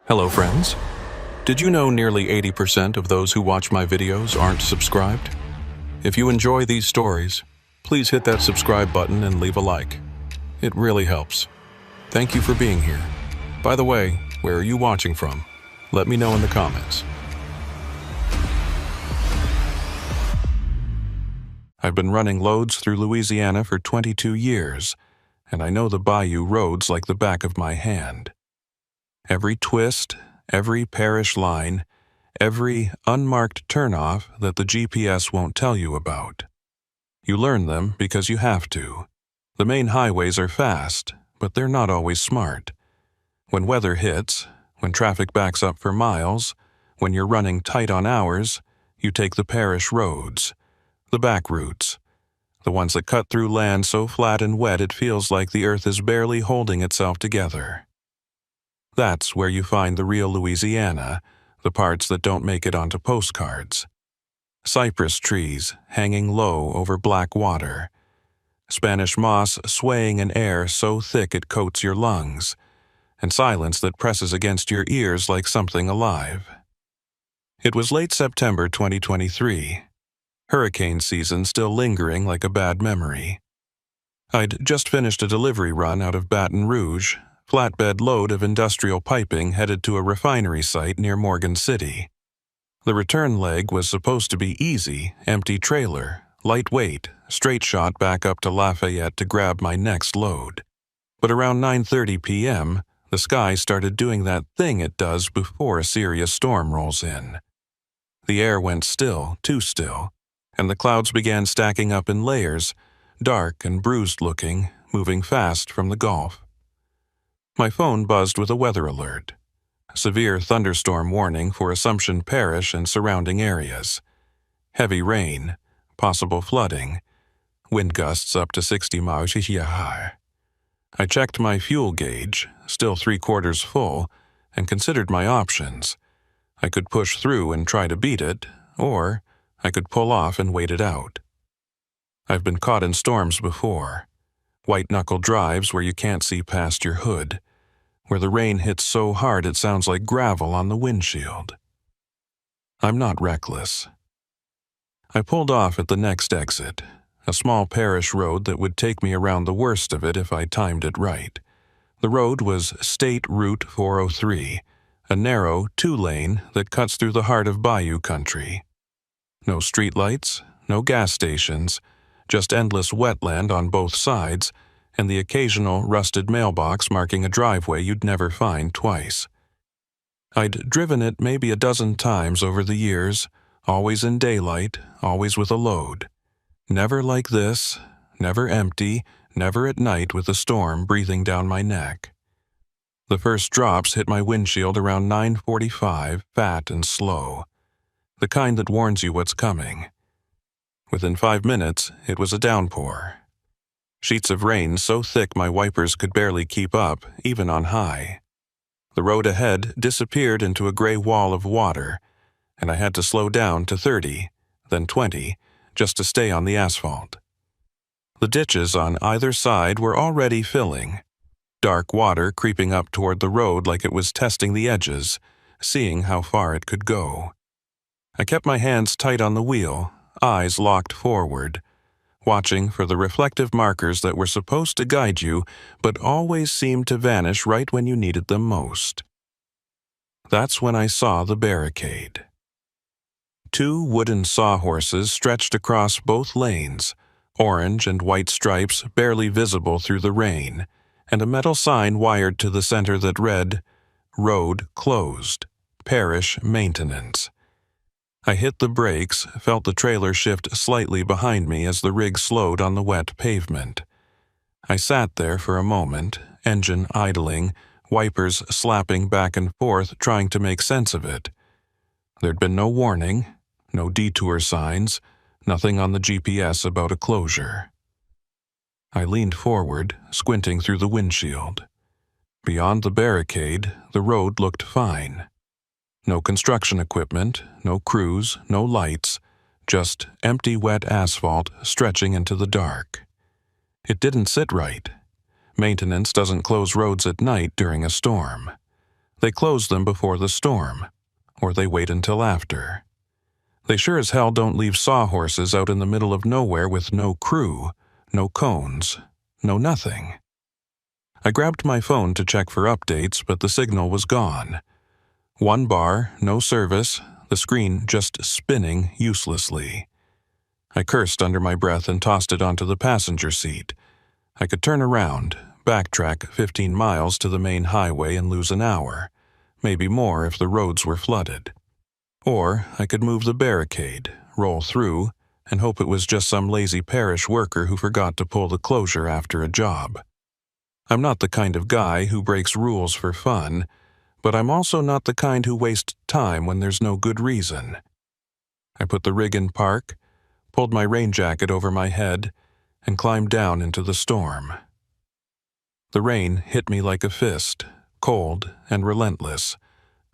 Hello friends. Did you know nearly 80% of those who watch my videos aren't subscribed? If you enjoy these stories, please hit that subscribe button and leave a like. It really helps. Thank you for being here. By the way, where are you watching from? Let me know in the comments. I've been running loads through Louisiana for 22 years, and I know the bayou roads like the back of my hand. Every twist, every parish line, every unmarked turnoff that the GPS won't tell you about. You learn them because you have to. The main highways are fast, but they're not always smart. When weather hits, when traffic backs up for miles, when you're running tight on hours, you take the parish roads, the back routes, the ones that cut through land so flat and wet it feels like the earth is barely holding itself together. That's where you find the real Louisiana, the parts that don't make it onto postcards. Cypress trees hanging low over black water. Spanish moss swaying in air so thick it coats your lungs, and silence that presses against your ears like something alive. It was late September 2023, hurricane season still lingering like a bad memory. I'd just finished a delivery run out of Baton Rouge, flatbed load of industrial piping headed to a refinery site near Morgan City. The return leg was supposed to be easy, empty trailer, lightweight, straight shot back up to Lafayette to grab my next load. But around 9:30 p.m., the sky started doing that thing it does before a serious storm rolls in. The air went still, too still, and the clouds began stacking up in layers, dark and bruised-looking, moving fast from the Gulf. My phone buzzed with a weather alert. Severe thunderstorm warning for Assumption Parish and surrounding areas. Heavy rain, possible flooding, wind gusts up to 60 miles per hour. I checked my fuel gauge, still 3/4 full, and considered my options. I could push through and try to beat it, or I could pull off and wait it out. I've been caught in storms before. White-knuckle drives where you can't see past your hood, where the rain hits so hard it sounds like gravel on the windshield. I'm not reckless. I pulled off at the next exit, a small parish road that would take me around the worst of it if I timed it right. The road was State Route 403, a narrow 2-lane that cuts through the heart of bayou country. No streetlights, no gas stations, just endless wetland on both sides, and the occasional rusted mailbox marking a driveway you'd never find twice. I'd driven it maybe a dozen times over the years, always in daylight, always with a load. Never like this, never empty, never at night with a storm breathing down my neck. The first drops hit my windshield around 9:45, fat and slow, the kind that warns you what's coming. Within 5 minutes, it was a downpour. Sheets of rain so thick my wipers could barely keep up, even on high. The road ahead disappeared into a gray wall of water, and I had to slow down to 30, then 20, just to stay on the asphalt. The ditches on either side were already filling, dark water creeping up toward the road like it was testing the edges, seeing how far it could go. I kept my hands tight on the wheel, eyes locked forward, watching for the reflective markers that were supposed to guide you but always seemed to vanish right when you needed them most. That's when I saw the barricade. 2 wooden sawhorses stretched across both lanes, orange and white stripes barely visible through the rain, and a metal sign wired to the center that read, "Road closed. Parish maintenance." I hit the brakes, felt the trailer shift slightly behind me as the rig slowed on the wet pavement. I sat there for a moment, engine idling, wipers slapping back and forth trying to make sense of it. There'd been no warning, no detour signs, nothing on the GPS about a closure. I leaned forward, squinting through the windshield. Beyond the barricade, the road looked fine. No construction equipment, no crews, no lights, just empty wet asphalt stretching into the dark. It didn't sit right. Maintenance doesn't close roads at night during a storm. They close them before the storm, or they wait until after. They sure as hell don't leave sawhorses out in the middle of nowhere with no crew, no cones, no nothing. I grabbed my phone to check for updates, but the signal was gone. One bar, no service, the screen just spinning uselessly. I cursed under my breath and tossed it onto the passenger seat. I could turn around, backtrack 15 miles to the main highway and lose an hour, maybe more if the roads were flooded. Or I could move the barricade, roll through, and hope it was just some lazy parish worker who forgot to pull the closure after a job. I'm not the kind of guy who breaks rules for fun, but I'm also not the kind who wastes time when there's no good reason. I put the rig in park, pulled my rain jacket over my head, and climbed down into the storm. The rain hit me like a fist, cold and relentless,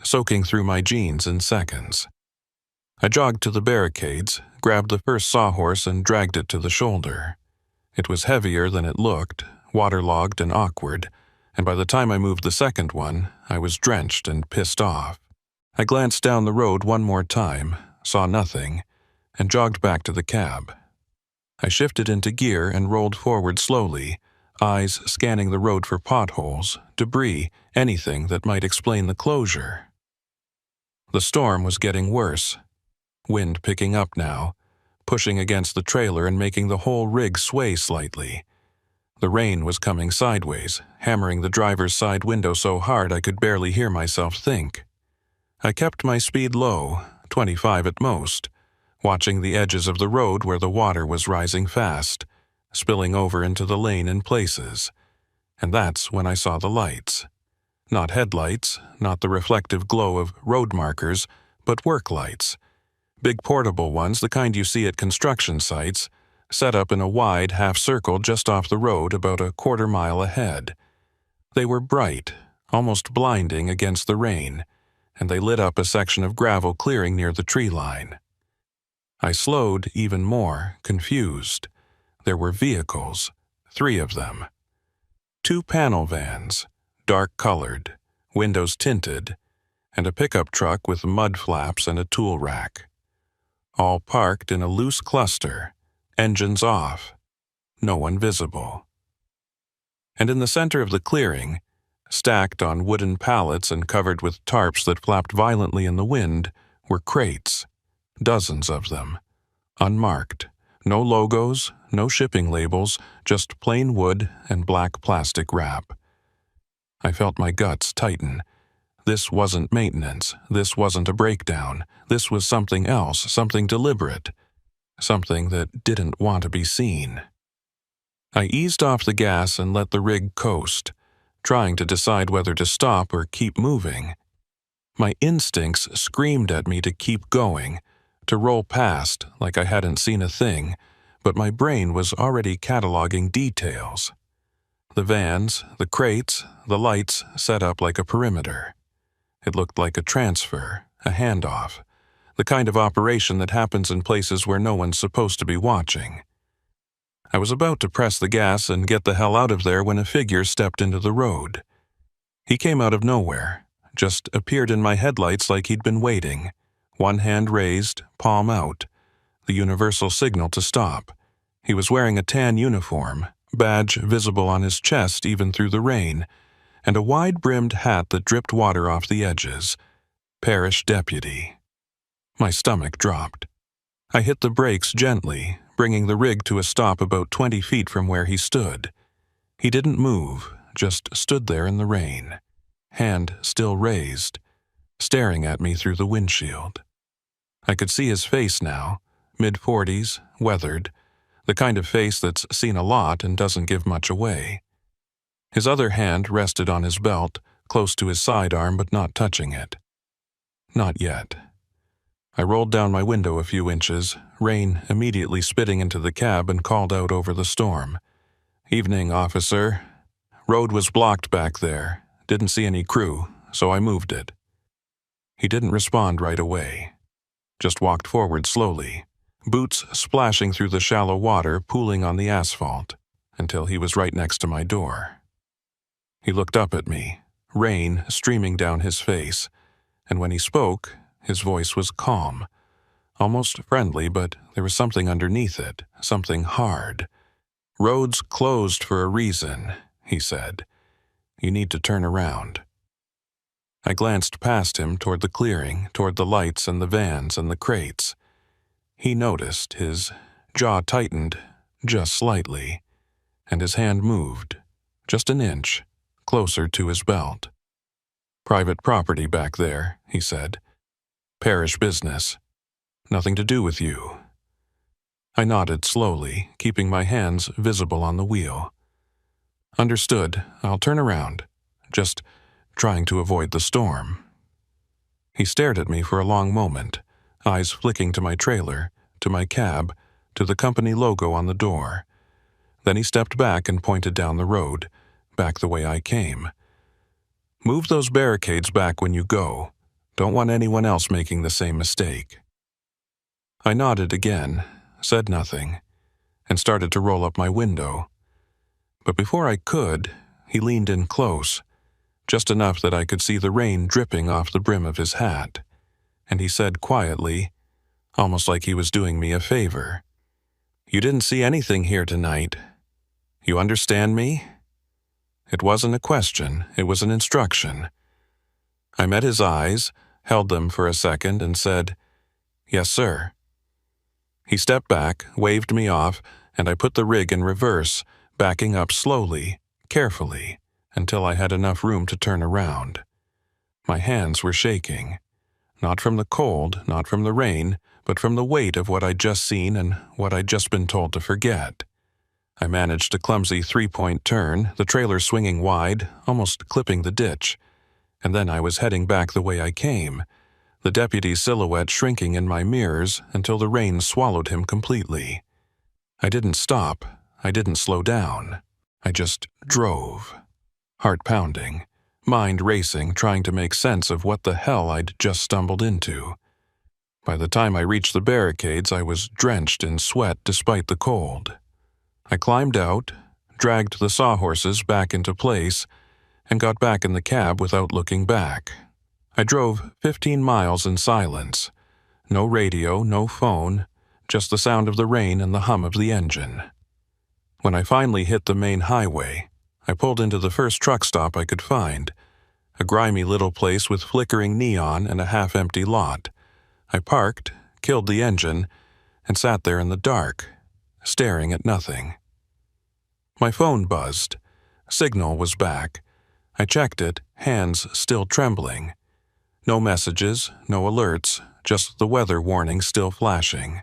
soaking through my jeans in seconds. I jogged to the barricades, grabbed the first sawhorse and dragged it to the shoulder. It was heavier than it looked, waterlogged and awkward, and by the time I moved the second one, I was drenched and pissed off. I glanced down the road one more time, saw nothing, and jogged back to the cab. I shifted into gear and rolled forward slowly, eyes scanning the road for potholes, debris, anything that might explain the closure. The storm was getting worse. Wind picking up now, pushing against the trailer and making the whole rig sway slightly. The rain was coming sideways, hammering the driver's side window so hard I could barely hear myself think. I kept my speed low, 25 at most, watching the edges of the road where the water was rising fast, spilling over into the lane in places. And that's when I saw the lights. Not headlights, not the reflective glow of road markers, but work lights. Big portable ones, the kind you see at construction sites, set up in a wide half-circle just off the road about a quarter-mile ahead. They were bright, almost blinding against the rain, and they lit up a section of gravel clearing near the tree line. I slowed even more, confused. There were vehicles, 3 of them. 2 panel vans, dark-colored, windows tinted, and a pickup truck with mud flaps and a tool rack. All parked in a loose cluster, engines off, no one visible. And in the center of the clearing, stacked on wooden pallets and covered with tarps that flapped violently in the wind, were crates, dozens of them, unmarked, no logos, no shipping labels, just plain wood and black plastic wrap. I felt my guts tighten. This wasn't maintenance, this wasn't a breakdown, this was something else, something deliberate, something that didn't want to be seen. I eased off the gas and let the rig coast, trying to decide whether to stop or keep moving. My instincts screamed at me to keep going, to roll past like I hadn't seen a thing, but my brain was already cataloging details. The vans, the crates, the lights set up like a perimeter. It looked like a transfer, a handoff, the kind of operation that happens in places where no one's supposed to be watching. I was about to press the gas and get the hell out of there when a figure stepped into the road. He came out of nowhere, just appeared in my headlights like he'd been waiting, one hand raised, palm out, the universal signal to stop. He was wearing a tan uniform, badge visible on his chest even through the rain, and a wide-brimmed hat that dripped water off the edges. Parish deputy. My stomach dropped. I hit the brakes gently, bringing the rig to a stop about 20 feet from where he stood. He didn't move, just stood there in the rain, hand still raised, staring at me through the windshield. I could see his face now, mid-40s, weathered, the kind of face that's seen a lot and doesn't give much away. His other hand rested on his belt, close to his sidearm but not touching it. Not yet. I rolled down my window a few inches, rain immediately spitting into the cab, and called out over the storm. "Evening, officer. Road was blocked back there. Didn't see any crew, so I moved it." He didn't respond right away. Just walked forward slowly, boots splashing through the shallow water pooling on the asphalt, until he was right next to my door. He looked up at me, rain streaming down his face, and when he spoke, his voice was calm, almost friendly, but there was something underneath it, something hard. "Roads closed for a reason," he said. "You need to turn around." I glanced past him toward the clearing, toward the lights and the vans and the crates. He noticed, his jaw tightened just slightly, and his hand moved, just an inch, closer to his belt. "Private property back there," he said. "Parish business. Nothing to do with you." I nodded slowly, keeping my hands visible on the wheel. "Understood. I'll turn around. Just trying to avoid the storm." He stared at me for a long moment, eyes flicking to my trailer, to my cab, to the company logo on the door. Then he stepped back and pointed down the road, back the way I came. "Move those barricades back when you go. Don't want anyone else making the same mistake." I nodded again, said nothing, and started to roll up my window. But before I could, he leaned in close, just enough that I could see the rain dripping off the brim of his hat, and he said quietly, almost like he was doing me a favor, "You didn't see anything here tonight. You understand me?" It wasn't a question, it was an instruction. I met his eyes, held them for a second, and said, "Yes, sir." He stepped back, waved me off, and I put the rig in reverse, backing up slowly, carefully, until I had enough room to turn around. My hands were shaking, not from the cold, not from the rain, but from the weight of what I'd just seen and what I'd just been told to forget. I managed a clumsy three-point turn, the trailer swinging wide, almost clipping the ditch, and then I was heading back the way I came, the deputy's silhouette shrinking in my mirrors until the rain swallowed him completely. I didn't stop, I didn't slow down, I just drove. Heart pounding, mind racing, trying to make sense of what the hell I'd just stumbled into. By the time I reached the barricades, I was drenched in sweat despite the cold. I climbed out, dragged the sawhorses back into place, and got back in the cab without looking back. I drove 15 miles in silence. No radio, no phone, just the sound of the rain and the hum of the engine. When I finally hit the main highway, I pulled into the first truck stop I could find, a grimy little place with flickering neon and a half-empty lot. I parked, killed the engine, and sat there in the dark, staring at nothing. My phone buzzed. Signal was back. I checked it, hands still trembling. No messages, no alerts, just the weather warning still flashing.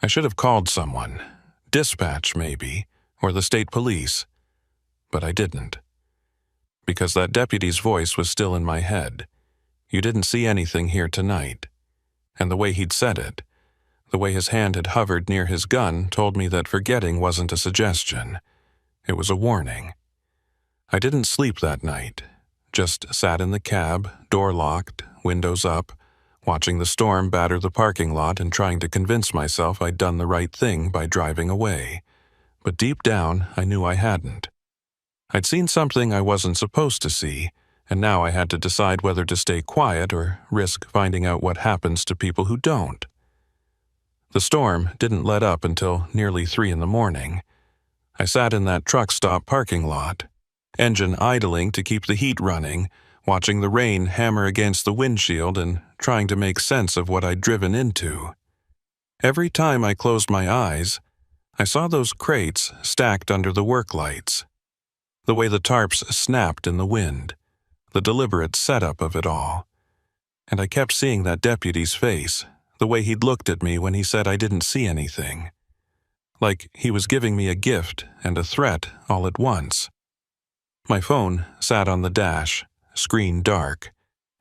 I should have called someone. Dispatch, maybe, or the state police. But I didn't. Because that deputy's voice was still in my head. "You didn't see anything here tonight." And the way he'd said it, the way his hand had hovered near his gun, told me that forgetting wasn't a suggestion. It was a warning. I didn't sleep that night, just sat in the cab, door locked, windows up, watching the storm batter the parking lot and trying to convince myself I'd done the right thing by driving away. But deep down, I knew I hadn't. I'd seen something I wasn't supposed to see, and now I had to decide whether to stay quiet or risk finding out what happens to people who don't. The storm didn't let up until nearly 3 in the morning. I sat in that truck stop parking lot, engine idling to keep the heat running, watching the rain hammer against the windshield and trying to make sense of what I'd driven into. Every time I closed my eyes, I saw those crates stacked under the work lights. The way the tarps snapped in the wind, the deliberate setup of it all. And I kept seeing that deputy's face, the way he'd looked at me when he said I didn't see anything. Like he was giving me a gift and a threat all at once. My phone sat on the dash, screen dark,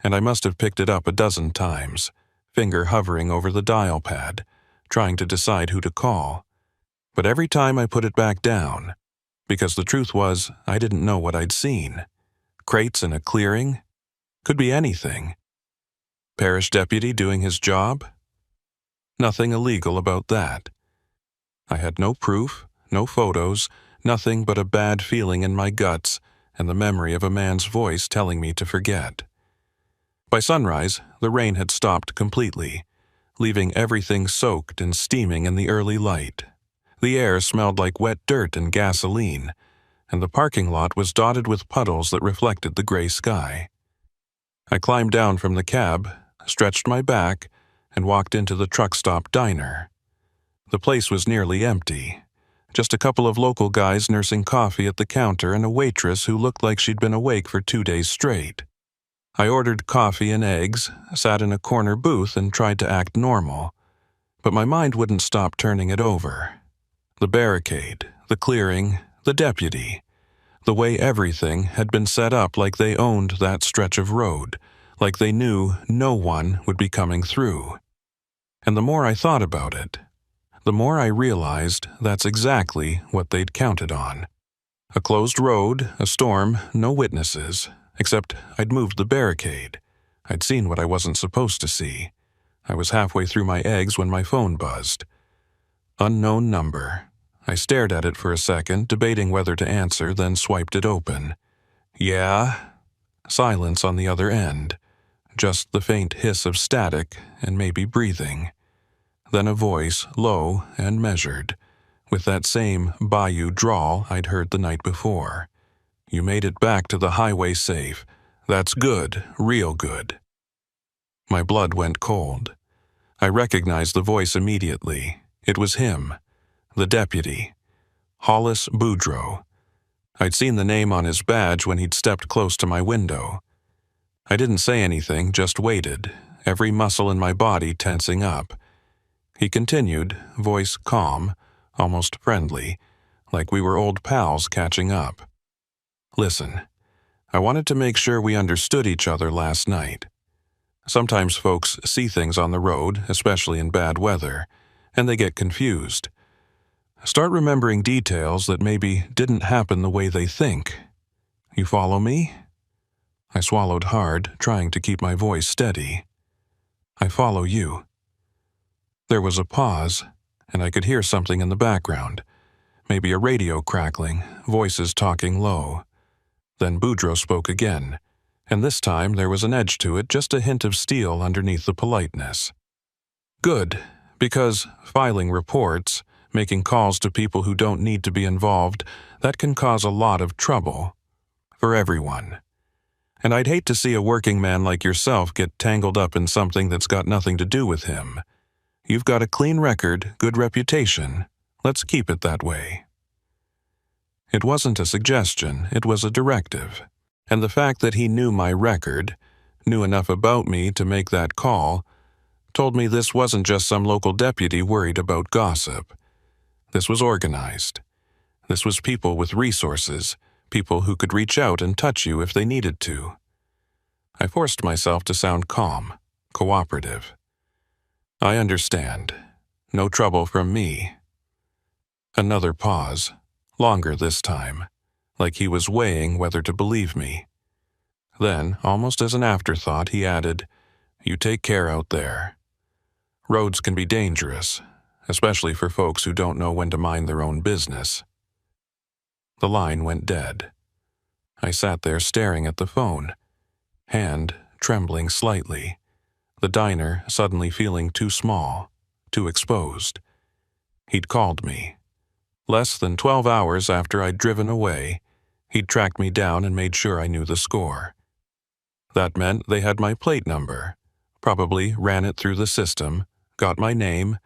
and I must have picked it up a dozen times, finger hovering over the dial pad, trying to decide who to call. But every time I put it back down, because the truth was I didn't know what I'd seen. Crates in a clearing? Could be anything. Parish deputy doing his job? Nothing illegal about that. I had no proof, no photos, nothing but a bad feeling in my guts and the memory of a man's voice telling me to forget. By sunrise, the rain had stopped completely, leaving everything soaked and steaming in the early light. The air smelled like wet dirt and gasoline, and the parking lot was dotted with puddles that reflected the gray sky. I climbed down from the cab, stretched my back, and walked into the truck stop diner. The place was nearly empty. Just a couple of local guys nursing coffee at the counter and a waitress who looked like she'd been awake for 2 days straight. I ordered coffee and eggs, sat in a corner booth and tried to act normal, but my mind wouldn't stop turning it over. The barricade, the clearing, the deputy, the way everything had been set up like they owned that stretch of road, like they knew no one would be coming through. And the more I thought about it, the more I realized that's exactly what they'd counted on. A closed road, a storm, no witnesses, except I'd moved the barricade. I'd seen what I wasn't supposed to see. I was halfway through my eggs when my phone buzzed. Unknown number. I stared at it for a second, debating whether to answer, then swiped it open. Yeah? Silence on the other end. Just the faint hiss of static and maybe breathing. Then a voice, low and measured, with that same bayou drawl I'd heard the night before. You made it back to the highway safe. That's good, real good. My blood went cold. I recognized the voice immediately. It was him, the deputy, Hollis Boudreau. I'd seen the name on his badge when he'd stepped close to my window. I didn't say anything, just waited, every muscle in my body tensing up. He continued, voice calm, almost friendly, like we were old pals catching up. Listen, I wanted to make sure we understood each other last night. Sometimes folks see things on the road, especially in bad weather, and they get confused. Start remembering details that maybe didn't happen the way they think. You follow me? I swallowed hard, trying to keep my voice steady. I follow you. There was a pause, and I could hear something in the background. Maybe a radio crackling, voices talking low. Then Boudreau spoke again, and this time there was an edge to it, just a hint of steel underneath the politeness. Good, because filing reports, making calls to people who don't need to be involved, that can cause a lot of trouble. For everyone. And I'd hate to see a working man like yourself get tangled up in something that's got nothing to do with him. You've got a clean record, good reputation. Let's keep it that way. It wasn't a suggestion, it was a directive. And the fact that he knew my record, knew enough about me to make that call, told me this wasn't just some local deputy worried about gossip. This was organized. This was people with resources, people who could reach out and touch you if they needed to. I forced myself to sound calm, cooperative. I understand. No trouble from me. Another pause, longer this time, like he was weighing whether to believe me. Then, almost as an afterthought, he added, You take care out there. Roads can be dangerous, especially for folks who don't know when to mind their own business. The line went dead. I sat there staring at the phone, hand trembling slightly, the diner suddenly feeling too small, too exposed. He'd called me. Less than 12 hours after I'd driven away, he'd tracked me down and made sure I knew the score. That meant they had my plate number, probably ran it through the system, got my name,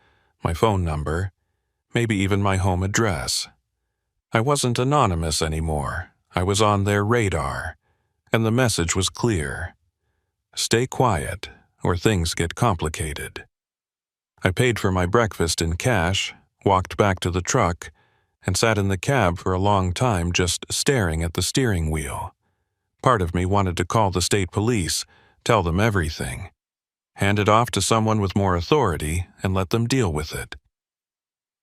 my phone number, maybe even my home address. I wasn't anonymous anymore. I was on their radar, and the message was clear. Stay quiet, or things get complicated. I paid for my breakfast in cash, walked back to the truck, and sat in the cab for a long time just staring at the steering wheel. Part of me wanted to call the state police, tell them everything, hand it off to someone with more authority, and let them deal with it.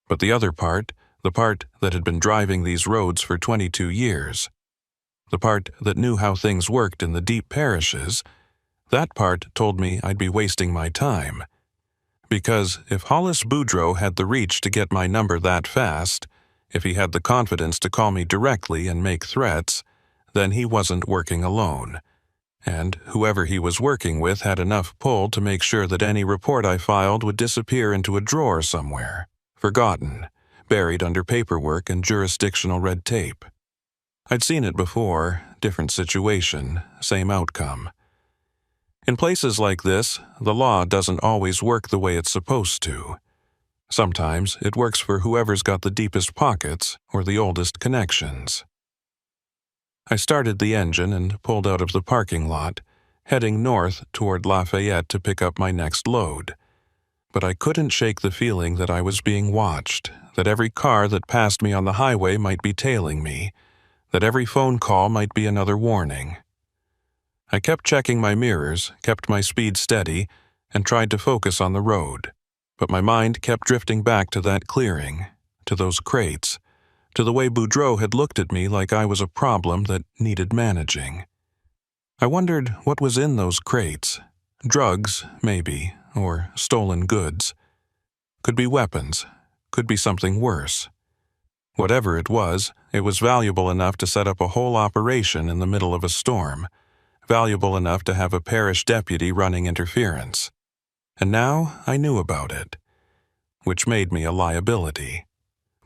But the other part, the part that had been driving these roads for 22 years, the part that knew how things worked in the deep parishes, that part told me I'd be wasting my time. Because if Hollis Boudreau had the reach to get my number that fast, if he had the confidence to call me directly and make threats, then he wasn't working alone. And whoever he was working with had enough pull to make sure that any report I filed would disappear into a drawer somewhere, forgotten, buried under paperwork and jurisdictional red tape. I'd seen it before, different situation, same outcome. In places like this, the law doesn't always work the way it's supposed to. Sometimes it works for whoever's got the deepest pockets or the oldest connections. I started the engine and pulled out of the parking lot, heading north toward Lafayette to pick up my next load. But I couldn't shake the feeling that I was being watched, that every car that passed me on the highway might be tailing me, that every phone call might be another warning. I kept checking my mirrors, kept my speed steady, and tried to focus on the road. But my mind kept drifting back to that clearing, to those crates, to the way Boudreaux had looked at me like I was a problem that needed managing. I wondered what was in those crates. Drugs, maybe, or stolen goods. Could be weapons, could be something worse. Whatever it was valuable enough to set up a whole operation in the middle of a storm, valuable enough to have a parish deputy running interference. And now I knew about it, which made me a liability.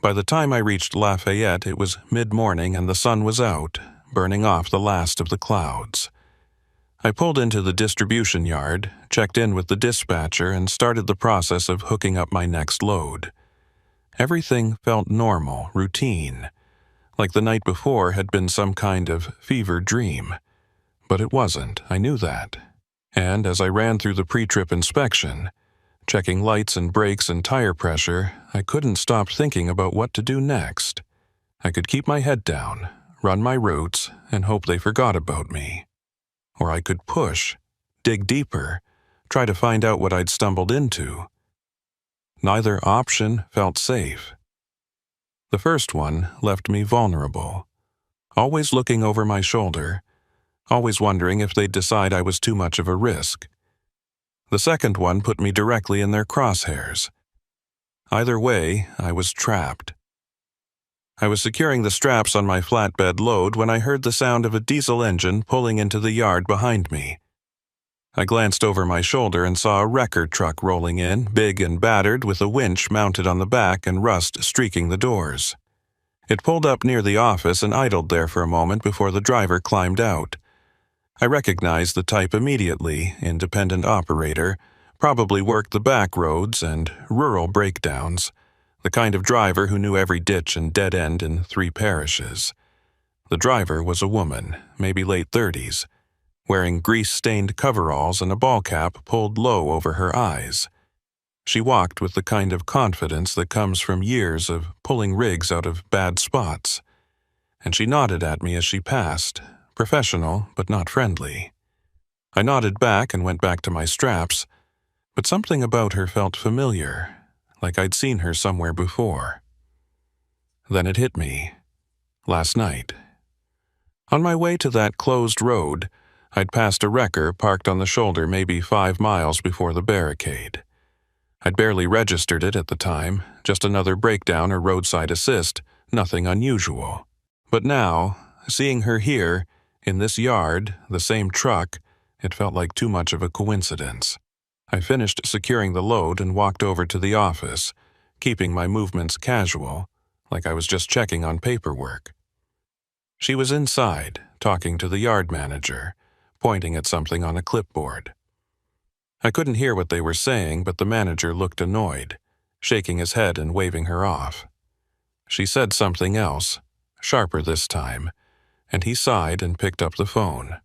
By the time I reached Lafayette, it was mid-morning and the sun was out, burning off the last of the clouds. I pulled into the distribution yard, checked in with the dispatcher, and started the process of hooking up my next load. Everything felt normal, routine, like the night before had been some kind of fever dream. But it wasn't, I knew that. And as I ran through the pre-trip inspection, checking lights and brakes and tire pressure, I couldn't stop thinking about what to do next. I could keep my head down, run my routes, and hope they forgot about me. Or I could push, dig deeper, try to find out what I'd stumbled into. Neither option felt safe. The first one left me vulnerable, always looking over my shoulder, always wondering if they'd decide I was too much of a risk. The second one put me directly in their crosshairs. Either way, I was trapped. I was securing the straps on my flatbed load when I heard the sound of a diesel engine pulling into the yard behind me. I glanced over my shoulder and saw a wrecker truck rolling in, big and battered, with a winch mounted on the back and rust streaking the doors. It pulled up near the office and idled there for a moment before the driver climbed out. I recognized the type immediately, independent operator, probably worked the back roads and rural breakdowns, the kind of driver who knew every ditch and dead end in 3 parishes. The driver was a woman, maybe late 30s, wearing grease-stained coveralls and a ball cap pulled low over her eyes. She walked with the kind of confidence that comes from years of pulling rigs out of bad spots, and she nodded at me as she passed, professional but not friendly. I nodded back and went back to my straps, but something about her felt familiar, like I'd seen her somewhere before. Then it hit me. Last night. On my way to that closed road, I'd passed a wrecker parked on the shoulder maybe 5 miles before the barricade. I'd barely registered it at the time, just another breakdown or roadside assist, nothing unusual. But now, seeing her here, in this yard, the same truck, it felt like too much of a coincidence. I finished securing the load and walked over to the office, keeping my movements casual, like I was just checking on paperwork. She was inside, talking to the yard manager, pointing at something on a clipboard. I couldn't hear what they were saying, but the manager looked annoyed, shaking his head and waving her off. She said something else, sharper this time, and he sighed and picked up the phone.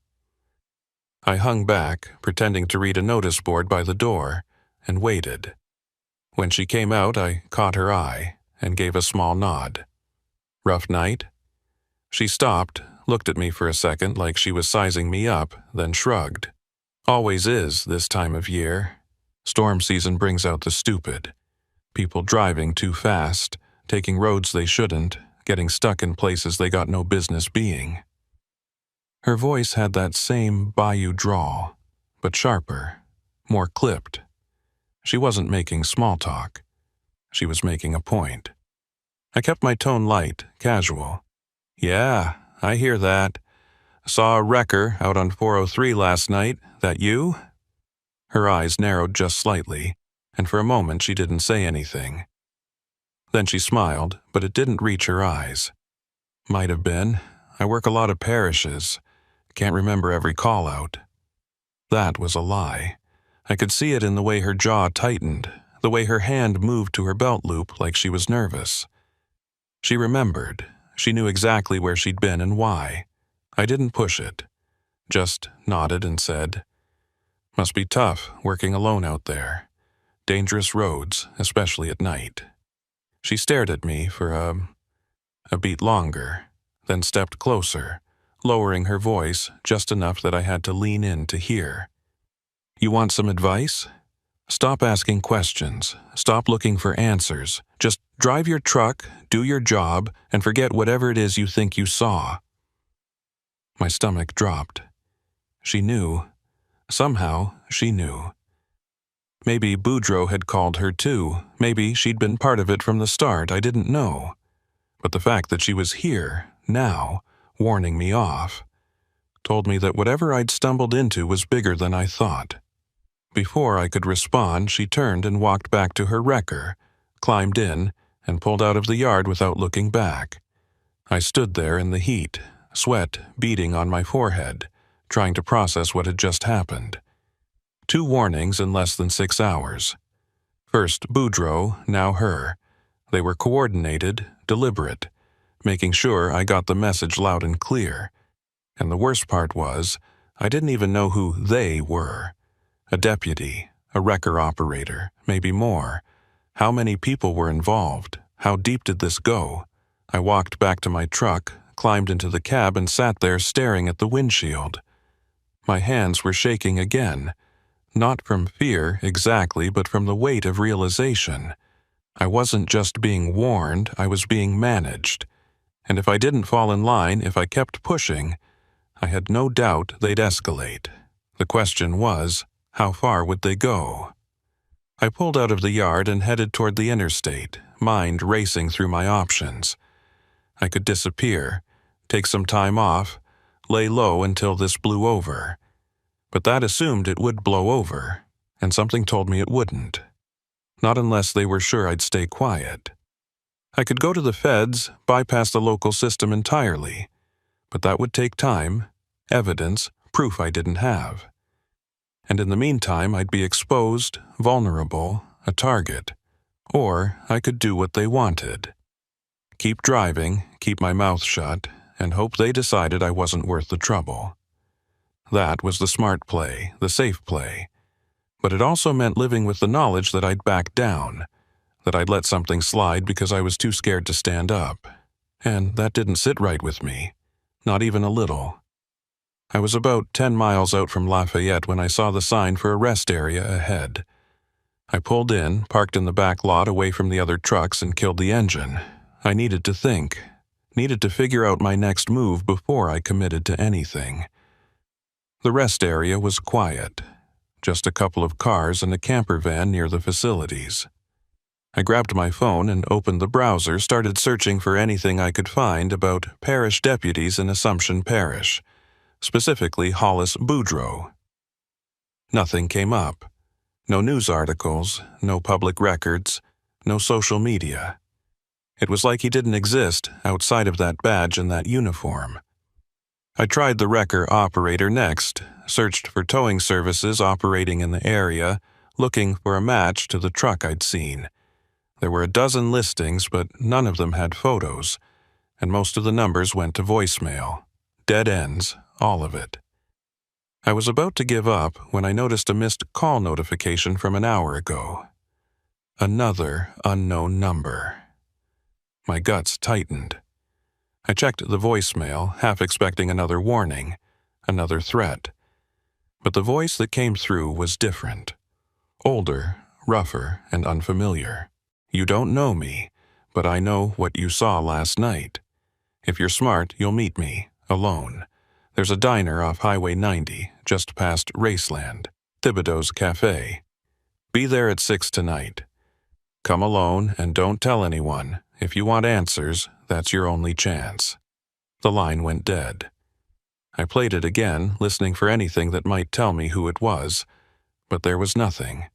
I hung back, pretending to read a notice board by the door, and waited. When she came out, I caught her eye and gave a small nod. Rough night? She stopped, looked at me for a second like she was sizing me up, then shrugged. Always is this time of year. Storm season brings out the stupid. People driving too fast, taking roads they shouldn't, getting stuck in places they got no business being. Her voice had that same bayou drawl, but sharper, more clipped. She wasn't making small talk. She was making a point. I kept my tone light, casual. Yeah, I hear that. Saw a wrecker out on 403 last night. That you?" Her eyes narrowed just slightly, and for a moment she didn't say anything. Then she smiled, but it didn't reach her eyes. "Might have been. I work a lot of parishes. Can't remember every call-out." That was a lie. I could see it in the way her jaw tightened, the way her hand moved to her belt loop like she was nervous. She remembered. She knew exactly where she'd been and why. I didn't push it. Just nodded and said, "Must be tough working alone out there. Dangerous roads, especially at night." She stared at me for a beat longer, then stepped closer, lowering her voice just enough that I had to lean in to hear. "You want some advice? Stop asking questions. Stop looking for answers. Just drive your truck, do your job, and forget whatever it is you think you saw." My stomach dropped. She knew. Somehow, she knew. Maybe Boudreaux had called her too. Maybe she'd been part of it from the start. I didn't know. But the fact that she was here, now, warning me off, told me that whatever I'd stumbled into was bigger than I thought. Before I could respond, she turned and walked back to her wrecker, climbed in, and pulled out of the yard without looking back. I stood there in the heat, sweat beading on my forehead, trying to process what had just happened. 2 warnings in less than 6 hours. First Boudreaux, now her. They were coordinated, deliberate, making sure I got the message loud and clear. And the worst part was, I didn't even know who they were. A deputy, a wrecker operator, maybe more. How many people were involved? How deep did this go? I walked back to my truck, climbed into the cab, and sat there staring at the windshield. My hands were shaking again. Not from fear, exactly, but from the weight of realization. I wasn't just being warned, I was being managed. And if I didn't fall in line, if I kept pushing, I had no doubt they'd escalate. The question was, how far would they go? I pulled out of the yard and headed toward the interstate, mind racing through my options. I could disappear, take some time off, lay low until this blew over. But that assumed it would blow over, and something told me it wouldn't. Not unless they were sure I'd stay quiet. I could go to the feds, bypass the local system entirely, but that would take time, evidence, proof I didn't have. And in the meantime, I'd be exposed, vulnerable, a target. Or I could do what they wanted. Keep driving, keep my mouth shut, and hope they decided I wasn't worth the trouble. That was the smart play, the safe play. But it also meant living with the knowledge that I'd back down, that I'd let something slide because I was too scared to stand up. And that didn't sit right with me, not even a little. I was about 10 miles out from Lafayette when I saw the sign for a rest area ahead. I pulled in, parked in the back lot away from the other trucks, and killed the engine. I needed to think, needed to figure out my next move before I committed to anything. The rest area was quiet, just a couple of cars and a camper van near the facilities. I grabbed my phone and opened the browser, started searching for anything I could find about parish deputies in Assumption Parish, specifically Hollis Boudreaux. Nothing came up. No news articles, no public records, no social media. It was like he didn't exist outside of that badge and that uniform. I tried the wrecker operator next, searched for towing services operating in the area, looking for a match to the truck I'd seen. There were a dozen listings, but none of them had photos, and most of the numbers went to voicemail. Dead ends, all of it. I was about to give up when I noticed a missed call notification from an hour ago. Another unknown number. My guts tightened. I checked the voicemail, half expecting another warning, another threat. But the voice that came through was different. Older, rougher, and unfamiliar. "You don't know me, but I know what you saw last night. If you're smart, you'll meet me, alone. There's a diner off Highway 90, just past Raceland, Thibodeau's Cafe. Be there at 6 tonight. Come alone and don't tell anyone. If you want answers, that's your only chance." The line went dead. I played it again, listening for anything that might tell me who it was, but there was nothing.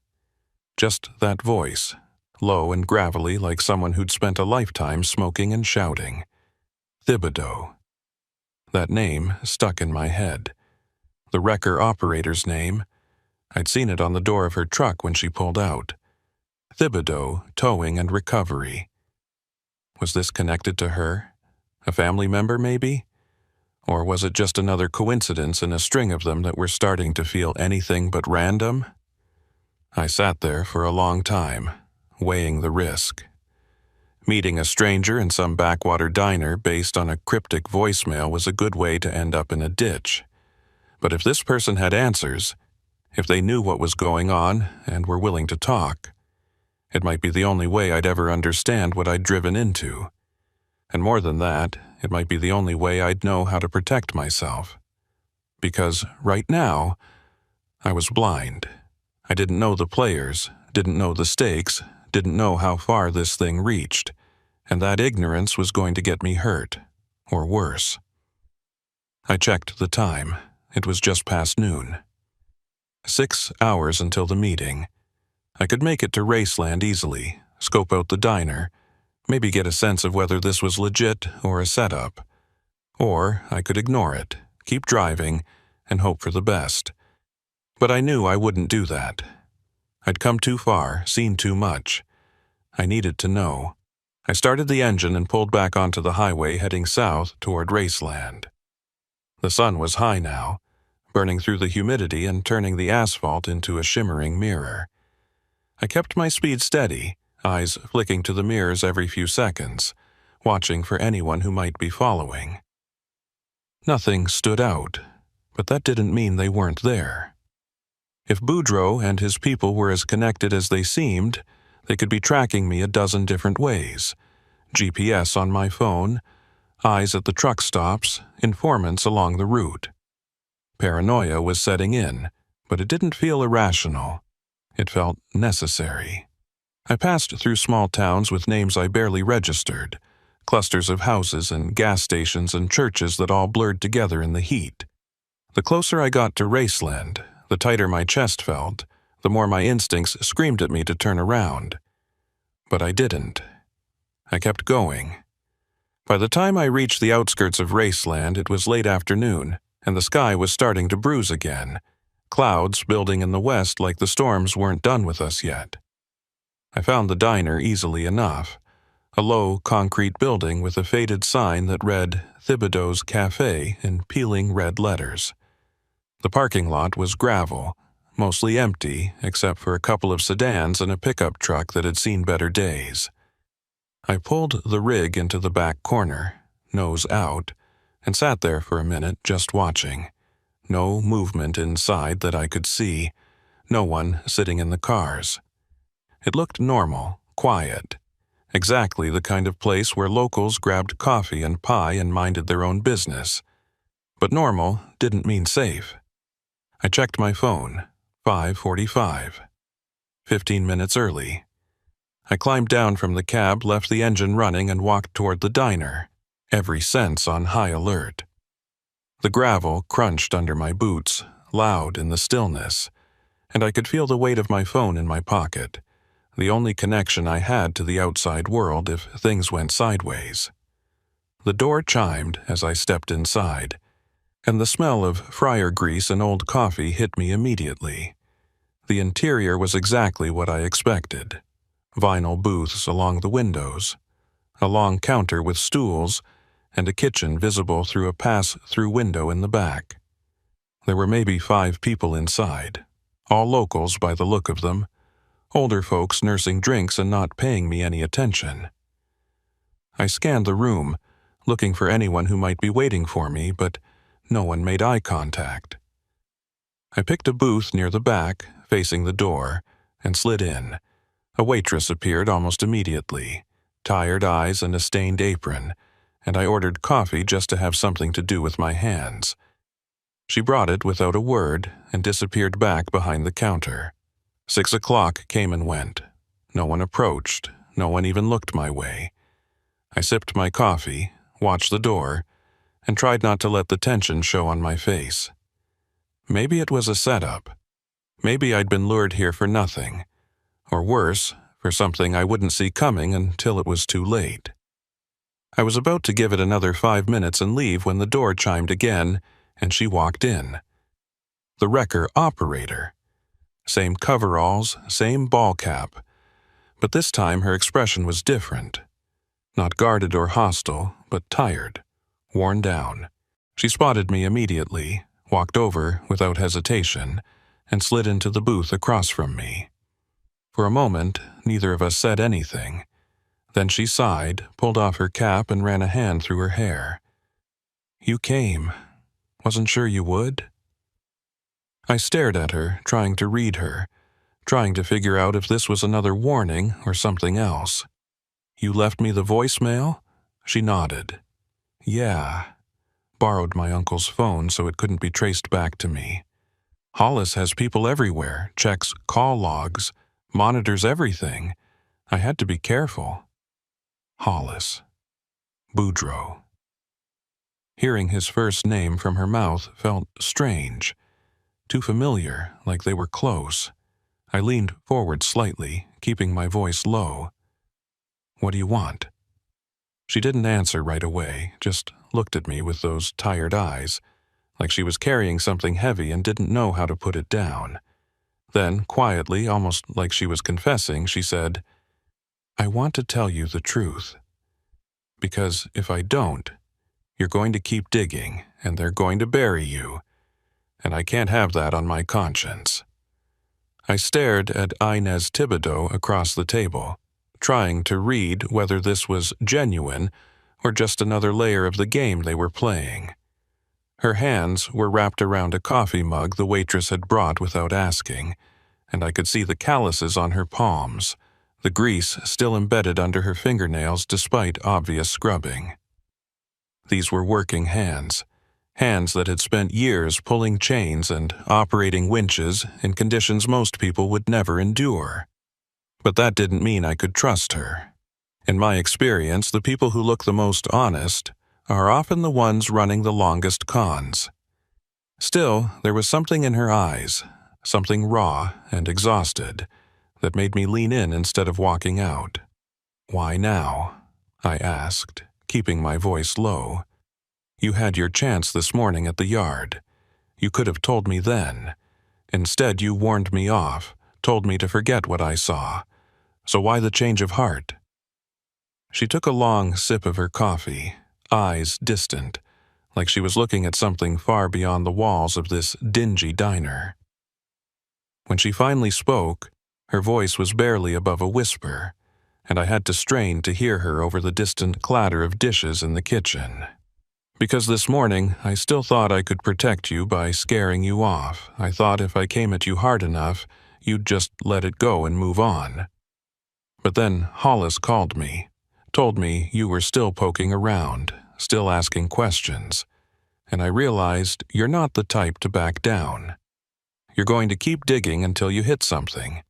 Just that voice, low and gravelly like someone who'd spent a lifetime smoking and shouting. Thibodeau. That name stuck in my head. The wrecker operator's name. I'd seen it on the door of her truck when she pulled out. Thibodeau, Towing and Recovery. Was this connected to her? A family member, maybe? Or was it just another coincidence in a string of them that were starting to feel anything but random? I sat there for a long time, weighing the risk. Meeting a stranger in some backwater diner based on a cryptic voicemail was a good way to end up in a ditch. But if this person had answers, if they knew what was going on and were willing to talk, it might be the only way I'd ever understand what I'd driven into. And more than that, it might be the only way I'd know how to protect myself. Because right now, I was blind. I didn't know the players, didn't know the stakes, didn't know how far this thing reached, and that ignorance was going to get me hurt, or worse. I checked the time. It was just past noon. 6 hours until the meeting. I could make it to Raceland easily, scope out the diner, maybe get a sense of whether this was legit or a setup. Or I could ignore it, keep driving, and hope for the best. But I knew I wouldn't do that. I'd come too far, seen too much. I needed to know. I started the engine and pulled back onto the highway heading south toward Raceland. The sun was high now, burning through the humidity and turning the asphalt into a shimmering mirror. I kept my speed steady, eyes flicking to the mirrors every few seconds, watching for anyone who might be following. Nothing stood out, but that didn't mean they weren't there. If Boudreaux and his people were as connected as they seemed, they could be tracking me a dozen different ways. GPS on my phone, eyes at the truck stops, informants along the route. Paranoia was setting in, but it didn't feel irrational. It felt necessary. I passed through small towns with names I barely registered, clusters of houses and gas stations and churches that all blurred together in the heat. The closer I got to Raceland, the tighter my chest felt, the more my instincts screamed at me to turn around. But I didn't. I kept going. By the time I reached the outskirts of Raceland, it was late afternoon, and the sky was starting to bruise again, clouds building in the west like the storms weren't done with us yet. I found the diner easily enough, a low concrete building with a faded sign that read Thibodeau's Cafe in peeling red letters. The parking lot was gravel, mostly empty except for a couple of sedans and a pickup truck that had seen better days. I pulled the rig into the back corner, nose out, and sat there for a minute just watching. No movement inside that I could see, no one sitting in the cars. It looked normal, quiet, exactly the kind of place where locals grabbed coffee and pie and minded their own business. But normal didn't mean safe. I checked my phone, 5:45. 15 minutes early. I climbed down from the cab, left the engine running, and walked toward the diner, every sense on high alert. The gravel crunched under my boots, loud in the stillness, and I could feel the weight of my phone in my pocket, the only connection I had to the outside world if things went sideways. The door chimed as I stepped inside, and the smell of fryer grease and old coffee hit me immediately. The interior was exactly what I expected. Vinyl booths along the windows, a long counter with stools, and a kitchen visible through a pass-through window in the back. There were maybe 5 people inside, all locals by the look of them, older folks nursing drinks and not paying me any attention. I scanned the room, looking for anyone who might be waiting for me, but no one made eye contact. I picked a booth near the back, facing the door, and slid in. A waitress appeared almost immediately, tired eyes and a stained apron, and I ordered coffee just to have something to do with my hands. She brought it without a word and disappeared back behind the counter. 6 o'clock came and went. No one approached, no one even looked my way. I sipped my coffee, watched the door, and tried not to let the tension show on my face. Maybe it was a setup. Maybe I'd been lured here for nothing, or worse, for something I wouldn't see coming until it was too late. I was about to give it another 5 minutes and leave when the door chimed again, and she walked in. The wrecker operator. Same coveralls, same ball cap, but this time her expression was different. Not guarded or hostile, but tired, worn down. She spotted me immediately, walked over without hesitation, and slid into the booth across from me. For a moment, neither of us said anything. Then she sighed, pulled off her cap, and ran a hand through her hair. "You came. Wasn't sure you would?" I stared at her, trying to read her, trying to figure out if this was another warning or something else. "You left me the voicemail?" She nodded. "Yeah." Borrowed my uncle's phone so it couldn't be traced back to me. Hollis has people everywhere, checks call logs, monitors everything. I had to be careful. Hollis. Boudreaux. Hearing his first name from her mouth felt strange. Too familiar, like they were close. I leaned forward slightly, keeping my voice low. "What do you want?" She didn't answer right away, just looked at me with those tired eyes, like she was carrying something heavy and didn't know how to put it down. Then, quietly, almost like she was confessing, she said, "I want to tell you the truth. Because if I don't, you're going to keep digging, and they're going to bury you. And I can't have that on my conscience." I stared at Inez Thibodeau across the table, trying to read whether this was genuine or just another layer of the game they were playing. Her hands were wrapped around a coffee mug the waitress had brought without asking, and I could see the calluses on her palms, the grease still embedded under her fingernails despite obvious scrubbing. These were working hands, hands that had spent years pulling chains and operating winches in conditions most people would never endure. But that didn't mean I could trust her. In my experience, the people who look the most honest are often the ones running the longest cons. Still, there was something in her eyes, something raw and exhausted, that made me lean in instead of walking out. "Why now?" I asked, keeping my voice low. "You had your chance this morning at the yard. You could have told me then. Instead, you warned me off, told me to forget what I saw. So why the change of heart?" She took a long sip of her coffee, eyes distant, like she was looking at something far beyond the walls of this dingy diner. When she finally spoke, her voice was barely above a whisper, and I had to strain to hear her over the distant clatter of dishes in the kitchen. "Because this morning, I still thought I could protect you by scaring you off. I thought if I came at you hard enough, you'd just let it go and move on. But then Hollis called me, told me you were still poking around, still asking questions, and I realized you're not the type to back down. You're going to keep digging until you hit something,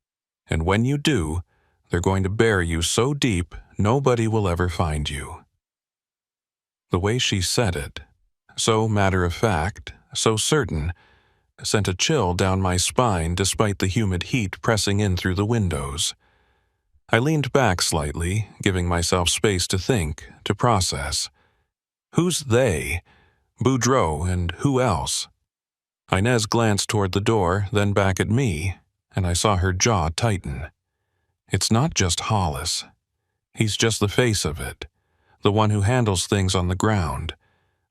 and when you do, they're going to bury you so deep nobody will ever find you." The way she said it, so matter-of-fact, so certain, sent a chill down my spine despite the humid heat pressing in through the windows. I leaned back slightly, giving myself space to think, to process. Who's they? Boudreaux and who else? Inez glanced toward the door, then back at me, and I saw her jaw tighten. It's not just Hollis. He's just the face of it, the one who handles things on the ground.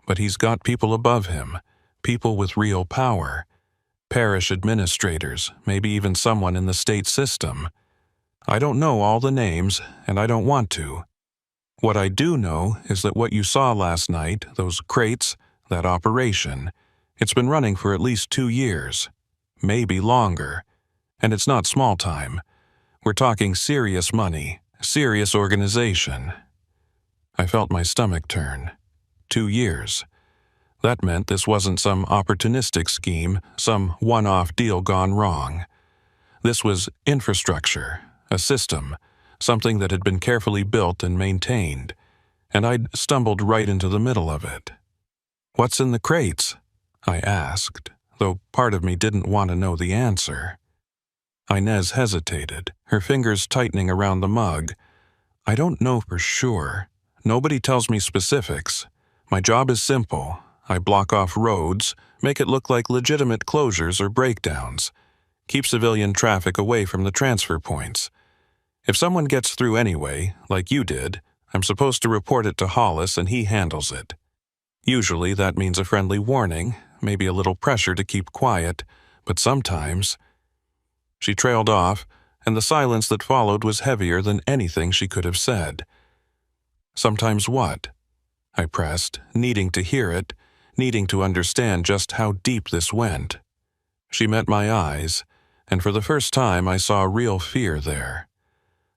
But he's got people above him, people with real power, parish administrators, maybe even someone in the state system. I don't know all the names, and I don't want to. What I do know is that what you saw last night, those crates, that operation, it's been running for at least 2 years, maybe longer, and it's not small time. We're talking serious money, serious organization. I felt my stomach turn. 2 years. That meant this wasn't some opportunistic scheme, some one-off deal gone wrong. This was infrastructure, a system, something that had been carefully built and maintained, and I'd stumbled right into the middle of it. "What's in the crates?" I asked, though part of me didn't want to know the answer. Inez hesitated, her fingers tightening around the mug. "I don't know for sure. Nobody tells me specifics. My job is simple. I block off roads, make it look like legitimate closures or breakdowns, keep civilian traffic away from the transfer points. If someone gets through anyway, like you did, I'm supposed to report it to Hollis and he handles it. Usually that means a friendly warning, maybe a little pressure to keep quiet, but sometimes—" She trailed off, and the silence that followed was heavier than anything she could have said. "Sometimes what?" I pressed, needing to hear it, needing to understand just how deep this went. She met my eyes, and for the first time I saw real fear there.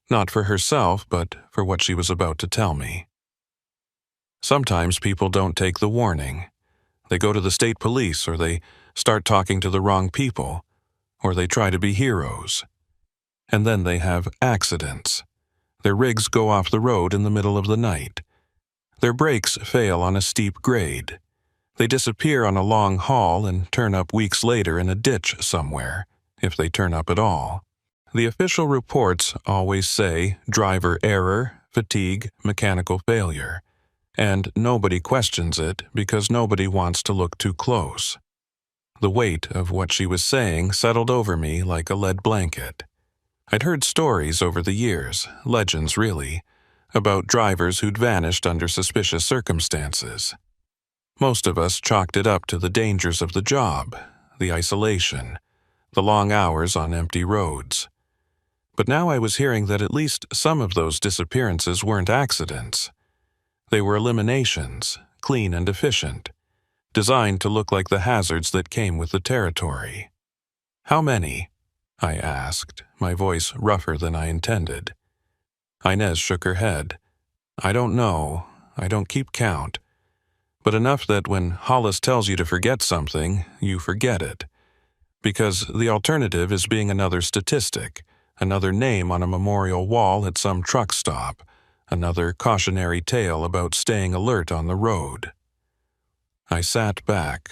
Not for herself, but for what she was about to tell me. Sometimes people don't take the warning. They go to the state police, or they start talking to the wrong people, or they try to be heroes. And then they have accidents. Their rigs go off the road in the middle of the night. Their brakes fail on a steep grade. They disappear on a long haul and turn up weeks later in a ditch somewhere, if they turn up at all. The official reports always say driver error, fatigue, mechanical failure. And nobody questions it because nobody wants to look too close. The weight of what she was saying settled over me like a lead blanket. I'd heard stories over the years, legends really, about drivers who'd vanished under suspicious circumstances. Most of us chalked it up to the dangers of the job, the isolation, the long hours on empty roads. But now I was hearing that at least some of those disappearances weren't accidents. They were eliminations, clean and efficient, designed to look like the hazards that came with the territory. "How many?" I asked, my voice rougher than I intended. Inez shook her head. "I don't know. I don't keep count. But enough that when Hollis tells you to forget something, you forget it. Because the alternative is being another statistic, another name on a memorial wall at some truck stop, another cautionary tale about staying alert on the road." I sat back,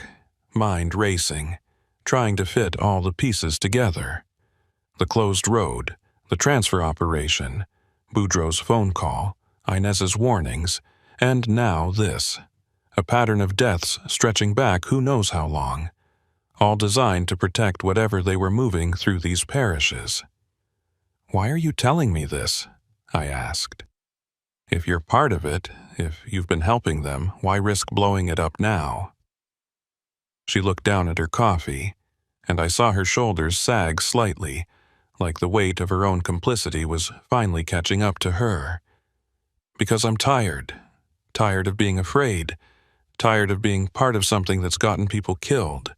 mind racing, trying to fit all the pieces together. The closed road, the transfer operation, Boudreaux's phone call, Inez's warnings, and now this. A pattern of deaths stretching back who knows how long, all designed to protect whatever they were moving through these parishes. "Why are you telling me this?" I asked. "If you're part of it, if you've been helping them, why risk blowing it up now?" She looked down at her coffee, and I saw her shoulders sag slightly, like the weight of her own complicity was finally catching up to her. "Because I'm tired. Tired of being afraid. Tired of being part of something that's gotten people killed.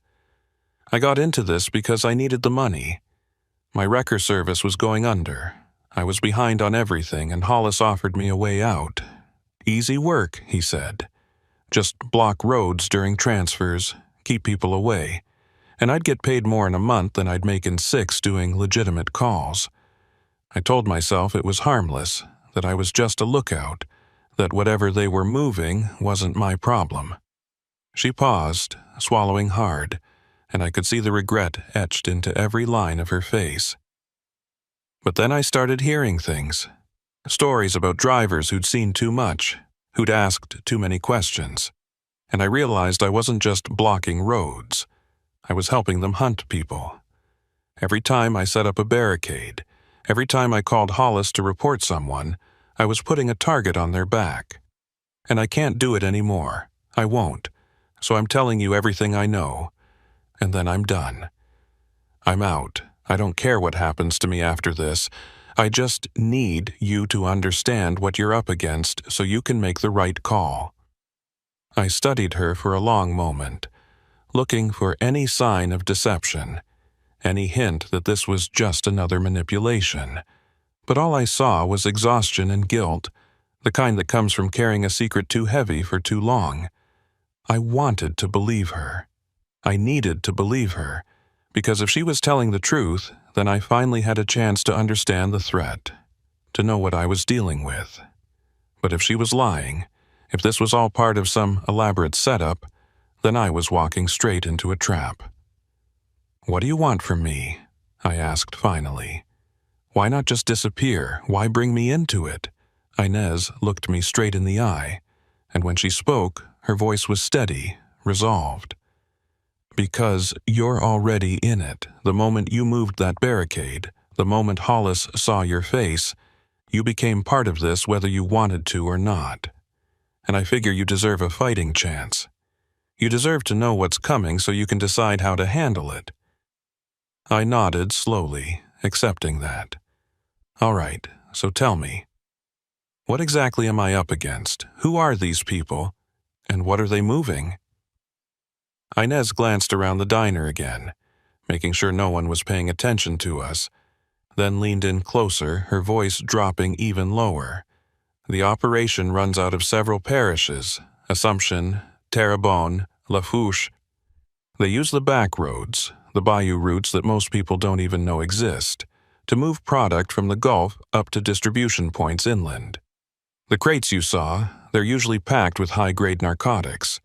I got into this because I needed the money. My wrecker service was going under. I was behind on everything, and Hollis offered me a way out. Easy work, he said. Just block roads during transfers, keep people away, and I'd get paid more in a month than I'd make in 6 doing legitimate calls. I told myself it was harmless, that I was just a lookout, that whatever they were moving wasn't my problem." She paused, swallowing hard, and I could see the regret etched into every line of her face. But then I started hearing things. Stories about drivers who'd seen too much, who'd asked too many questions. And I realized I wasn't just blocking roads. I was helping them hunt people. Every time I set up a barricade, every time I called Hollis to report someone, I was putting a target on their back. And I can't do it anymore. I won't. So I'm telling you everything I know. And then I'm done. I'm out. I don't care what happens to me after this. I just need you to understand what you're up against so you can make the right call. I studied her for a long moment, looking for any sign of deception, any hint that this was just another manipulation. But all I saw was exhaustion and guilt, the kind that comes from carrying a secret too heavy for too long. I wanted to believe her. I needed to believe her, because if she was telling the truth, then I finally had a chance to understand the threat, to know what I was dealing with. But if she was lying, if this was all part of some elaborate setup, then I was walking straight into a trap. "What do you want from me?" I asked finally. "Why not just disappear? Why bring me into it?" Inez looked me straight in the eye, and when she spoke, her voice was steady, resolved. "Because you're already in it. The moment you moved that barricade, the moment Hollis saw your face, you became part of this whether you wanted to or not. And I figure you deserve a fighting chance. You deserve to know what's coming so you can decide how to handle it." I nodded slowly, accepting that. "All right, so tell me. What exactly am I up against? Who are these people? And what are they moving?" Inez glanced around the diner again, making sure no one was paying attention to us, then leaned in closer, her voice dropping even lower. "The operation runs out of several parishes, Assumption, Terrebonne, Lafourche. They use the backroads, the bayou routes that most people don't even know exist, to move product from the Gulf up to distribution points inland. The crates you saw, they're usually packed with high-grade narcotics.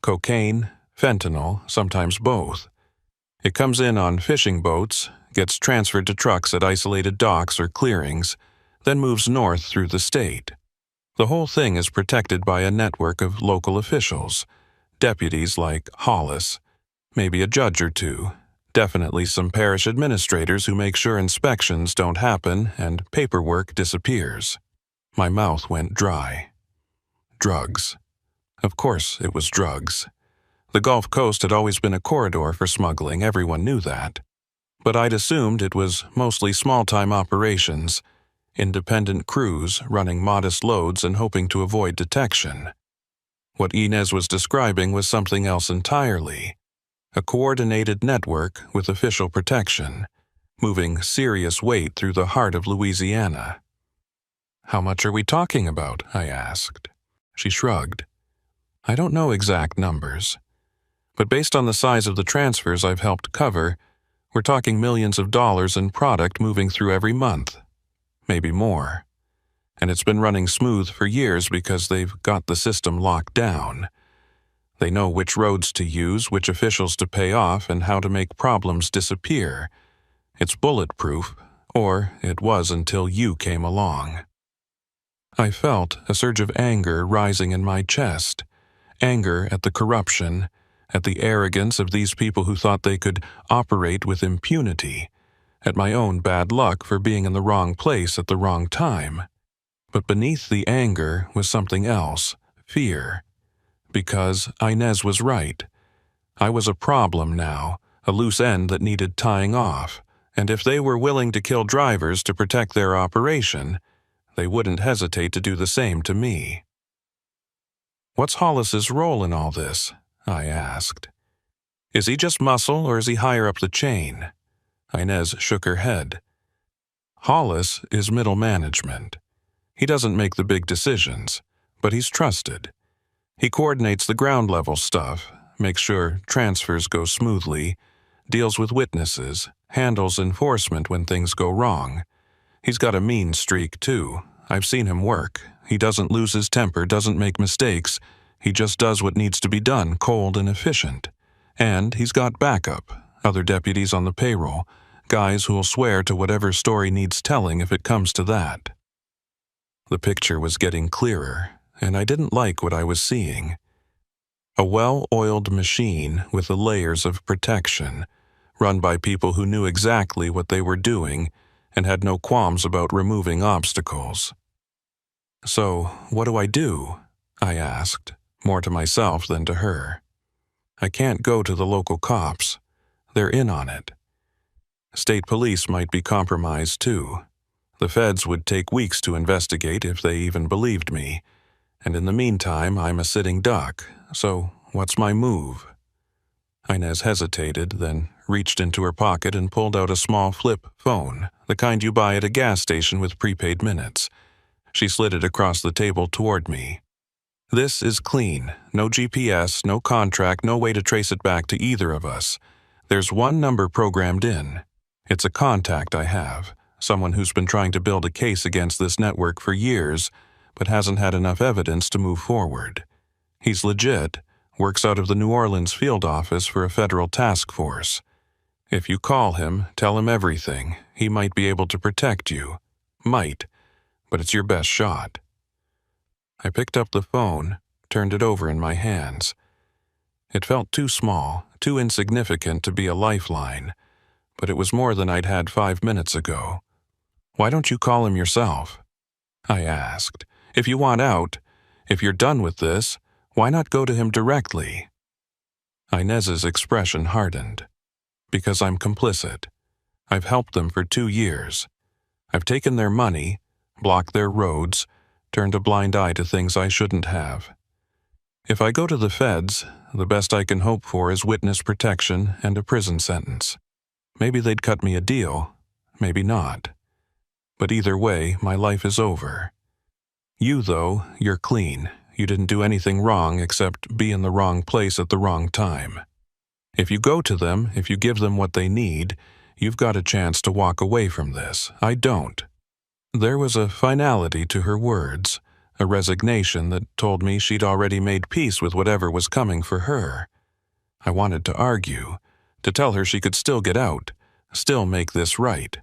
Cocaine, fentanyl, sometimes both. It comes in on fishing boats, gets transferred to trucks at isolated docks or clearings, then moves north through the state. The whole thing is protected by a network of local officials, deputies like Hollis, maybe a judge or two, definitely some parish administrators who make sure inspections don't happen and paperwork disappears." My mouth went dry. Drugs. Of course it was drugs. The Gulf Coast had always been a corridor for smuggling, everyone knew that. But I'd assumed it was mostly small-time operations, independent crews running modest loads and hoping to avoid detection. What Inez was describing was something else entirely. A coordinated network with official protection, moving serious weight through the heart of Louisiana. "How much are we talking about?" I asked. She shrugged. "I don't know exact numbers, but based on the size of the transfers I've helped cover, we're talking millions of dollars in product moving through every month, maybe more. And it's been running smooth for years because they've got the system locked down. They know which roads to use, which officials to pay off, and how to make problems disappear. It's bulletproof, or it was until you came along." I felt a surge of anger rising in my chest, anger at the corruption, at the arrogance of these people who thought they could operate with impunity, at my own bad luck for being in the wrong place at the wrong time. But beneath the anger was something else, fear. Because Inez was right. I was a problem now, a loose end that needed tying off, and if they were willing to kill drivers to protect their operation, they wouldn't hesitate to do the same to me. "What's Hollis's role in all this?" I asked. "Is he just muscle or is he higher up the chain?" Inez shook her head. "Hollis is middle management. He doesn't make the big decisions, but he's trusted. He coordinates the ground-level stuff, makes sure transfers go smoothly, deals with witnesses, handles enforcement when things go wrong. He's got a mean streak, too. I've seen him work. He doesn't lose his temper, doesn't make mistakes. He just does what needs to be done, cold and efficient. And he's got backup, other deputies on the payroll, guys who'll swear to whatever story needs telling if it comes to that." The picture was getting clearer, and I didn't like what I was seeing. A well-oiled machine with the layers of protection, run by people who knew exactly what they were doing and had no qualms about removing obstacles. "So, what do I do?" I asked, more to myself than to her. "I can't go to the local cops. They're in on it. State police might be compromised too. The feds would take weeks to investigate if they even believed me. And in the meantime, I'm a sitting duck, so what's my move?" Inez hesitated, then reached into her pocket and pulled out a small flip phone, the kind you buy at a gas station with prepaid minutes. She slid it across the table toward me. "This is clean. No GPS, no contract, no way to trace it back to either of us. There's one number programmed in. It's a contact I have, someone who's been trying to build a case against this network for years, but hasn't had enough evidence to move forward. He's legit, Works out of the New Orleans field office for a federal task force. If you call him, tell him everything. He might be able to protect you. Might, but it's your best shot." I picked up the phone, turned it over in my hands. It felt too small, too insignificant to be a lifeline, but it was more than I'd had 5 minutes ago. "Why don't you call him yourself?" I asked. "If you want out, if you're done with this, why not go to him directly?" Inez's expression hardened. "Because I'm complicit. I've helped them for 2 years. I've taken their money, blocked their roads, turned a blind eye to things I shouldn't have. If I go to the feds, the best I can hope for is witness protection and a prison sentence. Maybe they'd cut me a deal, maybe not. But either way, my life is over. You, though, you're clean. You didn't do anything wrong except be in the wrong place at the wrong time. If you go to them, if you give them what they need, you've got a chance to walk away from this. I don't." There was a finality to her words, a resignation that told me she'd already made peace with whatever was coming for her. I wanted to argue, to tell her she could still get out, still make this right.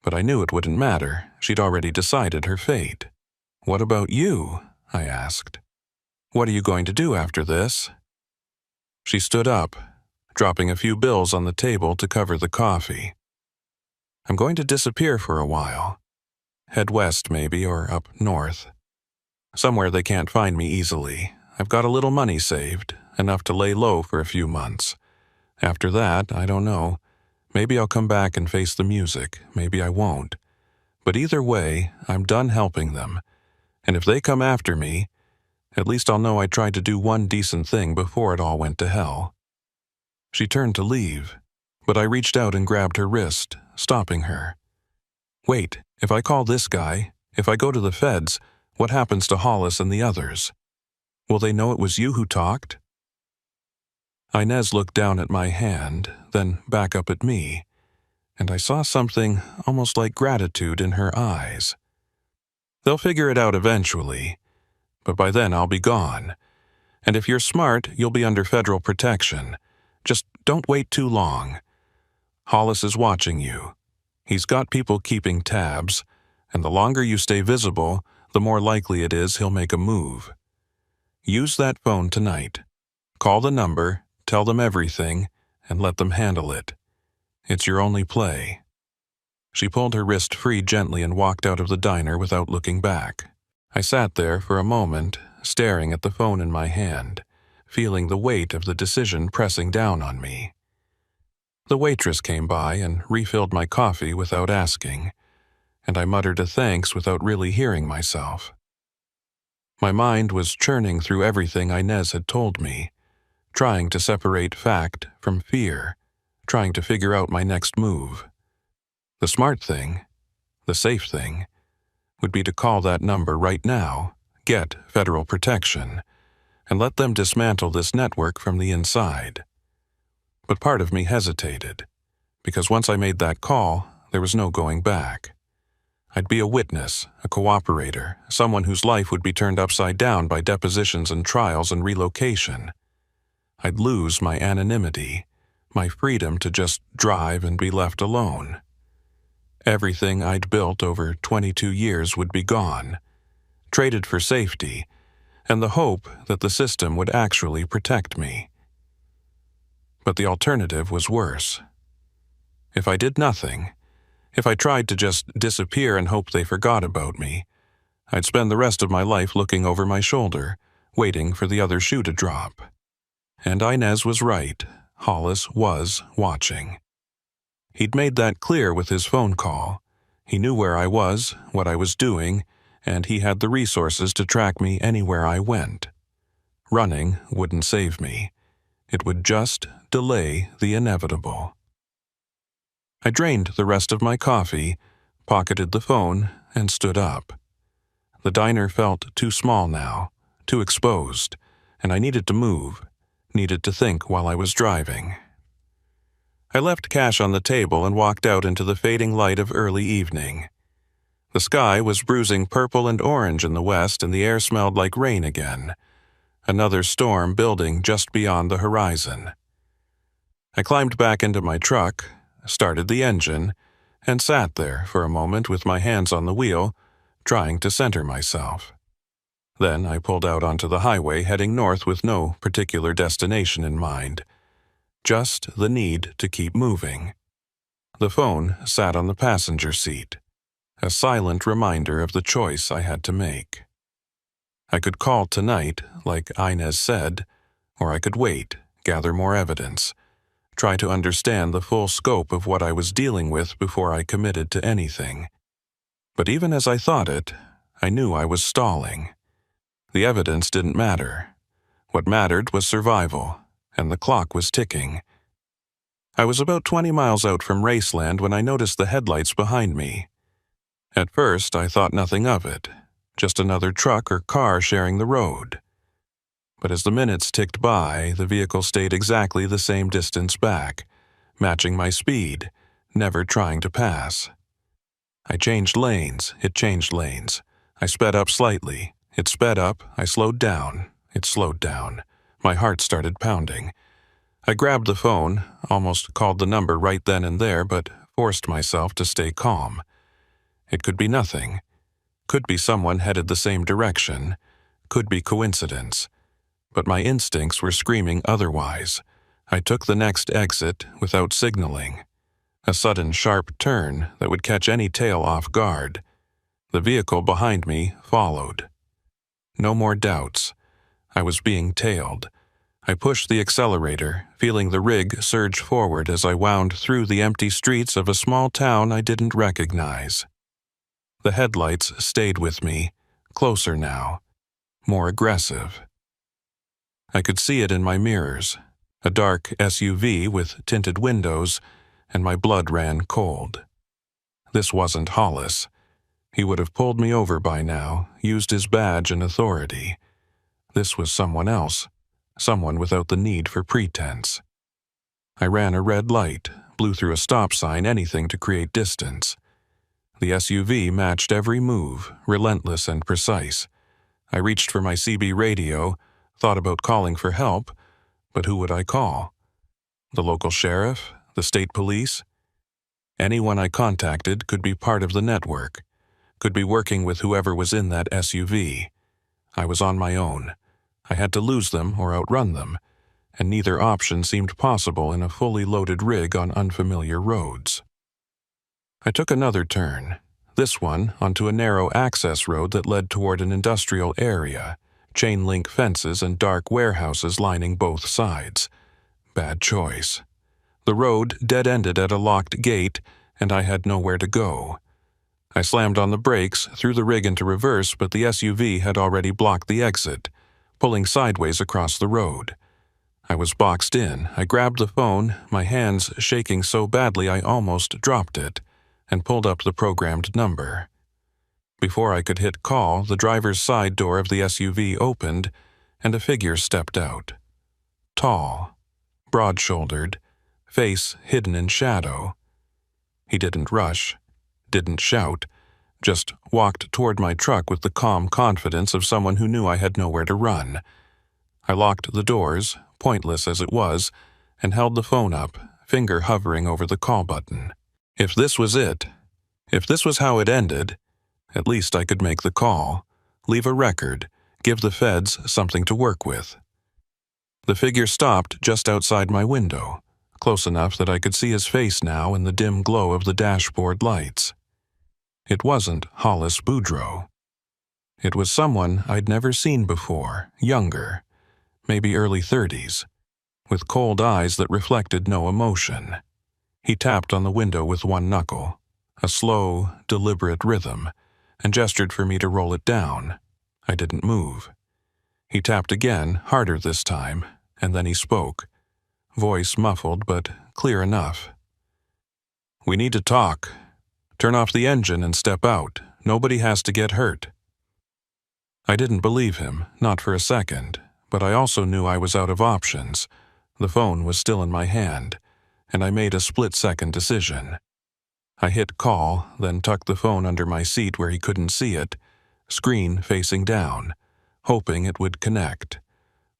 But I knew it wouldn't matter. She'd already decided her fate. "What about you?" I asked. "What are you going to do after this?" She stood up, dropping a few bills on the table to cover the coffee. "I'm going to disappear for a while. Head west, maybe, or up north. Somewhere they can't find me easily. I've got a little money saved, enough to lay low for a few months. After that, I don't know. Maybe I'll come back and face the music. Maybe I won't. But either way, I'm done helping them. And if they come after me, at least I'll know I tried to do one decent thing before it all went to hell." She turned to leave, but I reached out and grabbed her wrist, stopping her. "Wait, if I call this guy, if I go to the feds, what happens to Hollis and the others? Will they know it was you who talked?" Inez looked down at my hand, then back up at me, and I saw something almost like gratitude in her eyes. "They'll figure it out eventually, but by then I'll be gone. And if you're smart, you'll be under federal protection. Just don't wait too long. Hollis is watching you. He's got people keeping tabs, and the longer you stay visible, the more likely it is he'll make a move. Use that phone tonight. Call the number, tell them everything, and let them handle it. It's your only play." She pulled her wrist free gently and walked out of the diner without looking back. I sat there for a moment, staring at the phone in my hand, feeling the weight of the decision pressing down on me. The waitress came by and refilled my coffee without asking, and I muttered a thanks without really hearing myself. My mind was churning through everything Inez had told me, trying to separate fact from fear, trying to figure out my next move. The smart thing, the safe thing, would be to call that number right now, get federal protection, and let them dismantle this network from the inside. But part of me hesitated, because once I made that call, there was no going back. I'd be a witness, a cooperator, someone whose life would be turned upside down by depositions and trials and relocation. I'd lose my anonymity, my freedom to just drive and be left alone. Everything I'd built over 22 years would be gone, traded for safety, and the hope that the system would actually protect me. But the alternative was worse. If I did nothing, if I tried to just disappear and hope they forgot about me, I'd spend the rest of my life looking over my shoulder, waiting for the other shoe to drop. And Inez was right. Hollis was watching. He'd made that clear with his phone call. He knew where I was, what I was doing, and he had the resources to track me anywhere I went. Running wouldn't save me. It would just delay the inevitable. I drained the rest of my coffee, pocketed the phone, and stood up. The diner felt too small now, too exposed, and I needed to move, needed to think while I was driving. I left cash on the table and walked out into the fading light of early evening. The sky was bruising purple and orange in the west, and the air smelled like rain again. another storm building just beyond the horizon. I climbed back into my truck, started the engine, and sat there for a moment with my hands on the wheel, trying to center myself. Then I pulled out onto the highway heading north with no particular destination in mind, just the need to keep moving. The phone sat on the passenger seat, a silent reminder of the choice I had to make. I could call tonight, like Inez said, or I could wait, gather more evidence, try to understand the full scope of what I was dealing with before I committed to anything. But even as I thought it, I knew I was stalling. The evidence didn't matter. What mattered was survival, and the clock was ticking. I was about 20 miles out from Raceland when I noticed the headlights behind me. At first, I thought nothing of it, just another truck or car sharing the road. But as the minutes ticked by, the vehicle stayed exactly the same distance back, matching my speed, never trying to pass. I changed lanes, it changed lanes. I sped up slightly. It sped up, I slowed down. It slowed down. My heart started pounding. I grabbed the phone, almost called the number right then and there, but forced myself to stay calm. It could be nothing. Could be someone headed the same direction. Could be coincidence. But my instincts were screaming otherwise. I took the next exit without signaling. A sudden sharp turn that would catch any tail off guard. The vehicle behind me followed. No more doubts. I was being tailed. I pushed the accelerator, feeling the rig surge forward as I wound through the empty streets of a small town I didn't recognize. The headlights stayed with me, closer now, more aggressive. I could see it in my mirrors, a dark SUV with tinted windows, and my blood ran cold. This wasn't Hollis. He would have pulled me over by now, used his badge and authority. This was someone else, someone without the need for pretense. I ran a red light, blew through a stop sign, anything to create distance. The SUV matched every move, relentless and precise. I reached for my CB radio, thought about calling for help, but who would I call? The local sheriff? The state police? Anyone I contacted could be part of the network, could be working with whoever was in that SUV. I was on my own. I had to lose them or outrun them, and neither option seemed possible in a fully loaded rig on unfamiliar roads. I took another turn, this one onto a narrow access road that led toward an industrial area, chain-link fences and dark warehouses lining both sides. Bad choice. The road dead-ended at a locked gate, and I had nowhere to go. I slammed on the brakes, threw the rig into reverse, but the SUV had already blocked the exit, pulling sideways across the road. I was boxed in. I grabbed the phone, my hands shaking so badly I almost dropped it, and pulled up the programmed number. Before I could hit call, the driver's side door of the SUV opened, and a figure stepped out. Tall, broad-shouldered, face hidden in shadow. He didn't rush, didn't shout, just walked toward my truck with the calm confidence of someone who knew I had nowhere to run. I locked the doors, pointless as it was, and held the phone up, finger hovering over the call button. If this was it, if this was how it ended, at least I could make the call, leave a record, give the feds something to work with. The figure stopped just outside my window, close enough that I could see his face now in the dim glow of the dashboard lights. It wasn't Hollis Boudreaux. It was someone I'd never seen before, younger, maybe early 30s, with cold eyes that reflected no emotion. He tapped on the window with one knuckle, a slow, deliberate rhythm, and gestured for me to roll it down. I didn't move. He tapped again, harder this time, and then he spoke, voice muffled but clear enough. "We need to talk. Turn off the engine and step out. Nobody has to get hurt." I didn't believe him, not for a second, but I also knew I was out of options. The phone was still in my hand, and I made a split-second decision. I hit call, then tucked the phone under my seat where he couldn't see it, screen facing down, hoping it would connect.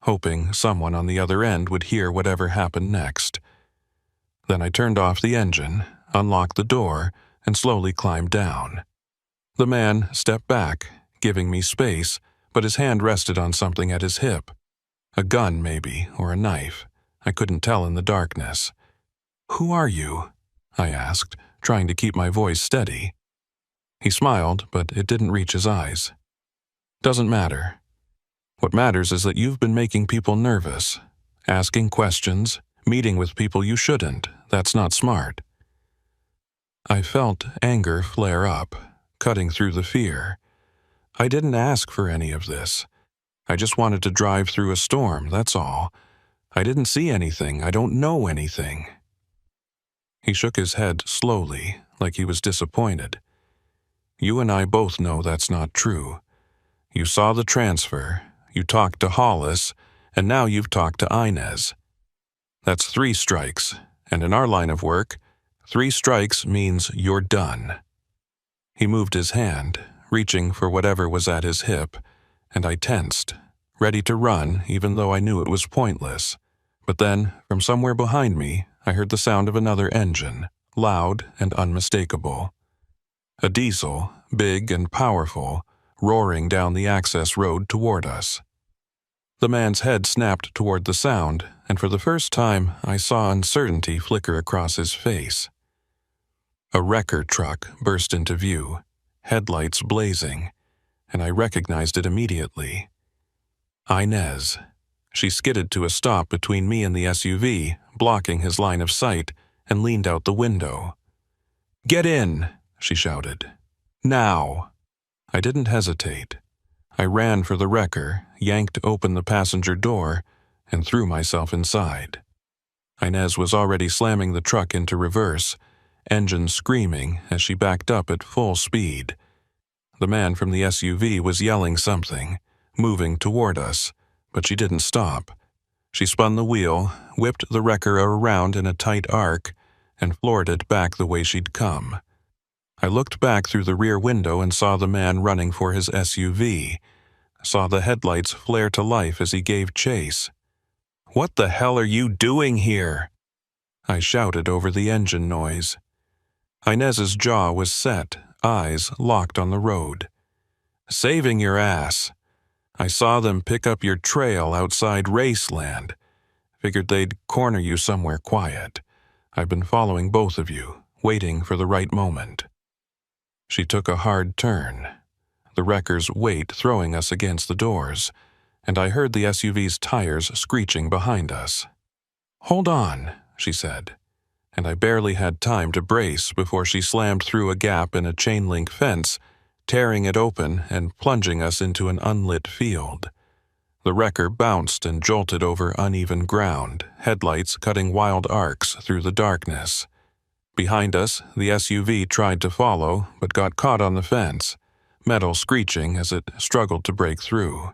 hoping someone on the other end would hear whatever happened next. Then I turned off the engine, unlocked the door, and slowly climbed down. The man stepped back, giving me space, but his hand rested on something at his hip. A gun, maybe, or a knife. I couldn't tell in the darkness. "Who are you?" I asked, trying to keep my voice steady. He smiled, but it didn't reach his eyes. "Doesn't matter. What matters is that you've been making people nervous, asking questions, meeting with people you shouldn't. That's not smart." I felt anger flare up, cutting through the fear. I didn't ask for any of this. I just wanted to drive through a storm, that's all. I didn't see anything. I don't know anything. He shook his head slowly, like he was disappointed. "You and I both know that's not true. You saw the transfer, you talked to Hollis, and now you've talked to Inez. That's 3 strikes, and in our line of work, 3 strikes means you're done." He moved his hand, reaching for whatever was at his hip, and I tensed, ready to run even though I knew it was pointless. But then, from somewhere behind me, I heard the sound of another engine, loud and unmistakable. A diesel, big and powerful, roaring down the access road toward us. The man's head snapped toward the sound, and for the first time I saw uncertainty flicker across his face. A wrecker truck burst into view, headlights blazing, and I recognized it immediately. Inez. She skidded to a stop between me and the SUV, blocking his line of sight, and leaned out the window. "Get in!" she shouted. "Now!" I didn't hesitate. I ran for the wrecker, yanked open the passenger door, and threw myself inside. Inez was already slamming the truck into reverse, engine screaming as she backed up at full speed. The man from the SUV was yelling something, moving toward us, but she didn't stop. She spun the wheel, whipped the wrecker around in a tight arc, and floored it back the way she'd come. I looked back through the rear window and saw the man running for his SUV, saw the headlights flare to life as he gave chase. "What the hell are you doing here?" I shouted over the engine noise. Inez's jaw was set, eyes locked on the road. "Saving your ass. I saw them pick up your trail outside Raceland. Figured they'd corner you somewhere quiet. I've been following both of you, waiting for the right moment." She took a hard turn, the wrecker's weight throwing us against the doors, and I heard the SUV's tires screeching behind us. "Hold on," she said, and I barely had time to brace before she slammed through a gap in a chain-link fence, tearing it open and plunging us into an unlit field. The wrecker bounced and jolted over uneven ground, headlights cutting wild arcs through the darkness. Behind us, the SUV tried to follow, but got caught on the fence, metal screeching as it struggled to break through.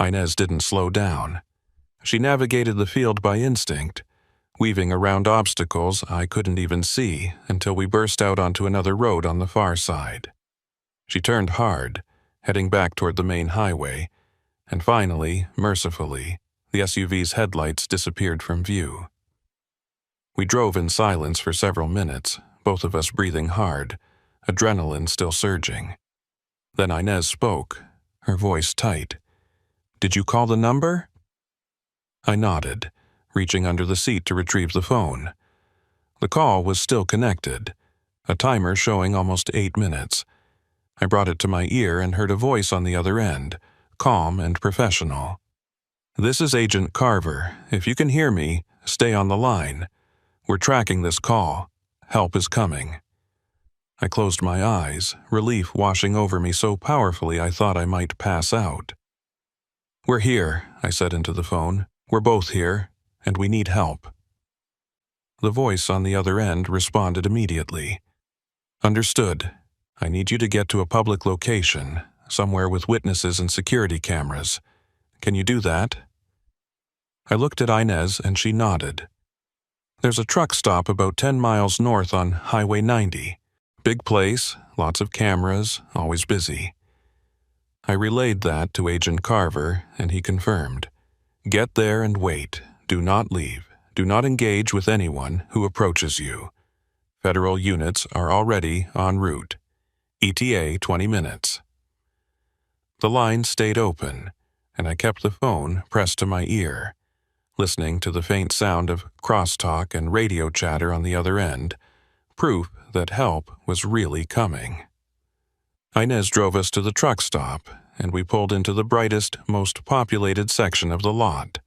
Inez didn't slow down. She navigated the field by instinct, weaving around obstacles I couldn't even see until we burst out onto another road on the far side. She turned hard, heading back toward the main highway, and finally, mercifully, the SUV's headlights disappeared from view. We drove in silence for several minutes, both of us breathing hard, adrenaline still surging. Then Inez spoke, her voice tight. "Did you call the number?" I nodded, reaching under the seat to retrieve the phone. The call was still connected, a timer showing almost 8 minutes. I brought it to my ear and heard a voice on the other end, calm and professional. "This is Agent Carver. If you can hear me, stay on the line. We're tracking this call. Help is coming." I closed my eyes, relief washing over me so powerfully I thought I might pass out. "We're here," I said into the phone. "We're both here, and we need help." The voice on the other end responded immediately. "Understood. I need you to get to a public location, somewhere with witnesses and security cameras. Can you do that?" I looked at Inez and she nodded. "There's a truck stop about 10 miles north on Highway 90. Big place, lots of cameras, always busy." I relayed that to Agent Carver and he confirmed. Get there and wait. Do not leave. Do not engage with anyone who approaches you. Federal units are already en route. ETA 20 minutes. The line stayed open, and I kept the phone pressed to my ear, listening to the faint sound of crosstalk and radio chatter on the other end, proof that help was really coming. Inez drove us to the truck stop, and we pulled into the brightest, most populated section of the lot.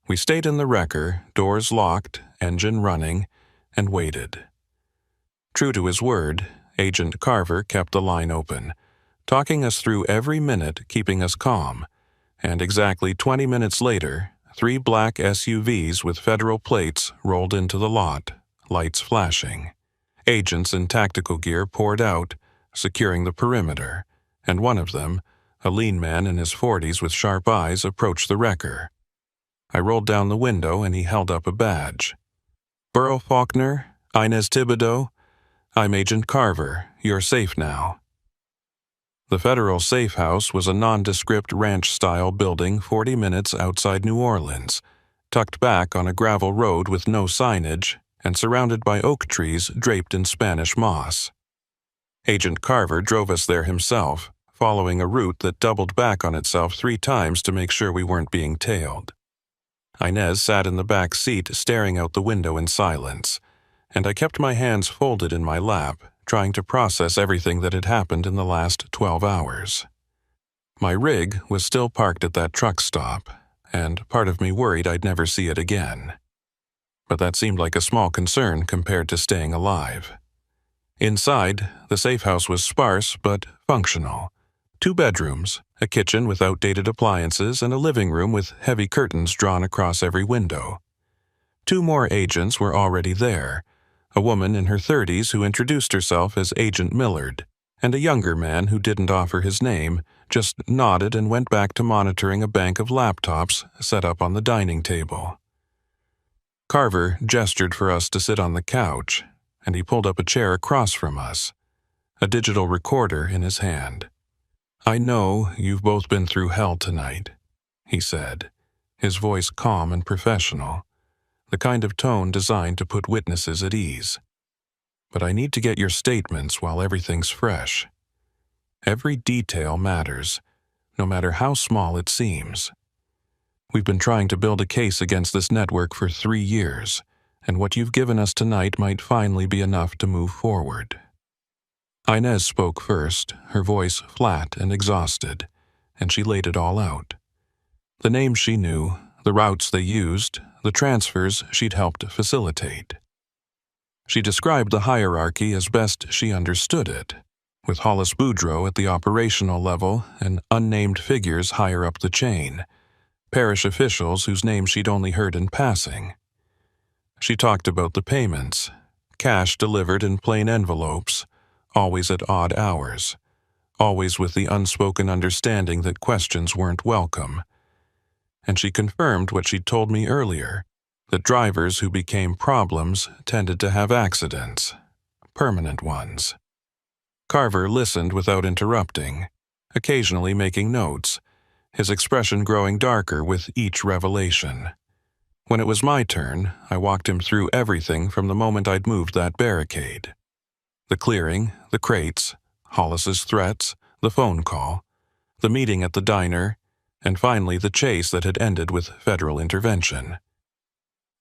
We stayed in the wrecker, doors locked, engine running, and waited. True to his word, Agent Carver kept the line open, talking us through every minute, keeping us calm, and exactly 20 minutes later, 3 black SUVs with federal plates rolled into the lot, lights flashing. Agents in tactical gear poured out, securing the perimeter, and one of them, a lean man in his 40s with sharp eyes, approached the wrecker. I rolled down the window and he held up a badge. "Burrow Faulkner, Inez Thibodeau, I'm Agent Carver. You're safe now." The federal safe house was a nondescript ranch-style building 40 minutes outside New Orleans, tucked back on a gravel road with no signage and surrounded by oak trees draped in Spanish moss. Agent Carver drove us there himself, following a route that doubled back on itself 3 times to make sure we weren't being tailed. Inez sat in the back seat staring out the window in silence, and I kept my hands folded in my lap, trying to process everything that had happened in the last 12 hours. My rig was still parked at that truck stop, and part of me worried I'd never see it again. But that seemed like a small concern compared to staying alive. Inside, the safe house was sparse but functional. 2 bedrooms, a kitchen with outdated appliances, and a living room with heavy curtains drawn across every window. 2 more agents were already there, a woman in her 30s who introduced herself as Agent Millard, and a younger man who didn't offer his name, just nodded and went back to monitoring a bank of laptops set up on the dining table. Carver gestured for us to sit on the couch, and he pulled up a chair across from us, a digital recorder in his hand. "I know you've both been through hell tonight," he said, his voice calm and professional, the kind of tone designed to put witnesses at ease. "But I need to get your statements while everything's fresh. Every detail matters, no matter how small it seems. We've been trying to build a case against this network for 3 years, and what you've given us tonight might finally be enough to move forward." Inez spoke first, her voice flat and exhausted, and she laid it all out. The names she knew, the routes they used, the transfers she'd helped facilitate. She described the hierarchy as best she understood it, with Hollis Boudreaux at the operational level and unnamed figures higher up the chain, parish officials whose names she'd only heard in passing. She talked about the payments, cash delivered in plain envelopes, always at odd hours, always with the unspoken understanding that questions weren't welcome. And she confirmed what she'd told me earlier, that drivers who became problems tended to have accidents, permanent ones. Carver listened without interrupting, occasionally making notes, his expression growing darker with each revelation. When it was my turn, I walked him through everything from the moment I'd moved that barricade. The clearing, the crates, Hollis's threats, the phone call, the meeting at the diner, and finally the chase that had ended with federal intervention.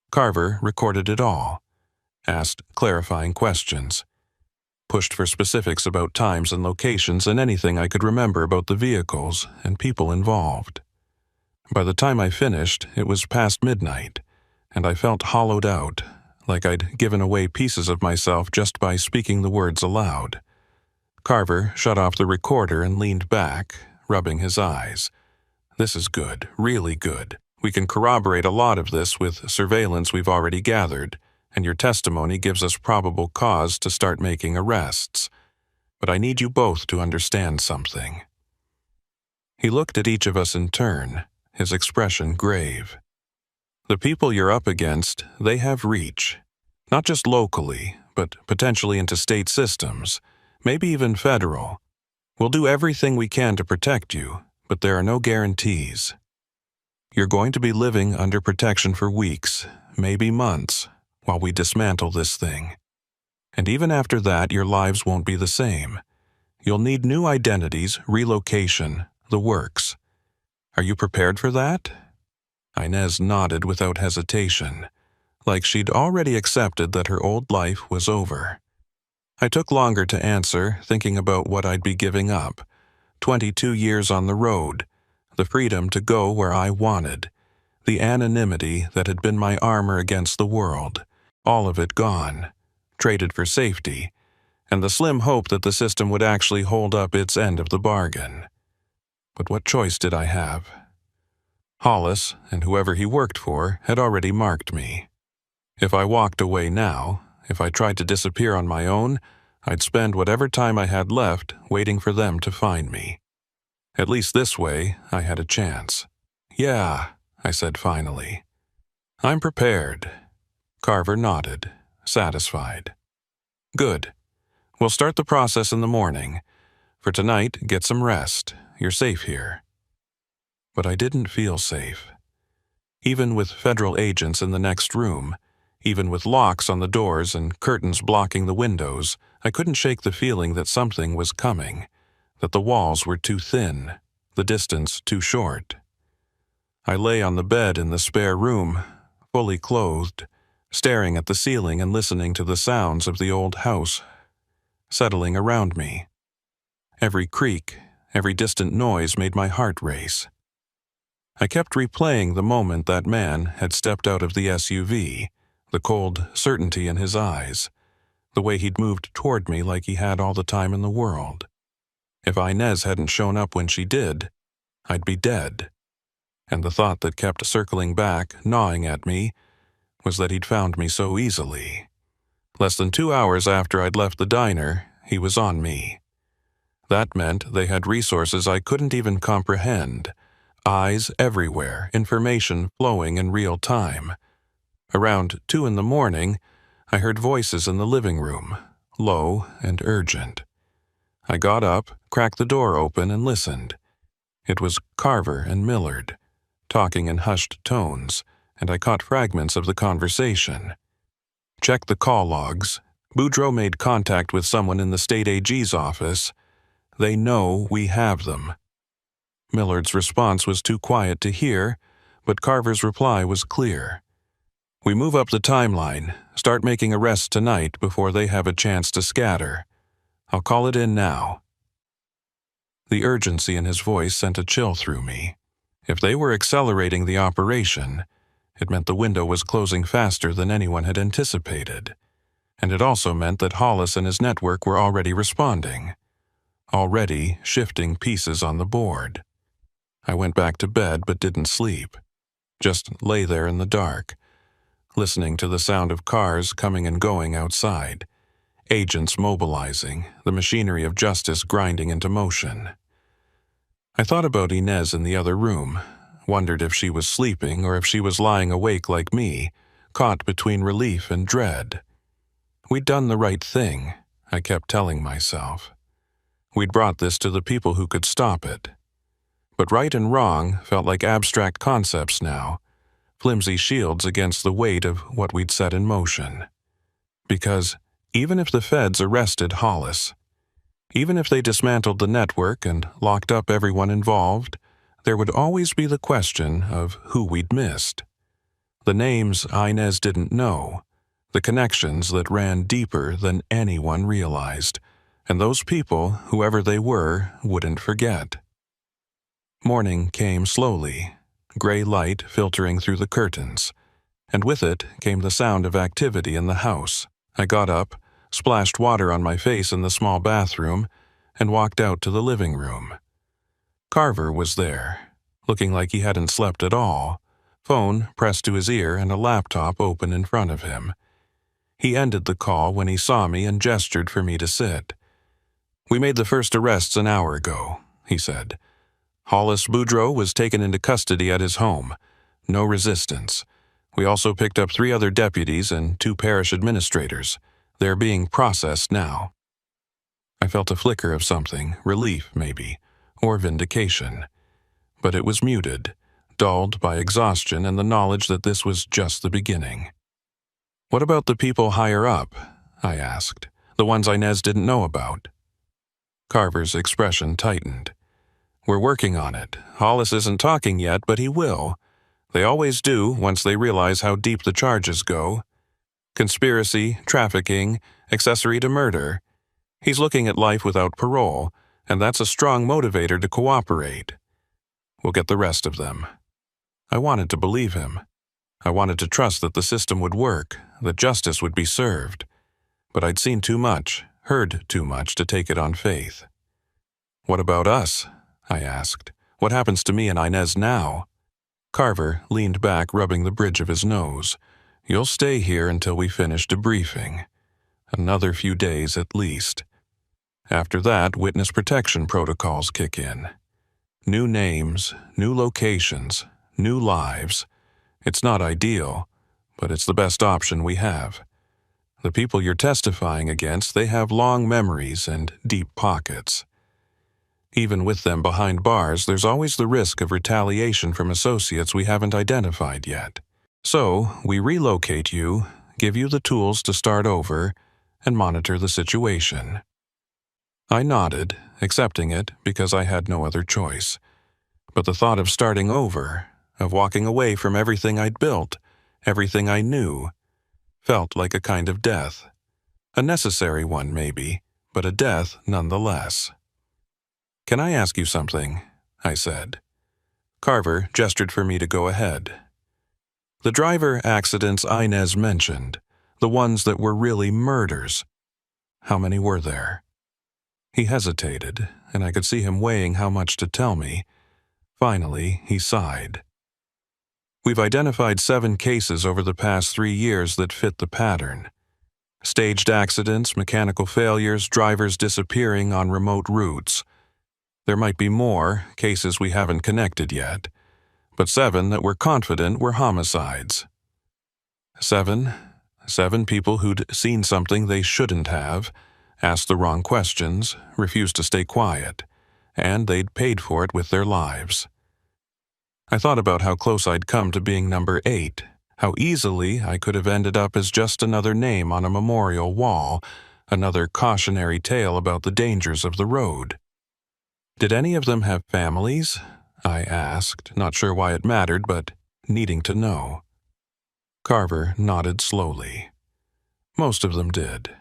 Carver recorded it all, asked clarifying questions, pushed for specifics about times and locations and anything I could remember about the vehicles and people involved. By the time I finished, it was past midnight, and I felt hollowed out, like I'd given away pieces of myself just by speaking the words aloud. Carver shut off the recorder and leaned back, rubbing his eyes. "This is good, really good. We can corroborate a lot of this with surveillance we've already gathered, and your testimony gives us probable cause to start making arrests. But I need you both to understand something." He looked at each of us in turn, his expression grave. "The people you're up against, they have reach. Not just locally, but potentially into state systems, maybe even federal. We'll do everything we can to protect you, but there are no guarantees." You're going to be living under protection for weeks, maybe months, while we dismantle this thing. And even after that, your lives won't be the same. You'll need new identities, relocation, the works. Are you prepared for that?" Inez nodded without hesitation, like she'd already accepted that her old life was over. I took longer to answer, thinking about what I'd be giving up. 22 years on the road, the freedom to go where I wanted, the anonymity that had been my armor against the world, all of it gone, traded for safety, and the slim hope that the system would actually hold up its end of the bargain. But what choice did I have? Hollis, and whoever he worked for, had already marked me. If I walked away now, if I tried to disappear on my own, I'd spend whatever time I had left waiting for them to find me. At least this way, I had a chance. "Yeah," I said finally. "I'm prepared." Carver nodded, satisfied. "Good. We'll start the process in the morning. For tonight, get some rest. You're safe here." But I didn't feel safe. Even with federal agents in the next room, even with locks on the doors and curtains blocking the windows, I couldn't shake the feeling that something was coming, that the walls were too thin, the distance too short. I lay on the bed in the spare room, fully clothed, staring at the ceiling and listening to the sounds of the old house settling around me. Every creak, every distant noise made my heart race. I kept replaying the moment that man had stepped out of the SUV, the cold certainty in his eyes, the way he'd moved toward me like he had all the time in the world. If Inez hadn't shown up when she did, I'd be dead. And the thought that kept circling back, gnawing at me, was that he'd found me so easily. Less than 2 hours after I'd left the diner, he was on me. That meant they had resources I couldn't even comprehend. Eyes everywhere, information flowing in real time. Around 2 in the morning, I heard voices in the living room, low and urgent. I got up, cracked the door open, and listened. It was Carver and Millard, talking in hushed tones, and I caught fragments of the conversation. "Check the call logs. Boudreaux made contact with someone in the state AG's office. They know we have them." Millard's response was too quiet to hear, but Carver's reply was clear. "We move up the timeline, start making arrests tonight before they have a chance to scatter. I'll call it in now." The urgency in his voice sent a chill through me. If they were accelerating the operation, it meant the window was closing faster than anyone had anticipated. And it also meant that Hollis and his network were already responding, already shifting pieces on the board. I went back to bed but didn't sleep. Just lay there in the dark, listening to the sound of cars coming and going outside, agents mobilizing, the machinery of justice grinding into motion. I thought about Inez in the other room, wondered if she was sleeping or if she was lying awake like me, caught between relief and dread. We'd done the right thing, I kept telling myself. We'd brought this to the people who could stop it. But right and wrong felt like abstract concepts now, flimsy shields against the weight of what we'd set in motion. Because even if the feds arrested Hollis, even if they dismantled the network and locked up everyone involved, there would always be the question of who we'd missed. The names Inez didn't know, the connections that ran deeper than anyone realized, and those people, whoever they were, wouldn't forget. Morning came slowly, gray light filtering through the curtains, and with it came the sound of activity in the house. I got up, splashed water on my face in the small bathroom, and walked out to the living room. Carver was there, looking like he hadn't slept at all, phone pressed to his ear and a laptop open in front of him. He ended the call when he saw me and gestured for me to sit. "We made the first arrests an hour ago," he said. "Hollis Boudreaux was taken into custody at his home. No resistance. We also picked up 3 other deputies and 2 parish administrators. They're being processed now." I felt a flicker of something, relief maybe, or vindication. But it was muted, dulled by exhaustion and the knowledge that this was just the beginning. "What about the people higher up?" I asked. "The ones Inez didn't know about?" Carver's expression tightened. "We're working on it. Hollis isn't talking yet, but he will. They always do once they realize how deep the charges go. Conspiracy, trafficking, accessory to murder. He's looking at life without parole, and that's a strong motivator to cooperate. We'll get the rest of them." I wanted to believe him. I wanted to trust that the system would work, that justice would be served. But I'd seen too much, heard too much to take it on faith. "What about us?" I asked. "What happens to me and Inez now?" Carver leaned back, rubbing the bridge of his nose. "You'll stay here until we finish debriefing. Another few days at least. After that, witness protection protocols kick in. New names, new locations, new lives. It's not ideal, but it's the best option we have. The people you're testifying against, they have long memories and deep pockets. Even with them behind bars, there's always the risk of retaliation from associates we haven't identified yet. So, we relocate you, give you the tools to start over, and monitor the situation." I nodded, accepting it because I had no other choice. But the thought of starting over, of walking away from everything I'd built, everything I knew, felt like a kind of death. A necessary one, maybe, but a death nonetheless. "Can I ask you something?" I said. Carver gestured for me to go ahead. "The driver accidents Inez mentioned, the ones that were really murders, how many were there?" He hesitated, and I could see him weighing how much to tell me. Finally, he sighed. "We've identified 7 cases over the past 3 years that fit the pattern. Staged accidents, mechanical failures, drivers disappearing on remote routes. There might be more, cases we haven't connected yet, but 7 that we're confident were homicides. 7 people who'd seen something they shouldn't have, asked the wrong questions, refused to stay quiet, and they'd paid for it with their lives. I thought about how close I'd come to being number 8, how easily I could have ended up as just another name on a memorial wall, another cautionary tale about the dangers of the road. "Did any of them have families?" I asked, not sure why it mattered, but needing to know. Carver nodded slowly. "Most of them did.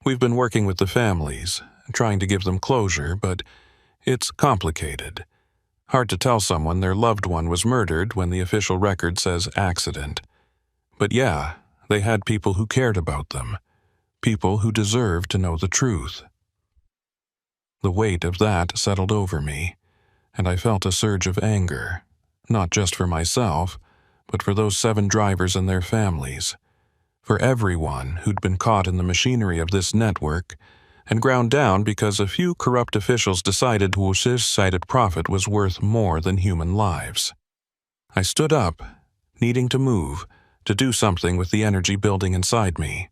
We've been working with the families, trying to give them closure, but it's complicated. Hard to tell someone their loved one was murdered when the official record says accident. But yeah, they had people who cared about them, people who deserved to know the truth." The weight of that settled over me, and I felt a surge of anger, not just for myself, but for those 7 drivers and their families, for everyone who'd been caught in the machinery of this network and ground down because a few corrupt officials decided Wush's cited profit was worth more than human lives. I stood up, needing to move, to do something with the energy building inside me.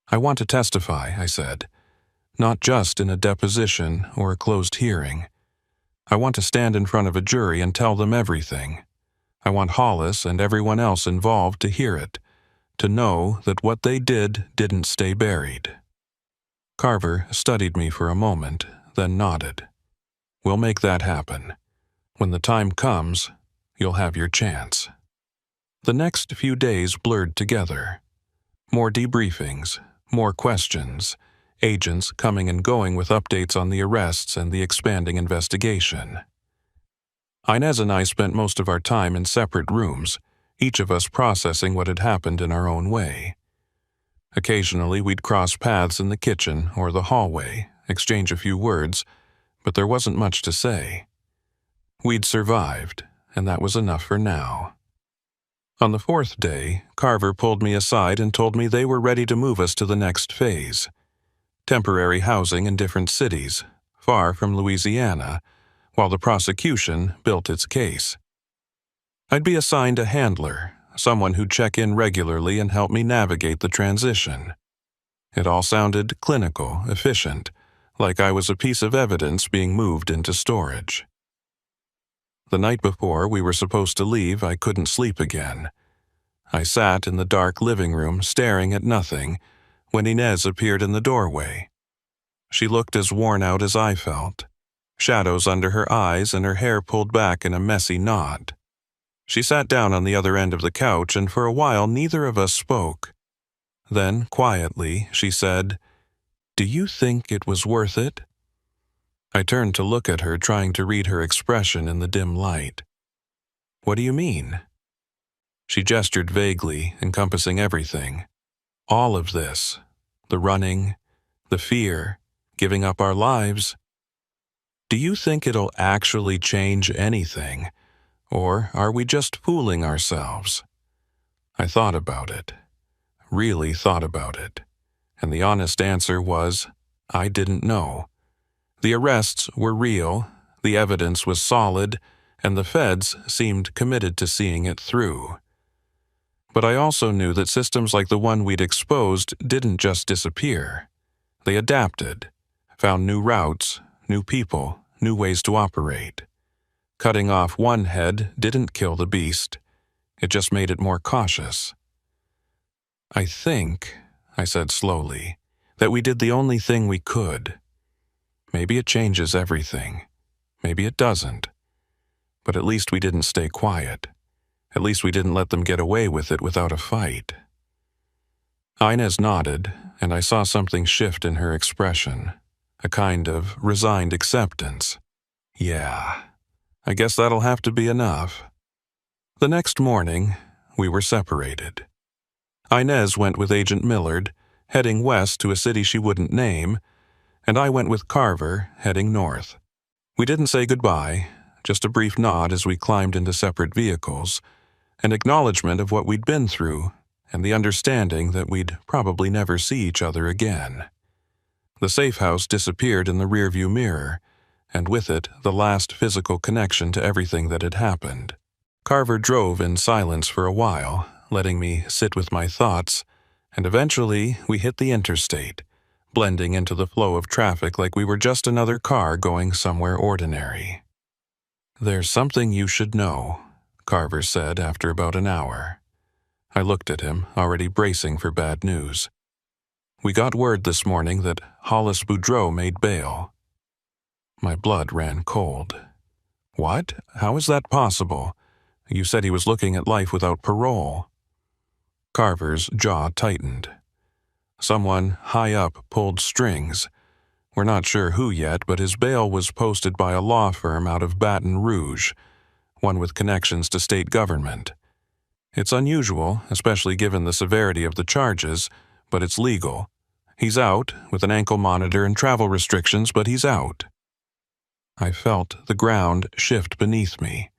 "I want to testify," I said, "not just in a deposition or a closed hearing. I want to stand in front of a jury and tell them everything. I want Hollis and everyone else involved to hear it, to know that what they did didn't stay buried." Carver studied me for a moment, then nodded. "We'll make that happen. When the time comes, you'll have your chance." The next few days blurred together. More debriefings, more questions, agents coming and going with updates on the arrests and the expanding investigation. Inez and I spent most of our time in separate rooms, each of us processing what had happened in our own way. Occasionally we'd cross paths in the kitchen or the hallway, exchange a few words, but there wasn't much to say. We'd survived, and that was enough for now. On the 4th day, Carver pulled me aside and told me they were ready to move us to the next phase. Temporary housing in different cities, far from Louisiana, while the prosecution built its case. I'd be assigned a handler, someone who'd check in regularly and help me navigate the transition. It all sounded clinical, efficient, like I was a piece of evidence being moved into storage. The night before we were supposed to leave, I couldn't sleep again. I sat in the dark living room staring at nothing when Inez appeared in the doorway. She looked as worn out as I felt, shadows under her eyes and her hair pulled back in a messy knot. She sat down on the other end of the couch, and for a while neither of us spoke. Then, quietly, she said, "Do you think it was worth it?" I turned to look at her, trying to read her expression in the dim light. "What do you mean?" She gestured vaguely, encompassing everything. All of this. The running, the fear, giving up our lives. "Do you think it'll actually change anything? Or are we just fooling ourselves?" I thought about it. Really thought about it. And the honest answer was, I didn't know. The arrests were real, the evidence was solid, and the feds seemed committed to seeing it through. But I also knew that systems like the one we'd exposed didn't just disappear. They adapted, found new routes, new people, new ways to operate. Cutting off one head didn't kill the beast. It just made it more cautious. "I think," I said slowly, "that we did the only thing we could. Maybe it changes everything. Maybe it doesn't. But at least we didn't stay quiet. At least we didn't let them get away with it without a fight." Inez nodded, and I saw something shift in her expression, a kind of resigned acceptance. "Yeah, I guess that'll have to be enough." The next morning, we were separated. Inez went with Agent Millard, heading west to a city she wouldn't name, and I went with Carver, heading north. We didn't say goodbye, just a brief nod as we climbed into separate vehicles, an acknowledgement of what we'd been through, and the understanding that we'd probably never see each other again. The safe house disappeared in the rearview mirror, and with it the last physical connection to everything that had happened. Carver drove in silence for a while, letting me sit with my thoughts, and eventually we hit the interstate, blending into the flow of traffic like we were just another car going somewhere ordinary. "There's something you should know," Carver said after about an hour. I looked at him, already bracing for bad news. "We got word this morning that Hollis Boudreau made bail." My blood ran cold. "What? How is that possible? You said he was looking at life without parole." Carver's jaw tightened. Someone high up pulled strings. We're not sure who yet, but his bail was posted by a law firm out of Baton Rouge, one with connections to state government. It's unusual, especially given the severity of the charges, but it's legal. He's out, with an ankle monitor and travel restrictions, but he's out. I felt the ground shift beneath me.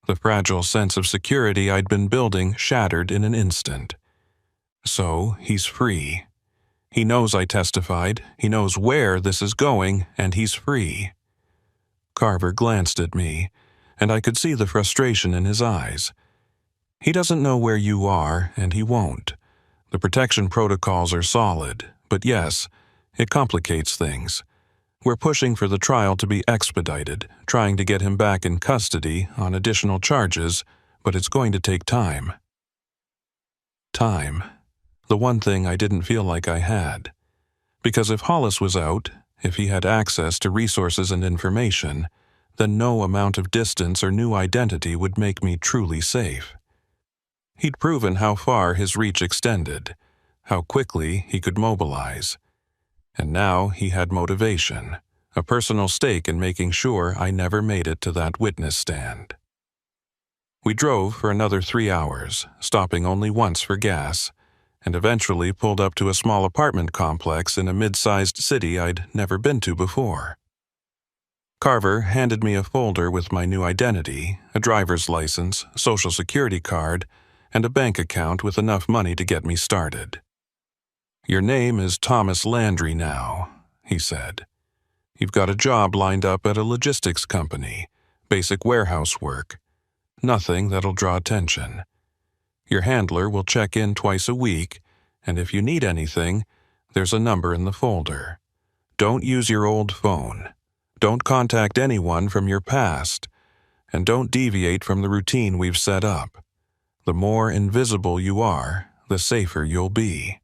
The fragile sense of security I'd been building shattered in an instant. So, he's free. He knows I testified, he knows where this is going, and he's free. Carver glanced at me, and I could see the frustration in his eyes. He doesn't know where you are, and he won't. The protection protocols are solid, but yes, it complicates things. We're pushing for the trial to be expedited, trying to get him back in custody on additional charges, but it's going to take time. Time. The one thing I didn't feel like I had. Because if Hollis was out, if he had access to resources and information, then no amount of distance or new identity would make me truly safe. He'd proven how far his reach extended, how quickly he could mobilize. And now he had motivation, a personal stake in making sure I never made it to that witness stand. We drove for another 3 hours, stopping only once for gas, and eventually pulled up to a small apartment complex in a mid-sized city I'd never been to before. Carver handed me a folder with my new identity, a driver's license, social security card, and a bank account with enough money to get me started. "Your name is Thomas Landry now," he said. "You've got a job lined up at a logistics company, basic warehouse work. Nothing that'll draw attention. Your handler will check in twice a week, and if you need anything, there's a number in the folder. Don't use your old phone. Don't contact anyone from your past. and don't deviate from the routine we've set up. The more invisible you are, the safer you'll be."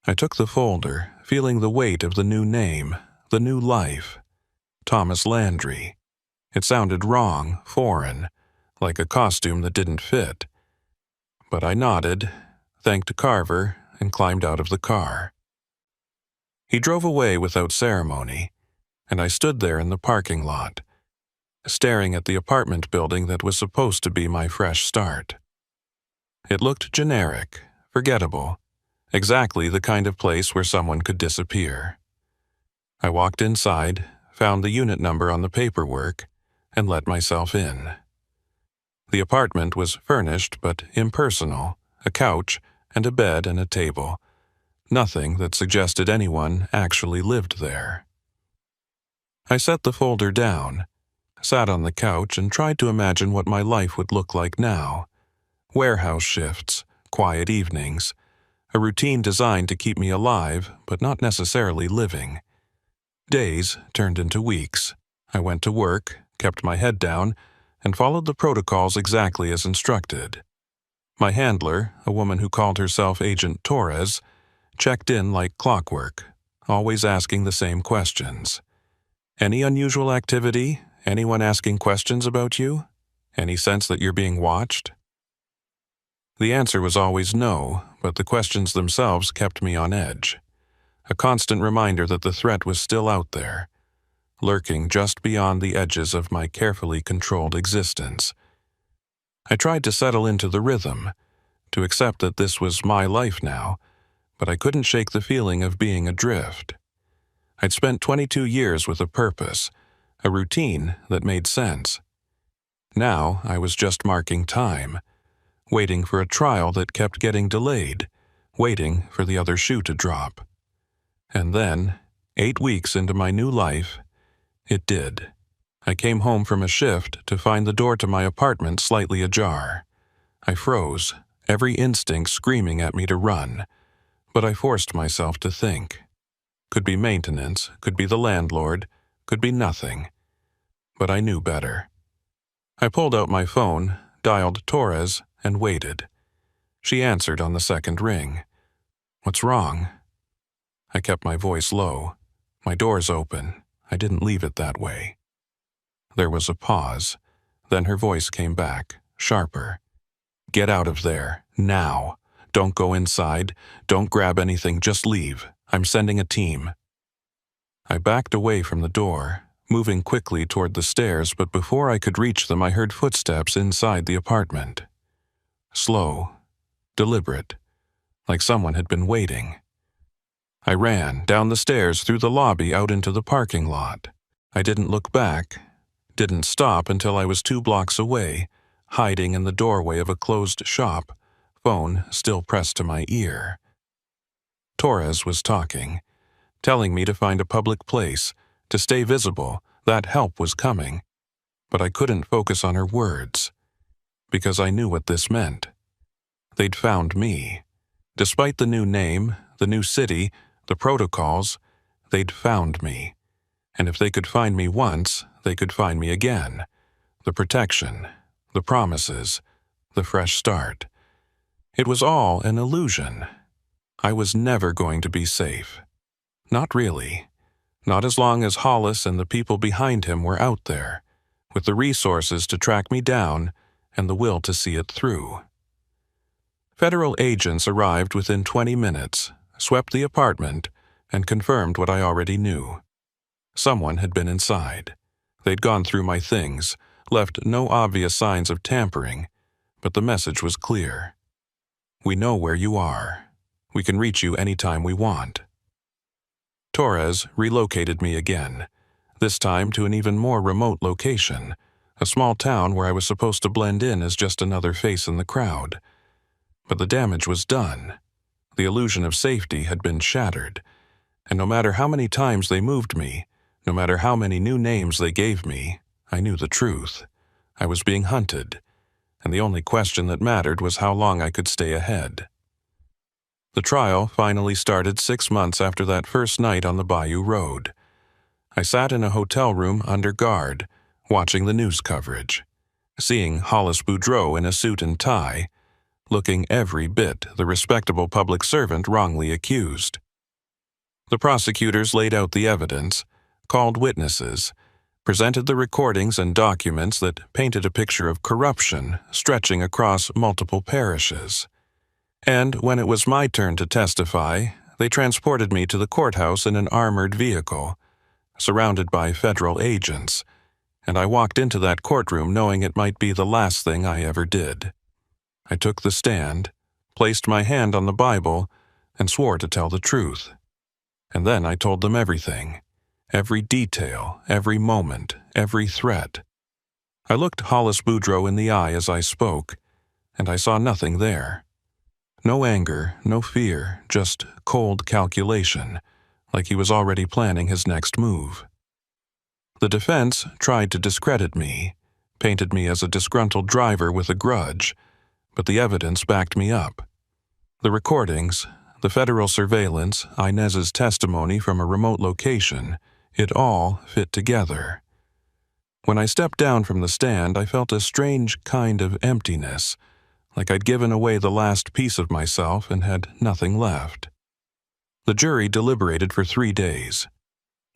I took the folder, feeling the weight of the new name, the new life. Thomas Landry. It sounded wrong, foreign, like a costume that didn't fit. But I nodded, thanked Carver, and climbed out of the car. He drove away without ceremony, and I stood there in the parking lot, staring at the apartment building that was supposed to be my fresh start. It looked generic, forgettable, exactly the kind of place where someone could disappear. I walked inside, found the unit number on the paperwork, and let myself in. The apartment was furnished but impersonal, a couch and a bed and a table. Nothing that suggested anyone actually lived there. I set the folder down, sat on the couch, and tried to imagine what my life would look like now. Warehouse shifts, quiet evenings, a routine designed to keep me alive but not necessarily living. Days turned into weeks. I went to work, kept my head down, and followed the protocols exactly as instructed. My handler, a woman who called herself Agent Torres, checked in like clockwork, always asking the same questions. "Any unusual activity? Anyone asking questions about you? Any sense that you're being watched?" The answer was always no, but the questions themselves kept me on edge. A constant reminder that the threat was still out there, lurking just beyond the edges of my carefully controlled existence. I tried to settle into the rhythm, to accept that this was my life now, but I couldn't shake the feeling of being adrift. I'd spent 22 years with a purpose, a routine that made sense. Now I was just marking time, waiting for a trial that kept getting delayed, waiting for the other shoe to drop. And then, 8 weeks into my new life, it did. I came home from a shift to find the door to my apartment slightly ajar. I froze, every instinct screaming at me to run, but I forced myself to think. Could be maintenance, could be the landlord, could be nothing. But I knew better. I pulled out my phone, dialed Torres, and waited. She answered on the second ring. "What's wrong?" I kept my voice low. "My door's open. I didn't leave it that way." There was a pause. Then her voice came back, sharper. "Get out of there, now. Don't go inside. Don't grab anything, just leave. I'm sending a team." I backed away from the door, moving quickly toward the stairs, but before I could reach them, I heard footsteps inside the apartment. Slow, deliberate, like someone had been waiting. I ran down the stairs, through the lobby, out into the parking lot. I didn't look back, didn't stop until I was 2 blocks away, hiding in the doorway of a closed shop, phone still pressed to my ear. Torres was talking, telling me to find a public place, to stay visible, that help was coming. But I couldn't focus on her words, because I knew what this meant. They'd found me. Despite the new name, the new city, the protocols, they'd found me. And if they could find me once, they could find me again. The protection, the promises, the fresh start. It was all an illusion. I was never going to be safe. Not really. Not as long as Hollis and the people behind him were out there, with the resources to track me down and the will to see it through. Federal agents arrived within 20 minutes, swept the apartment, and confirmed what I already knew. Someone had been inside. They'd gone through my things, left no obvious signs of tampering, but the message was clear. "We know where you are. We can reach you anytime we want." Torres relocated me again, this time to an even more remote location, a small town where I was supposed to blend in as just another face in the crowd. But the damage was done. The illusion of safety had been shattered, and no matter how many times they moved me, no matter how many new names they gave me, I knew the truth. I was being hunted, and the only question that mattered was how long I could stay ahead. The trial finally started 6 months after that first night on the Bayou Road. I sat in a hotel room under guard, watching the news coverage, seeing Hollis Boudreau in a suit and tie, looking every bit the respectable public servant wrongly accused. The prosecutors laid out the evidence, called witnesses, presented the recordings and documents that painted a picture of corruption stretching across multiple parishes. And when it was my turn to testify, they transported me to the courthouse in an armored vehicle, surrounded by federal agents, and I walked into that courtroom knowing it might be the last thing I ever did. I took the stand, placed my hand on the Bible, and swore to tell the truth. And then I told them everything, every detail, every moment, every threat. I looked Hollis Boudreau in the eye as I spoke, and I saw nothing there. No anger, no fear, just cold calculation, like he was already planning his next move. The defense tried to discredit me, painted me as a disgruntled driver with a grudge, but the evidence backed me up. The recordings, the federal surveillance, Inez's testimony from a remote location, it all fit together. When I stepped down from the stand, I felt a strange kind of emptiness, like I'd given away the last piece of myself and had nothing left. The jury deliberated for 3 days.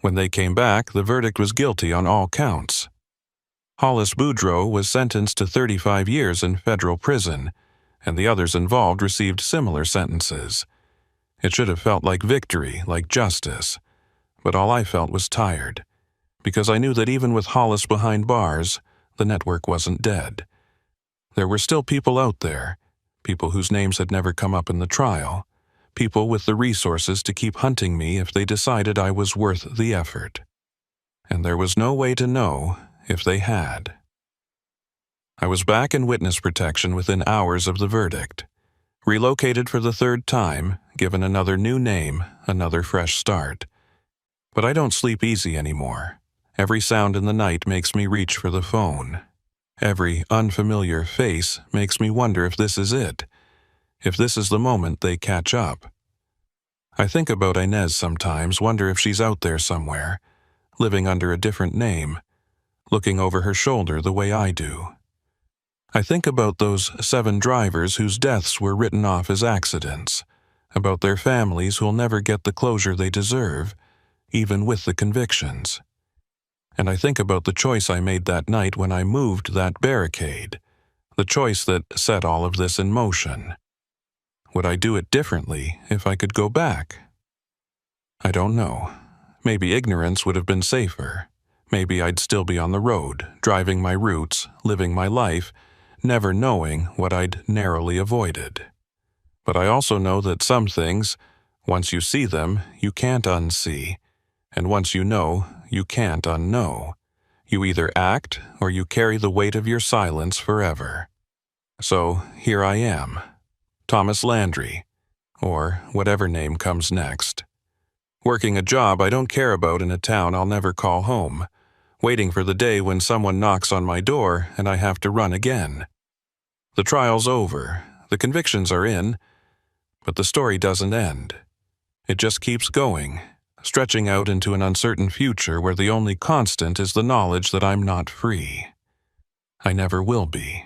When they came back, the verdict was guilty on all counts. Hollis Boudreau was sentenced to 35 years in federal prison, and the others involved received similar sentences. It should have felt like victory, like justice, but all I felt was tired, because I knew that even with Hollis behind bars, the network wasn't dead. There were still people out there, people whose names had never come up in the trial, people with the resources to keep hunting me if they decided I was worth the effort. And there was no way to know if they had. I was back in witness protection within hours of the verdict, relocated for the 3rd time, given another new name, another fresh start. But I don't sleep easy anymore. Every sound in the night makes me reach for the phone. Every unfamiliar face makes me wonder if this is it, if this is the moment they catch up. I think about Inez sometimes, wonder if she's out there somewhere, living under a different name, looking over her shoulder the way I do. I think about those 7 drivers whose deaths were written off as accidents, about their families who'll never get the closure they deserve, even with the convictions. And I think about the choice I made that night when I moved that barricade, the choice that set all of this in motion. Would I do it differently if I could go back? I don't know. Maybe ignorance would have been safer. Maybe I'd still be on the road, driving my routes, living my life, never knowing what I'd narrowly avoided. But I also know that some things, once you see them, you can't unsee, and once you know, you can't unknow. You either act or you carry the weight of your silence forever. So here I am, Thomas Landry, or whatever name comes next. Working a job I don't care about in a town I'll never call home, waiting for the day when someone knocks on my door and I have to run again. The trial's over, the convictions are in, but the story doesn't end. It just keeps going, stretching out into an uncertain future where the only constant is the knowledge that I'm not free. I never will be.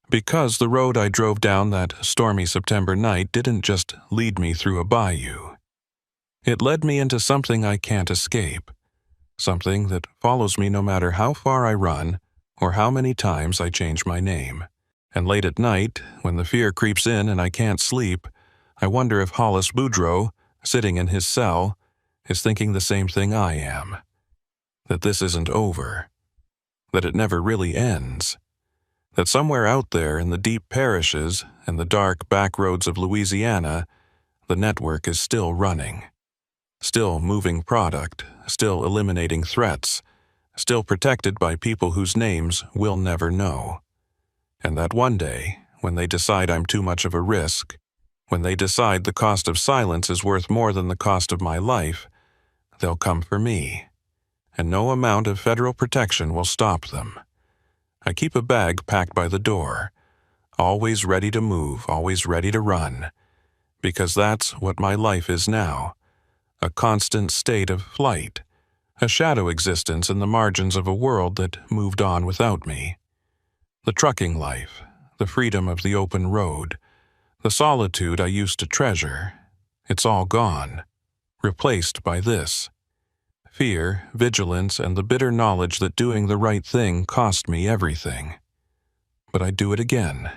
Because the road I drove down that stormy September night didn't just lead me through a bayou. It led me into something I can't escape, something that follows me no matter how far I run or how many times I change my name. And late at night, when the fear creeps in and I can't sleep, I wonder if Hollis Boudreau, sitting in his cell, is thinking the same thing I am. That this isn't over. That it never really ends. That somewhere out there in the deep parishes and the dark backroads of Louisiana, the network is still running. Still moving product, still eliminating threats, still protected by people whose names we'll never know. And that one day, when they decide I'm too much of a risk, when they decide the cost of silence is worth more than the cost of my life, they'll come for me, and no amount of federal protection will stop them. I keep a bag packed by the door, always ready to move, always ready to run, because that's what my life is now, a constant state of flight, a shadow existence in the margins of a world that moved on without me. The trucking life, the freedom of the open road, the solitude I used to treasure, it's all gone, replaced by this. Fear, vigilance, and the bitter knowledge that doing the right thing cost me everything. But I'd do it again.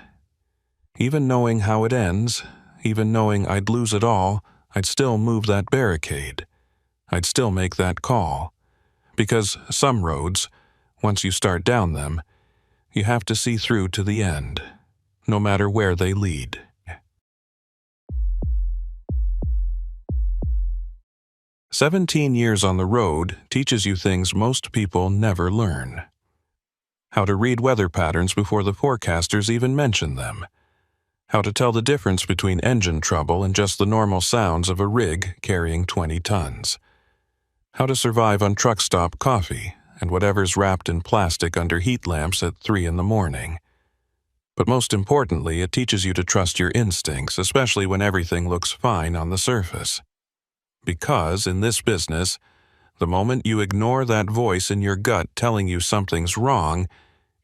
Even knowing how it ends, even knowing I'd lose it all, I'd still move that barricade. I'd still make that call. Because some roads, once you start down them, you have to see through to the end, no matter where they lead. "17 years on the road teaches you things most people never learn. How to read weather patterns before the forecasters even mention them. How to tell the difference between engine trouble and just the normal sounds of a rig carrying 20 tons. How to survive on truck stop coffee and whatever's wrapped in plastic under heat lamps at 3 in the morning. But most importantly, it teaches you to trust your instincts, especially when everything looks fine on the surface. Because, in this business, the moment you ignore that voice in your gut telling you something's wrong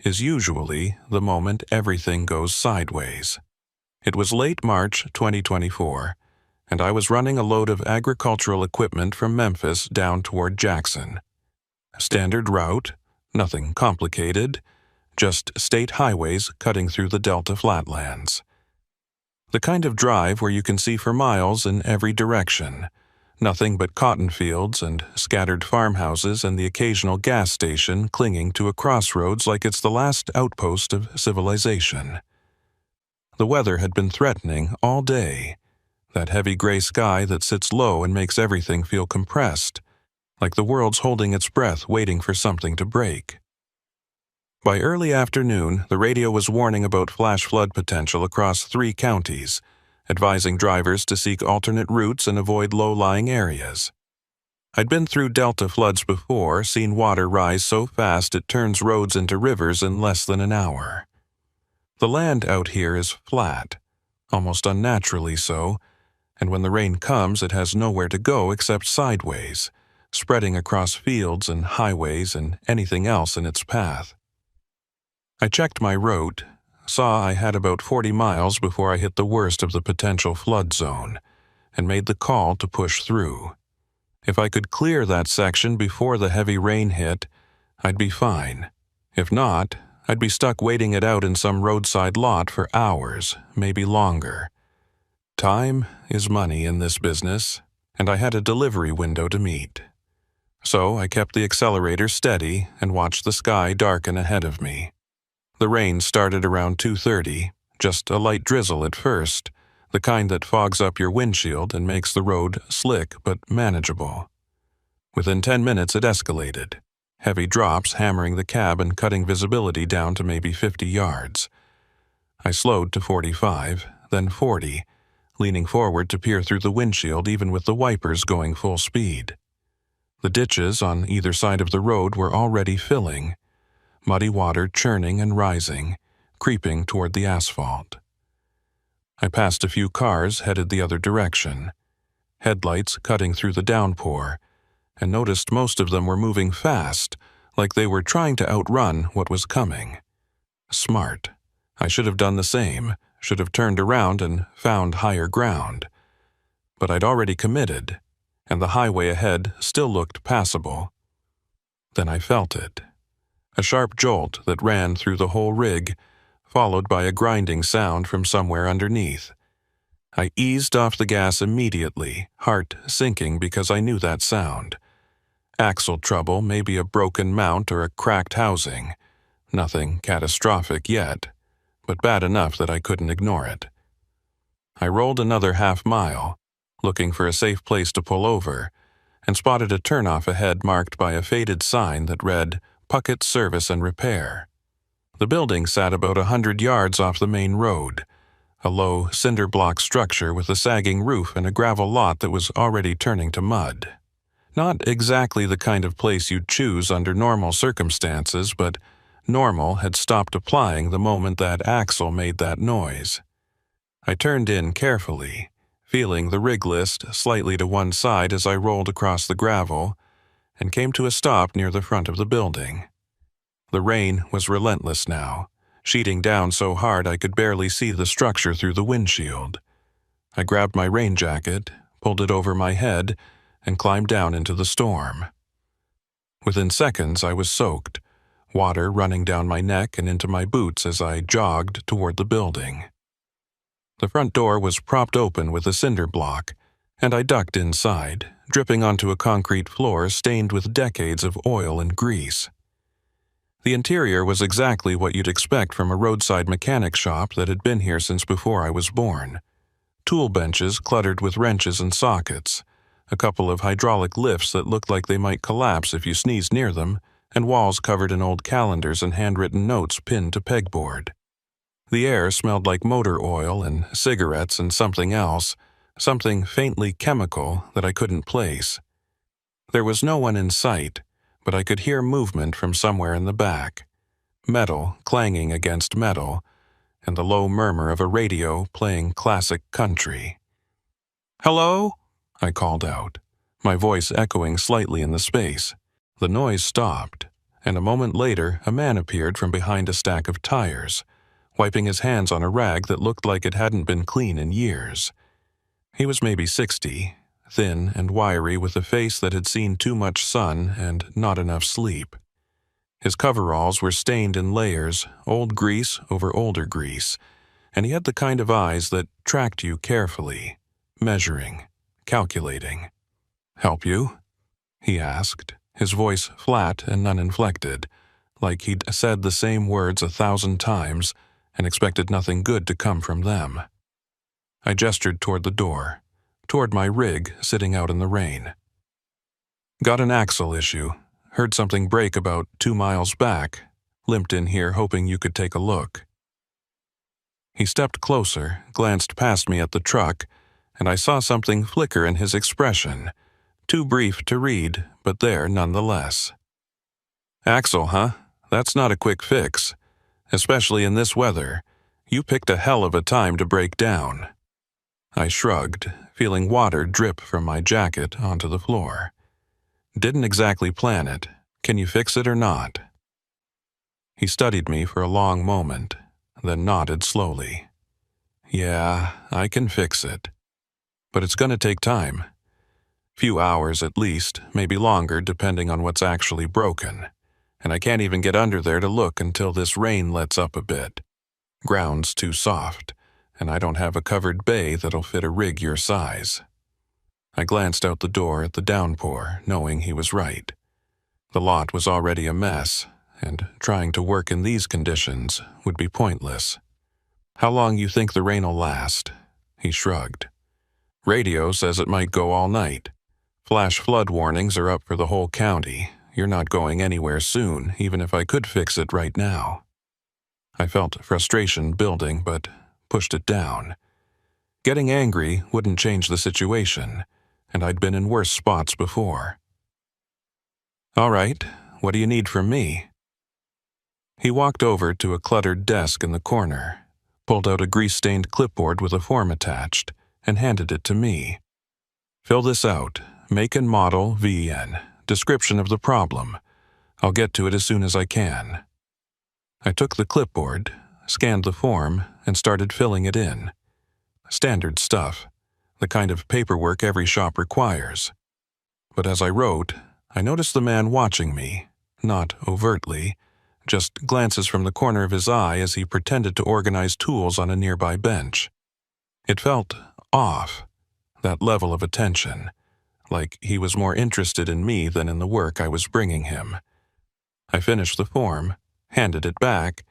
is usually the moment everything goes sideways. It was late March 2024, and I was running a load of agricultural equipment from Memphis down toward Jackson. Standard route, nothing complicated, just state highways cutting through the Delta Flatlands. The kind of drive where you can see for miles in every direction. Nothing but cotton fields and scattered farmhouses and the occasional gas station clinging to a crossroads like it's the last outpost of civilization. The weather had been threatening all day, that heavy gray sky that sits low and makes everything feel compressed, like the world's holding its breath waiting for something to break. By early afternoon, the radio was warning about flash flood potential across 3 counties, advising drivers to seek alternate routes and avoid low-lying areas. I'd been through Delta floods before, seen water rise so fast it turns roads into rivers in less than an hour. The land out here is flat, almost unnaturally so, and when the rain comes it has nowhere to go except sideways, spreading across fields and highways and anything else in its path. I checked my route, saw I had about 40 miles before I hit the worst of the potential flood zone, and made the call to push through. If I could clear that section before the heavy rain hit, I'd be fine. If not, I'd be stuck waiting it out in some roadside lot for hours, maybe longer. Time is money in this business, and I had a delivery window to meet. So I kept the accelerator steady and watched the sky darken ahead of me. The rain started around 2:30, just a light drizzle at first, the kind that fogs up your windshield and makes the road slick but manageable. Within 10 minutes it escalated, heavy drops hammering the cab and cutting visibility down to maybe 50 yards. I slowed to 45, then 40, leaning forward to peer through the windshield even with the wipers going full speed. The ditches on either side of the road were already filling, muddy water churning and rising, creeping toward the asphalt. I passed a few cars headed the other direction, headlights cutting through the downpour, and noticed most of them were moving fast, like they were trying to outrun what was coming. Smart. I should have done the same, should have turned around and found higher ground. But I'd already committed, and the highway ahead still looked passable. Then I felt it. A sharp jolt that ran through the whole rig, followed by a grinding sound from somewhere underneath. I eased off the gas immediately, heart sinking because I knew that sound. Axle trouble, maybe a broken mount or a cracked housing. Nothing catastrophic yet, but bad enough that I couldn't ignore it. I rolled another half-mile, looking for a safe place to pull over, and spotted a turnoff ahead marked by a faded sign that read, Puckett Service and Repair. The building sat about 100 yards off the main road, a low cinder block structure with a sagging roof and a gravel lot that was already turning to mud. Not exactly the kind of place you'd choose under normal circumstances, but normal had stopped applying the moment that axle made that noise. I turned in carefully, feeling the rig list slightly to one side as I rolled across the gravel, and came to a stop near the front of the building. The rain was relentless now, sheeting down so hard I could barely see the structure through the windshield. I grabbed my rain jacket, pulled it over my head, and climbed down into the storm. Within seconds, I was soaked, water running down my neck and into my boots as I jogged toward the building. The front door was propped open with a cinder block, and I ducked inside, dripping onto a concrete floor stained with decades of oil and grease. The interior was exactly what you'd expect from a roadside mechanic shop that had been here since before I was born. Tool benches cluttered with wrenches and sockets, a couple of hydraulic lifts that looked like they might collapse if you sneezed near them, and walls covered in old calendars and handwritten notes pinned to pegboard. The air smelled like motor oil and cigarettes and something else, something faintly chemical that I couldn't place. There was no one in sight, but I could hear movement from somewhere in the back, metal clanging against metal, and the low murmur of a radio playing classic country. "Hello?" I called out, my voice echoing slightly in the space. The noise stopped, and a moment later a man appeared from behind a stack of tires, wiping his hands on a rag that looked like it hadn't been clean in years. He was maybe 60, thin and wiry with a face that had seen too much sun and not enough sleep. His coveralls were stained in layers, old grease over older grease, and he had the kind of eyes that tracked you carefully, measuring, calculating. "Help you?" he asked, his voice flat and uninflected, like he'd said the same words 1,000 times and expected nothing good to come from them. I gestured toward the door, toward my rig sitting out in the rain. "Got an axle issue. Heard something break about 2 miles back. Limped in here hoping you could take a look." He stepped closer, glanced past me at the truck, and I saw something flicker in his expression, too brief to read, but there nonetheless. "Axle, huh? That's not a quick fix. Especially in this weather. You picked a hell of a time to break down." I shrugged, feeling water drip from my jacket onto the floor. "Didn't exactly plan it. Can you fix it or not?" He studied me for a long moment, then nodded slowly. "Yeah, I can fix it. But it's gonna take time. Few hours at least, maybe longer depending on what's actually broken. And I can't even get under there to look until this rain lets up a bit. Ground's too soft, and I don't have a covered bay that'll fit a rig your size." I glanced out the door at the downpour, knowing he was right. The lot was already a mess, and trying to work in these conditions would be pointless. "How long you think the rain'll last?" He shrugged. "Radio says it might go all night. Flash flood warnings are up for the whole county. You're not going anywhere soon, even if I could fix it right now." I felt frustration building, but pushed it down. Getting angry wouldn't change the situation, and I'd been in worse spots before. "All right, what do you need from me?" He walked over to a cluttered desk in the corner, pulled out a grease-stained clipboard with a form attached, and handed it to me. "Fill this out. Make and model VN. Description of the problem. I'll get to it as soon as I can." I took the clipboard, scanned the form, and started filling it in. Standard stuff, the kind of paperwork every shop requires. But as I wrote, I noticed the man watching me, not overtly, just glances from the corner of his eye as he pretended to organize tools on a nearby bench. It felt off, that level of attention, like he was more interested in me than in the work I was bringing him. I finished the form, handed it back,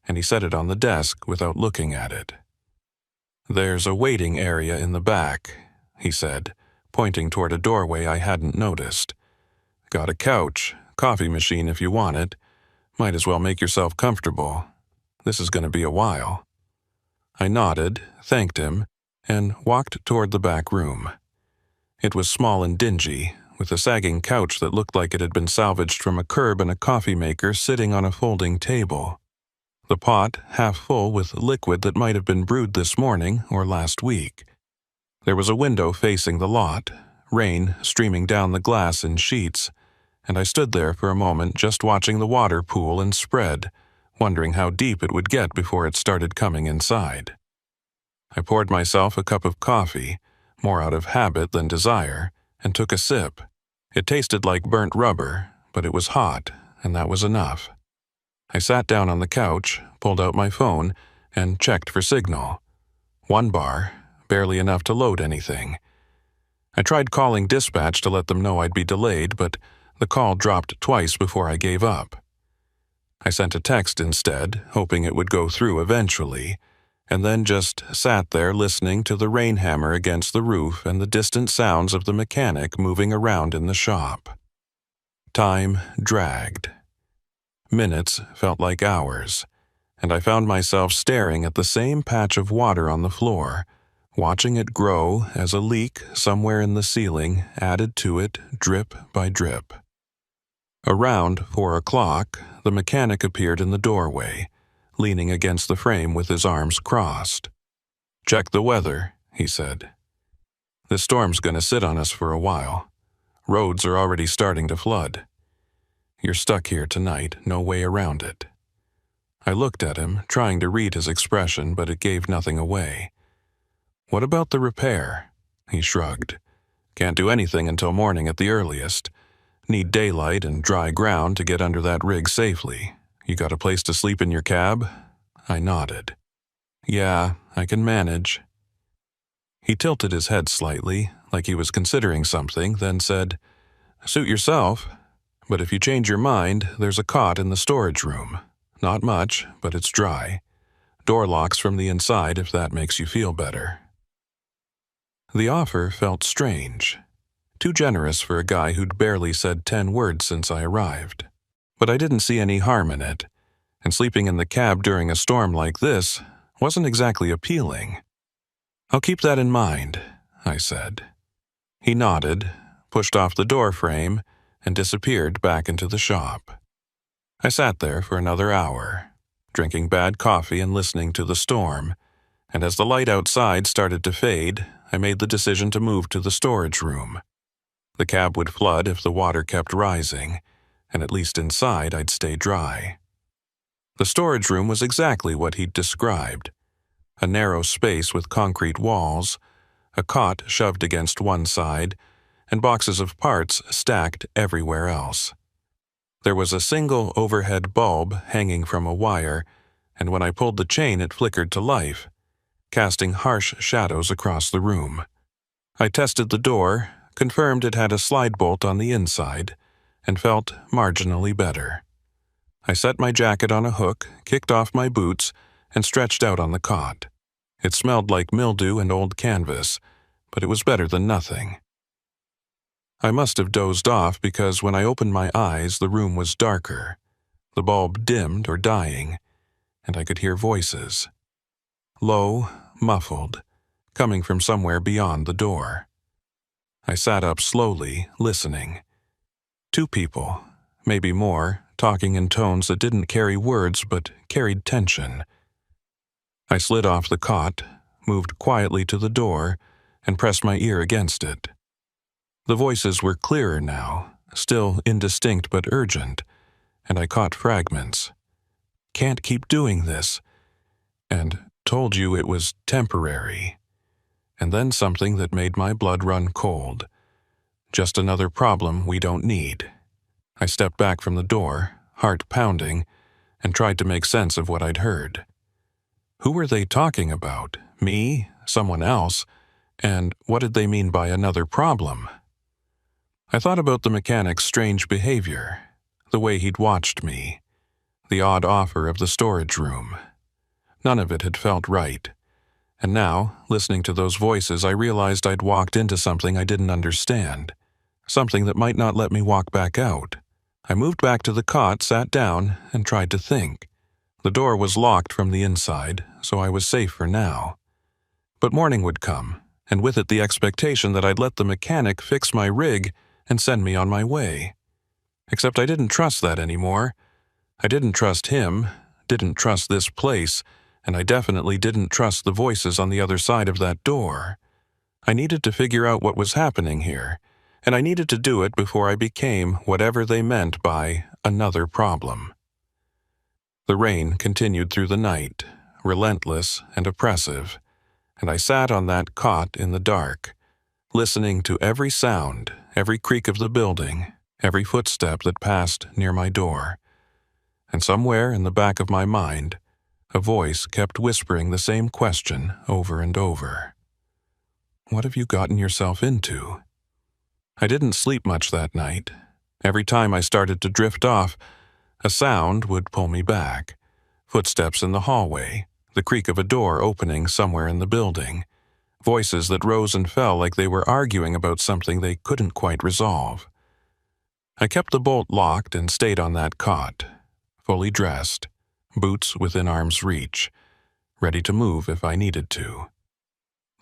and he set it on the desk without looking at it. "There's a waiting area in the back," he said, pointing toward a doorway I hadn't noticed. "Got a couch, coffee machine if you want it. Might as well make yourself comfortable. This is going to be a while." I nodded, thanked him, and walked toward the back room. It was small and dingy, with a sagging couch that looked like it had been salvaged from a curb and a coffee maker sitting on a folding table. The pot half full with liquid that might have been brewed this morning or last week. There was a window facing the lot, rain streaming down the glass in sheets, and I stood there for a moment just watching the water pool and spread, wondering how deep it would get before it started coming inside. I poured myself a cup of coffee, more out of habit than desire, and took a sip. It tasted like burnt rubber, but it was hot, and that was enough. I sat down on the couch, pulled out my phone, and checked for signal. 1 bar, barely enough to load anything. I tried calling dispatch to let them know I'd be delayed, but the call dropped twice before I gave up. I sent a text instead, hoping it would go through eventually, and then just sat there listening to the rain hammer against the roof and the distant sounds of the mechanic moving around in the shop. Time dragged. Minutes felt like hours, and I found myself staring at the same patch of water on the floor, watching it grow as a leak somewhere in the ceiling added to it drip by drip. Around 4 o'clock, the mechanic appeared in the doorway, leaning against the frame with his arms crossed. "Check the weather," he said. "This storm's gonna sit on us for a while. Roads are already starting to flood. You're stuck here tonight, no way around it." I looked at him, trying to read his expression, but it gave nothing away. "What about the repair?" He shrugged. "Can't do anything until morning at the earliest. Need daylight and dry ground to get under that rig safely. You got a place to sleep in your cab?" I nodded. "Yeah, I can manage." He tilted his head slightly, like he was considering something, then said, "Suit yourself. But if you change your mind, there's a cot in the storage room. Not much, but it's dry. Door locks from the inside if that makes you feel better." The offer felt strange. Too generous for a guy who'd barely said 10 words since I arrived. But I didn't see any harm in it, and sleeping in the cab during a storm like this wasn't exactly appealing. "I'll keep that in mind," I said. He nodded, pushed off the door frame, and disappeared back into the shop. I sat there for another hour, drinking bad coffee and listening to the storm, and as the light outside started to fade, I made the decision to move to the storage room. The cab would flood if the water kept rising, and at least inside I'd stay dry. The storage room was exactly what he'd described. A narrow space with concrete walls, a cot shoved against one side, and boxes of parts stacked everywhere else. There was a single overhead bulb hanging from a wire, and when I pulled the chain it flickered to life, casting harsh shadows across the room. I tested the door, confirmed it had a slide bolt on the inside, and felt marginally better. I set my jacket on a hook, kicked off my boots, and stretched out on the cot. It smelled like mildew and old canvas, but it was better than nothing. I must have dozed off because when I opened my eyes, the room was darker. The bulb dimmed or dying, and I could hear voices. Low, muffled, coming from somewhere beyond the door. I sat up slowly, listening. 2 people, maybe more, talking in tones that didn't carry words but carried tension. I slid off the cot, moved quietly to the door, and pressed my ear against it. The voices were clearer now, still indistinct but urgent, and I caught fragments. "Can't keep doing this," and "told you it was temporary," and then something that made my blood run cold. "Just another problem we don't need." I stepped back from the door, heart pounding, and tried to make sense of what I'd heard. Who were they talking about? Me? Someone else? And what did they mean by another problem? I thought about the mechanic's strange behavior, the way he'd watched me, the odd offer of the storage room. None of it had felt right. And now, listening to those voices, I realized I'd walked into something I didn't understand, something that might not let me walk back out. I moved back to the cot, sat down, and tried to think. The door was locked from the inside, so I was safe for now. But morning would come, and with it the expectation that I'd let the mechanic fix my rig and send me on my way. Except I didn't trust that anymore. I didn't trust him, didn't trust this place, and I definitely didn't trust the voices on the other side of that door. I needed to figure out what was happening here, and I needed to do it before I became whatever they meant by another problem. The rain continued through the night, relentless and oppressive, and I sat on that cot in the dark, listening to every sound, every creak of the building, every footstep that passed near my door. And somewhere in the back of my mind, a voice kept whispering the same question over and over. What have you gotten yourself into? I didn't sleep much that night. Every time I started to drift off, a sound would pull me back. Footsteps in the hallway, the creak of a door opening somewhere in the building, voices that rose and fell like they were arguing about something they couldn't quite resolve. I kept the bolt locked and stayed on that cot, fully dressed, boots within arm's reach, ready to move if I needed to.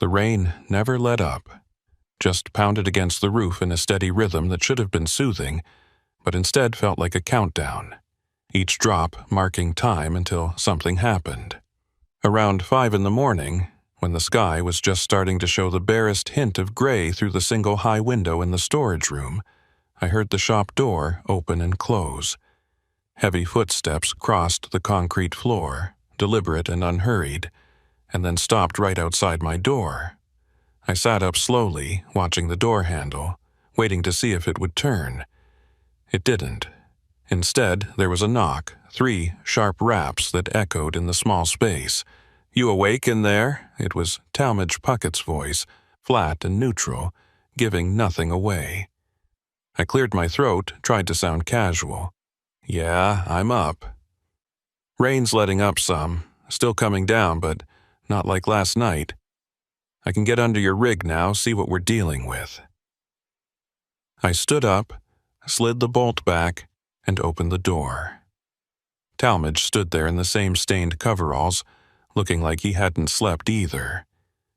The rain never let up, just pounded against the roof in a steady rhythm that should have been soothing, but instead felt like a countdown, each drop marking time until something happened. Around 5 in the morning, when the sky was just starting to show the barest hint of gray through the single high window in the storage room, I heard the shop door open and close. Heavy footsteps crossed the concrete floor, deliberate and unhurried, and then stopped right outside my door. I sat up slowly, watching the door handle, waiting to see if it would turn. It didn't. Instead, there was a knock, 3 sharp raps that echoed in the small space. "You awake in there?" It was Talmadge Puckett's voice, flat and neutral, giving nothing away. I cleared my throat, tried to sound casual. "Yeah, I'm up." "Rain's letting up some, still coming down, but not like last night. I can get under your rig now, see what we're dealing with." I stood up, slid the bolt back, and opened the door. Talmadge stood there in the same stained coveralls, looking like he hadn't slept either.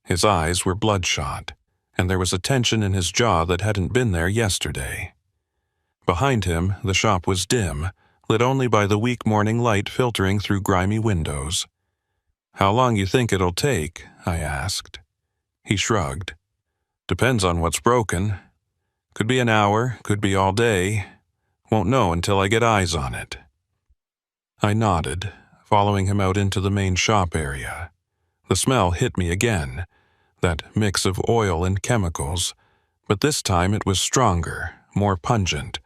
His eyes were bloodshot, and there was a tension in his jaw that hadn't been there yesterday. Behind him, the shop was dim, lit only by the weak morning light filtering through grimy windows. "How long you think it'll take?" I asked. He shrugged. "Depends on what's broken. Could be an hour, could be all day. Won't know until I get eyes on it." I nodded, following him out into the main shop area. The smell hit me again, that mix of oil and chemicals, but this time it was stronger, more pungent,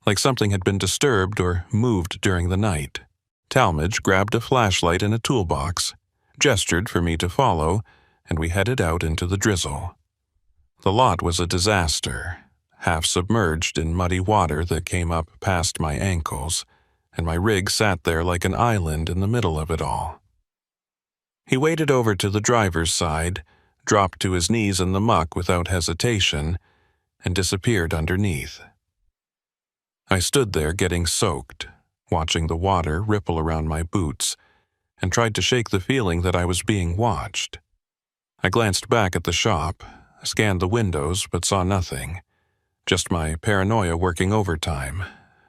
like something had been disturbed or moved during the night. Talmadge grabbed a flashlight and a toolbox, gestured for me to follow, and we headed out into the drizzle. The lot was a disaster, half submerged in muddy water that came up past my ankles, and my rig sat there like an island in the middle of it all. He waded over to the driver's side, dropped to his knees in the muck without hesitation, and disappeared underneath. I stood there getting soaked, watching the water ripple around my boots, and tried to shake the feeling that I was being watched. I glanced back at the shop, scanned the windows but saw nothing, just my paranoia working overtime,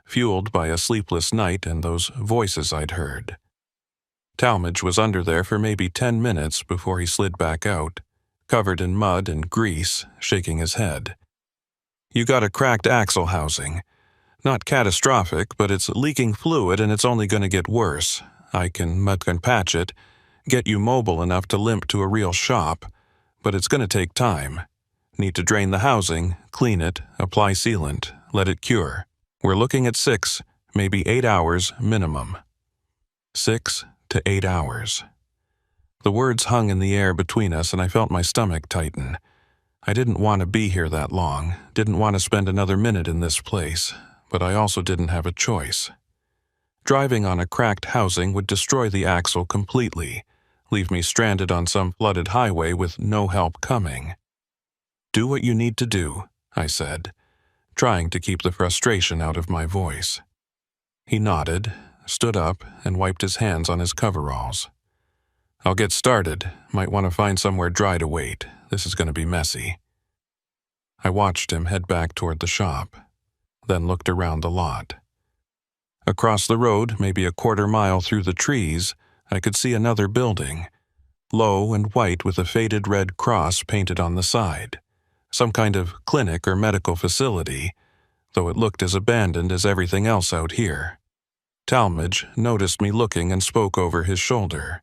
fueled by a sleepless night and those voices I'd heard. Talmadge was under there for maybe 10 minutes before he slid back out, covered in mud and grease, shaking his head. "You got a cracked axle housing. Not catastrophic, but it's leaking fluid and it's only going to get worse. I can patch it, get you mobile enough to limp to a real shop, but it's going to take time. Need to drain the housing, clean it, apply sealant, let it cure. We're looking at 6, maybe 8 hours minimum." 6 to 8 hours. The words hung in the air between us and I felt my stomach tighten. I didn't want to be here that long, didn't want to spend another minute in this place, but I also didn't have a choice. Driving on a cracked housing would destroy the axle completely, leave me stranded on some flooded highway with no help coming. "Do what you need to do," I said, trying to keep the frustration out of my voice. He nodded, stood up, and wiped his hands on his coveralls. "I'll get started. Might want to find somewhere dry to wait. This is going to be messy." I watched him head back toward the shop, then looked around the lot. Across the road, maybe a quarter mile through the trees, I could see another building, low and white with a faded red cross painted on the side. some kind of clinic or medical facility, though it looked as abandoned as everything else out here. Talmadge noticed me looking and spoke over his shoulder.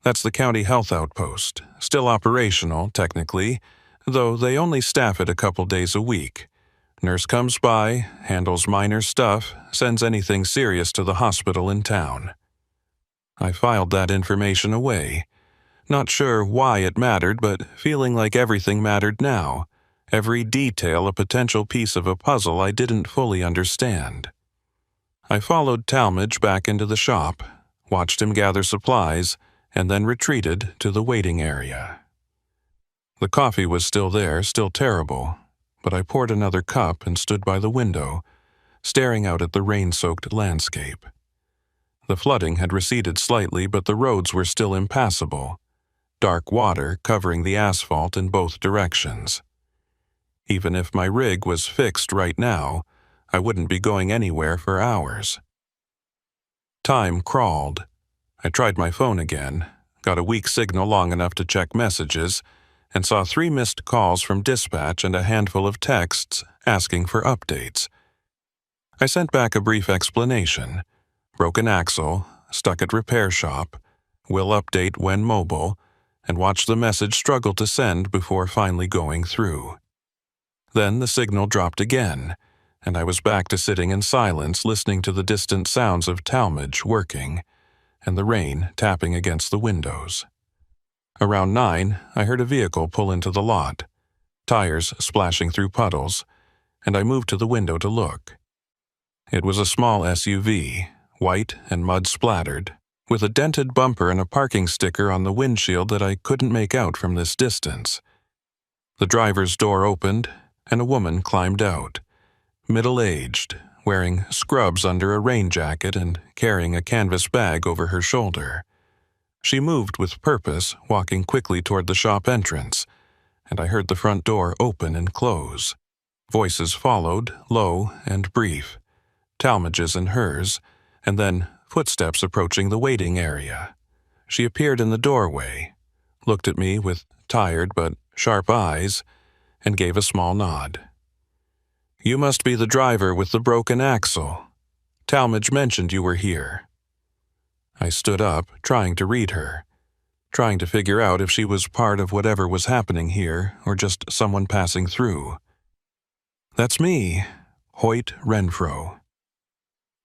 That's the county health outpost, still operational, technically, though they only staff it a couple days a week. Nurse comes by, handles minor stuff, sends anything serious to the hospital in town. I filed that information away. Not sure why it mattered, but feeling like everything mattered now. Every detail a potential piece of a puzzle I didn't fully understand. I followed Talmadge back into the shop, watched him gather supplies, and then retreated to the waiting area. The coffee was still there, still terrible, but I poured another cup and stood by the window, staring out at the rain-soaked landscape. The flooding had receded slightly, but the roads were still impassable, dark water covering the asphalt in both directions. Even if my rig was fixed right now, I wouldn't be going anywhere for hours. Time crawled. I tried my phone again, got a weak signal long enough to check messages, and saw 3 missed calls from dispatch and a handful of texts asking for updates. I sent back a brief explanation. Broken axle, stuck at repair shop, will update when mobile, and watched the message struggle to send before finally going through. Then the signal dropped again, and I was back to sitting in silence listening to the distant sounds of Talmadge working, and the rain tapping against the windows. Around 9, I heard a vehicle pull into the lot, tires splashing through puddles, and I moved to the window to look. It was a small SUV, white and mud-splattered, with a dented bumper and a parking sticker on the windshield that I couldn't make out from this distance. The driver's door opened, and a woman climbed out, middle-aged, wearing scrubs under a rain jacket and carrying a canvas bag over her shoulder. She moved with purpose, walking quickly toward the shop entrance, and I heard the front door open and close. Voices followed, low and brief, Talmadge's and hers, and then footsteps approaching the waiting area. She appeared in the doorway, looked at me with tired but sharp eyes, and gave a small nod. "You must be the driver with the broken axle. Talmadge mentioned you were here." I stood up, trying to read her, trying to figure out if she was part of whatever was happening here or just someone passing through. "That's me, Hoyt Renfro."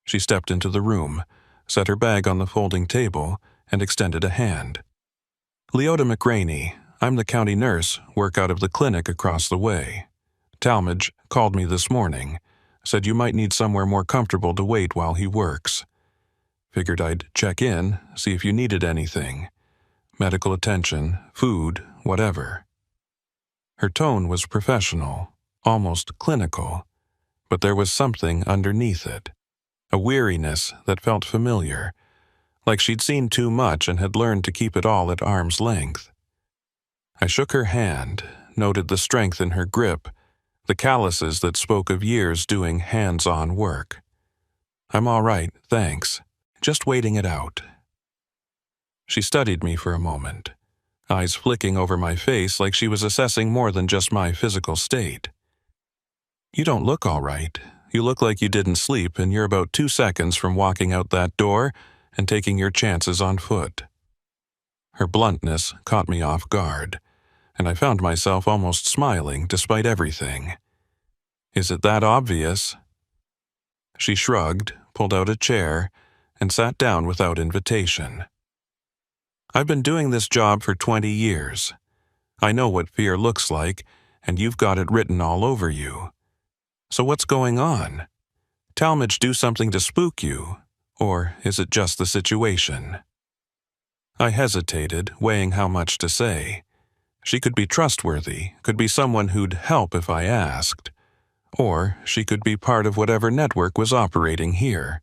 She stepped into the room, set her bag on the folding table, and extended a hand. "Leota McRaney, I'm the county nurse, work out of the clinic across the way. Talmadge called me this morning, said you might need somewhere more comfortable to wait while he works. Figured I'd check in, see if you needed anything. Medical attention, food, whatever." Her tone was professional, almost clinical, but there was something underneath it, a weariness that felt familiar, like she'd seen too much and had learned to keep it all at arm's length. I shook her hand, noted the strength in her grip, the calluses that spoke of years doing hands-on work. "I'm all right, thanks. Just waiting it out." She studied me for a moment, eyes flicking over my face like she was assessing more than just my physical state. "You don't look all right. You look like you didn't sleep, and you're about 2 seconds from walking out that door and taking your chances on foot." Her bluntness caught me off guard, and I found myself almost smiling despite everything. "Is it that obvious?" She shrugged, pulled out a chair, and sat down without invitation. "I've been doing this job for 20 years. I know what fear looks like, and you've got it written all over you. So what's going on? Talmadge do something to spook you, or is it just the situation?" I hesitated, weighing how much to say. She could be trustworthy, could be someone who'd help if I asked. Or she could be part of whatever network was operating here,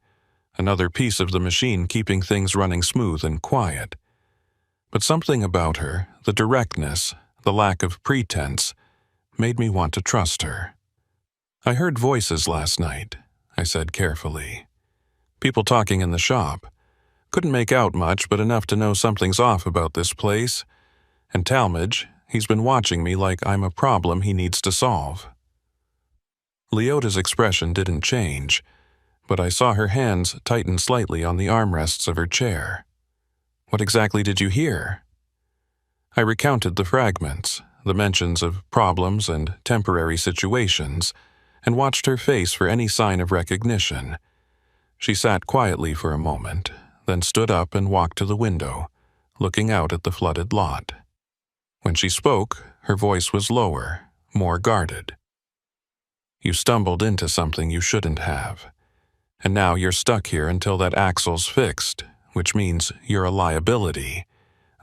another piece of the machine keeping things running smooth and quiet. But something about her, the directness, the lack of pretense, made me want to trust her. "I heard voices last night," I said carefully. "People talking in the shop. Couldn't make out much, but enough to know something's off about this place. And Talmadge, He's been watching me like I'm a problem he needs to solve. Leota's expression didn't change, but I saw her hands tighten slightly on the armrests of her chair. What exactly did you hear? I recounted the fragments, the mentions of problems and temporary situations, and watched her face for any sign of recognition. She sat quietly for a moment, then stood up and walked to the window, looking out at the flooded lot. When she spoke, her voice was lower, more guarded. You stumbled into something you shouldn't have, and now you're stuck here until that axle's fixed, which means you're a liability.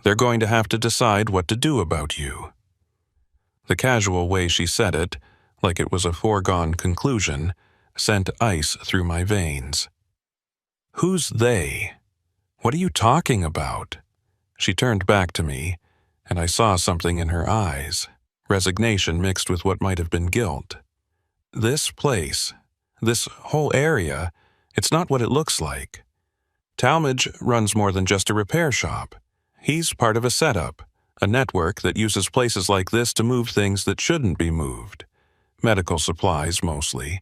They're going to have to decide what to do about you. The casual way she said it, like it was a foregone conclusion, sent ice through my veins. Who's they? What are you talking about? She turned back to me, and I saw something in her eyes, resignation mixed with what might have been guilt. This place, this whole area, it's not what it looks like. Talmadge runs more than just a repair shop. He's part of a setup, a network that uses places like this to move things that shouldn't be moved. Medical supplies, mostly.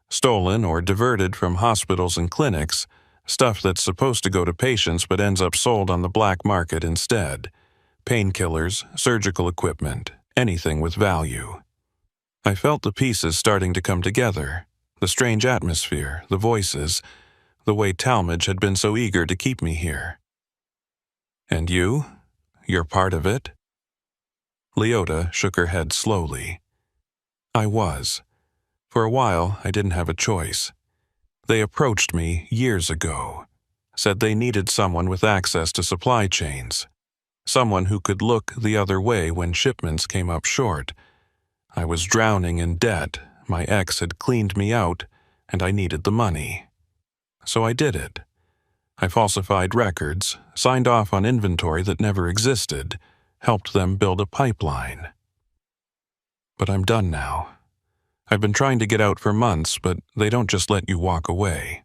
Stolen or diverted from hospitals and clinics, stuff that's supposed to go to patients but ends up sold on the black market instead. Painkillers, surgical equipment, anything with value. I felt the pieces starting to come together, the strange atmosphere, the voices, the way Talmadge had been so eager to keep me here. And you? You're part of it? Leota shook her head slowly. I was. For a while, I didn't have a choice. They approached me years ago, said they needed someone with access to supply chains, someone who could look the other way when shipments came up short. I was drowning in debt, my ex had cleaned me out, and I needed the money. So I did it. I falsified records, signed off on inventory that never existed, helped them build a pipeline. But I'm done now. I've been trying to get out for months, but they don't just let you walk away.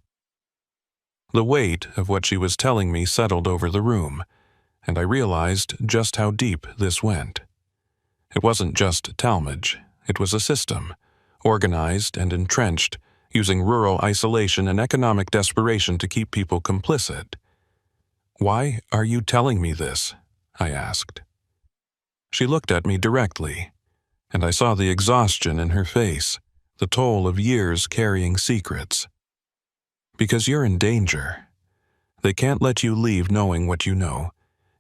The weight of what she was telling me settled over the room, and I realized just how deep this went. It wasn't just Talmadge, it was a system, organized and entrenched, using rural isolation and economic desperation to keep people complicit. Why are you telling me this? I asked. She looked at me directly, and I saw the exhaustion in her face, the toll of years carrying secrets. Because you're in danger. They can't let you leave knowing what you know,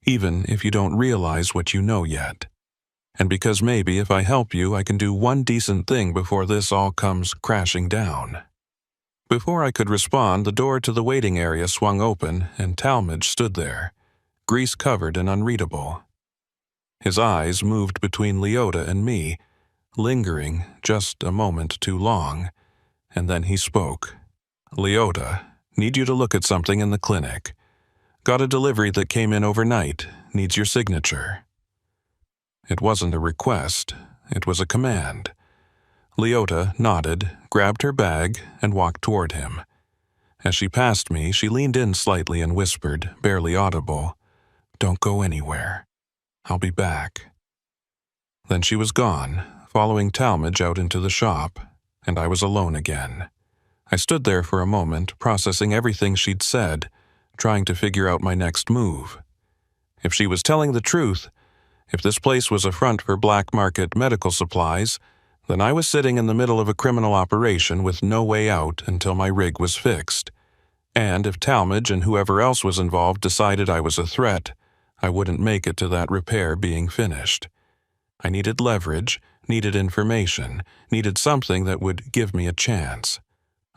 even if you don't realize what you know yet. And because maybe if I help you, I can do one decent thing before this all comes crashing down. Before I could respond, the door to the waiting area swung open, and Talmadge stood there, grease-covered and unreadable. His eyes moved between Leota and me, lingering just a moment too long, and then he spoke. Leota, need you to look at something in the clinic. Got a delivery that came in overnight, needs your signature. It wasn't a request, it was a command. Leota nodded, grabbed her bag, and walked toward him. As she passed me, she leaned in slightly and whispered, barely audible, "Don't go anywhere. I'll be back." Then she was gone, following Talmadge out into the shop, and I was alone again. I stood there for a moment, processing everything she'd said, trying to figure out my next move. If she was telling the truth, if this place was a front for black market medical supplies, then I was sitting in the middle of a criminal operation with no way out until my rig was fixed. And if Talmadge and whoever else was involved decided I was a threat, I wouldn't make it to that repair being finished. I needed leverage, needed information, needed something that would give me a chance.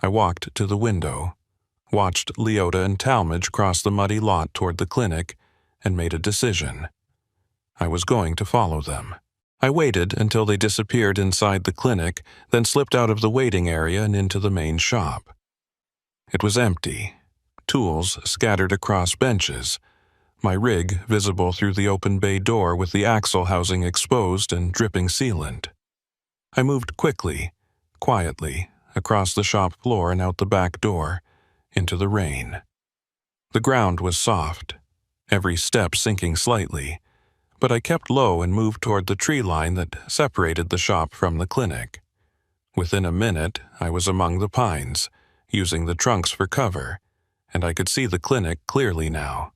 I walked to the window, watched Leota and Talmadge cross the muddy lot toward the clinic, and made a decision. I was going to follow them. I waited until they disappeared inside the clinic, then slipped out of the waiting area and into the main shop. It was empty, tools scattered across benches, my rig visible through the open bay door with the axle housing exposed and dripping sealant. I moved quickly, quietly, across the shop floor and out the back door, into the rain. The ground was soft, every step sinking slightly, but I kept low and moved toward the tree line that separated the shop from the clinic. Within a minute, I was among the pines, using the trunks for cover, and I could see the clinic clearly now.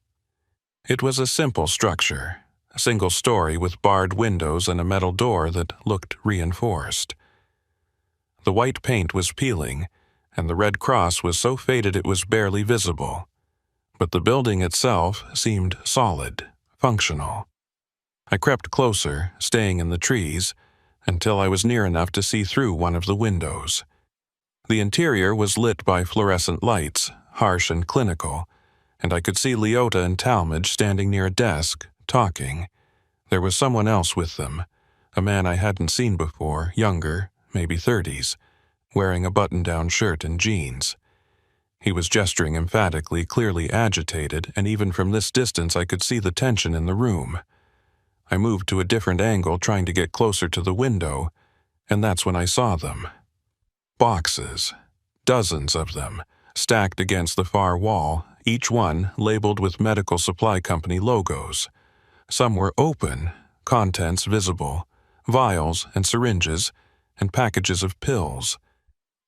It was a simple structure, a single story with barred windows and a metal door that looked reinforced. The white paint was peeling, and the red cross was so faded it was barely visible. But the building itself seemed solid, functional. I crept closer, staying in the trees, until I was near enough to see through one of the windows. The interior was lit by fluorescent lights, harsh and clinical, and I could see Leota and Talmadge standing near a desk, talking. There was someone else with them, a man I hadn't seen before, younger, maybe 30s, wearing a button-down shirt and jeans. He was gesturing emphatically, clearly agitated, and even from this distance I could see the tension in the room. I moved to a different angle, trying to get closer to the window, and that's when I saw them. Boxes, dozens of them, stacked against the far wall, each one labeled with medical supply company logos. Some were open, contents visible, vials and syringes, and packages of pills.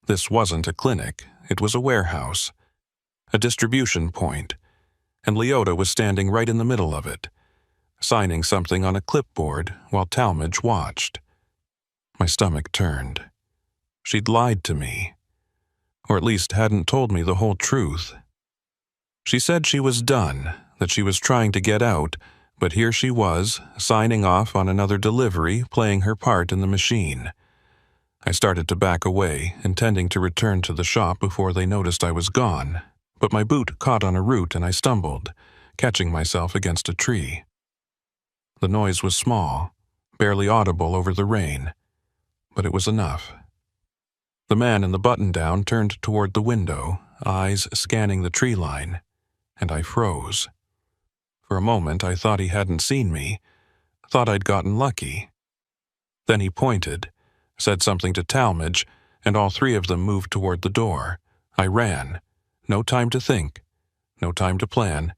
This wasn't a clinic, it was a warehouse, a distribution point, and Leota was standing right in the middle of it, signing something on a clipboard while Talmadge watched. My stomach turned. She'd lied to me, or at least hadn't told me the whole truth. She said she was done, that she was trying to get out, but here she was, signing off on another delivery, playing her part in the machine. I started to back away, intending to return to the shop before they noticed I was gone, but my boot caught on a root and I stumbled, catching myself against a tree. The noise was small, barely audible over the rain, but it was enough. The man in the button-down turned toward the window, eyes scanning the tree line, and I froze. For a moment I thought he hadn't seen me, thought I'd gotten lucky. Then he pointed, said something to Talmadge, and all three of them moved toward the door. I ran. No time to think, no time to plan,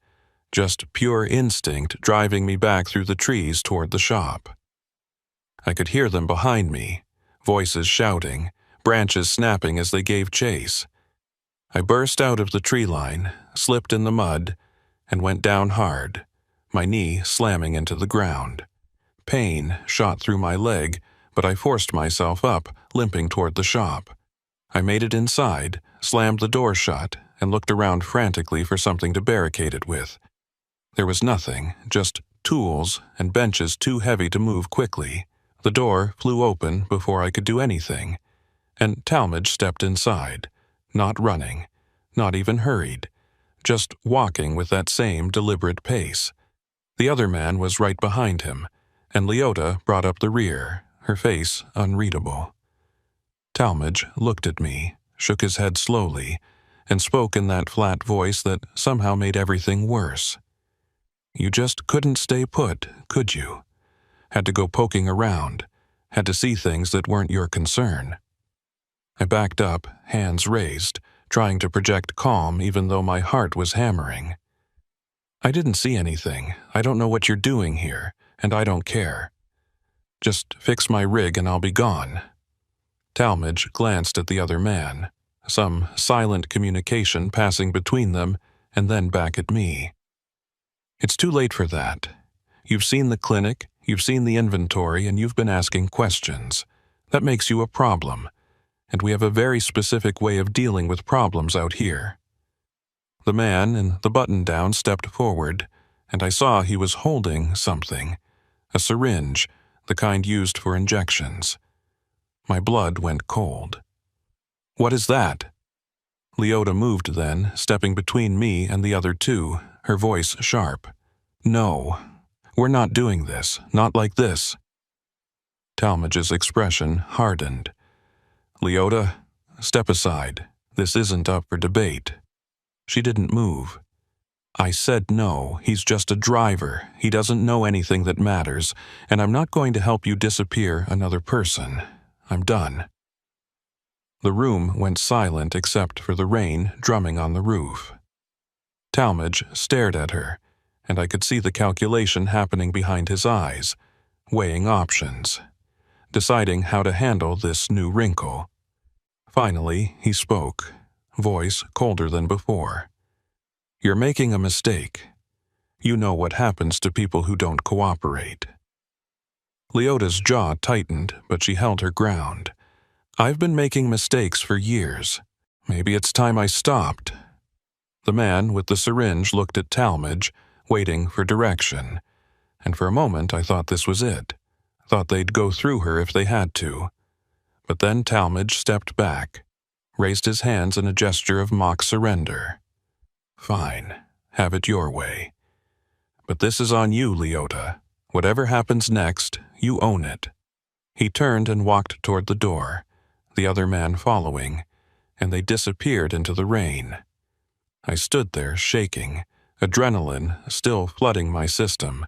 just pure instinct driving me back through the trees toward the shop. I could hear them behind me, voices shouting, branches snapping as they gave chase. I burst out of the tree line, slipped in the mud, and went down hard, my knee slamming into the ground. Pain shot through my leg, but I forced myself up, limping toward the shop. I made it inside, slammed the door shut, and looked around frantically for something to barricade it with. There was nothing, just tools and benches too heavy to move quickly. The door flew open before I could do anything, and Talmadge stepped inside, not running, not even hurried, just walking with that same deliberate pace. The other man was right behind him, and Leota brought up the rear, her face unreadable. Talmadge looked at me, shook his head slowly, and spoke in that flat voice that somehow made everything worse. You just couldn't stay put, could you? Had to go poking around, had to see things that weren't your concern. I backed up, hands raised, trying to project calm even though my heart was hammering. I didn't see anything. I don't know what you're doing here, and I don't care. Just fix my rig and I'll be gone. Talmadge glanced at the other man, some silent communication passing between them, and then back at me. It's too late for that. You've seen the clinic, you've seen the inventory, and you've been asking questions. That makes you a problem, and we have a very specific way of dealing with problems out here. The man in the button-down stepped forward, and I saw he was holding something, a syringe, the kind used for injections. My blood went cold. What is that? Leota moved then, stepping between me and the other two, her voice sharp. No, we're not doing this, not like this. Talmadge's expression hardened. Leota, step aside. This isn't up for debate. She didn't move. I said no, he's just a driver. He doesn't know anything that matters, and I'm not going to help you disappear another person. I'm done. The room went silent except for the rain drumming on the roof. Talmadge stared at her, and I could see the calculation happening behind his eyes, weighing options, deciding how to handle this new wrinkle. Finally, he spoke, voice colder than before. "You're making a mistake. You know what happens to people who don't cooperate." Leota's jaw tightened, but she held her ground. "I've been making mistakes for years. Maybe it's time I stopped." The man with the syringe looked at Talmadge, waiting for direction, and for a moment I thought this was it. Thought they'd go through her if they had to. But then Talmadge stepped back, raised his hands in a gesture of mock surrender. "Fine, have it your way. But this is on you, Leota. Whatever happens next, you own it." He turned and walked toward the door, the other man following, and they disappeared into the rain. I stood there shaking, adrenaline still flooding my system,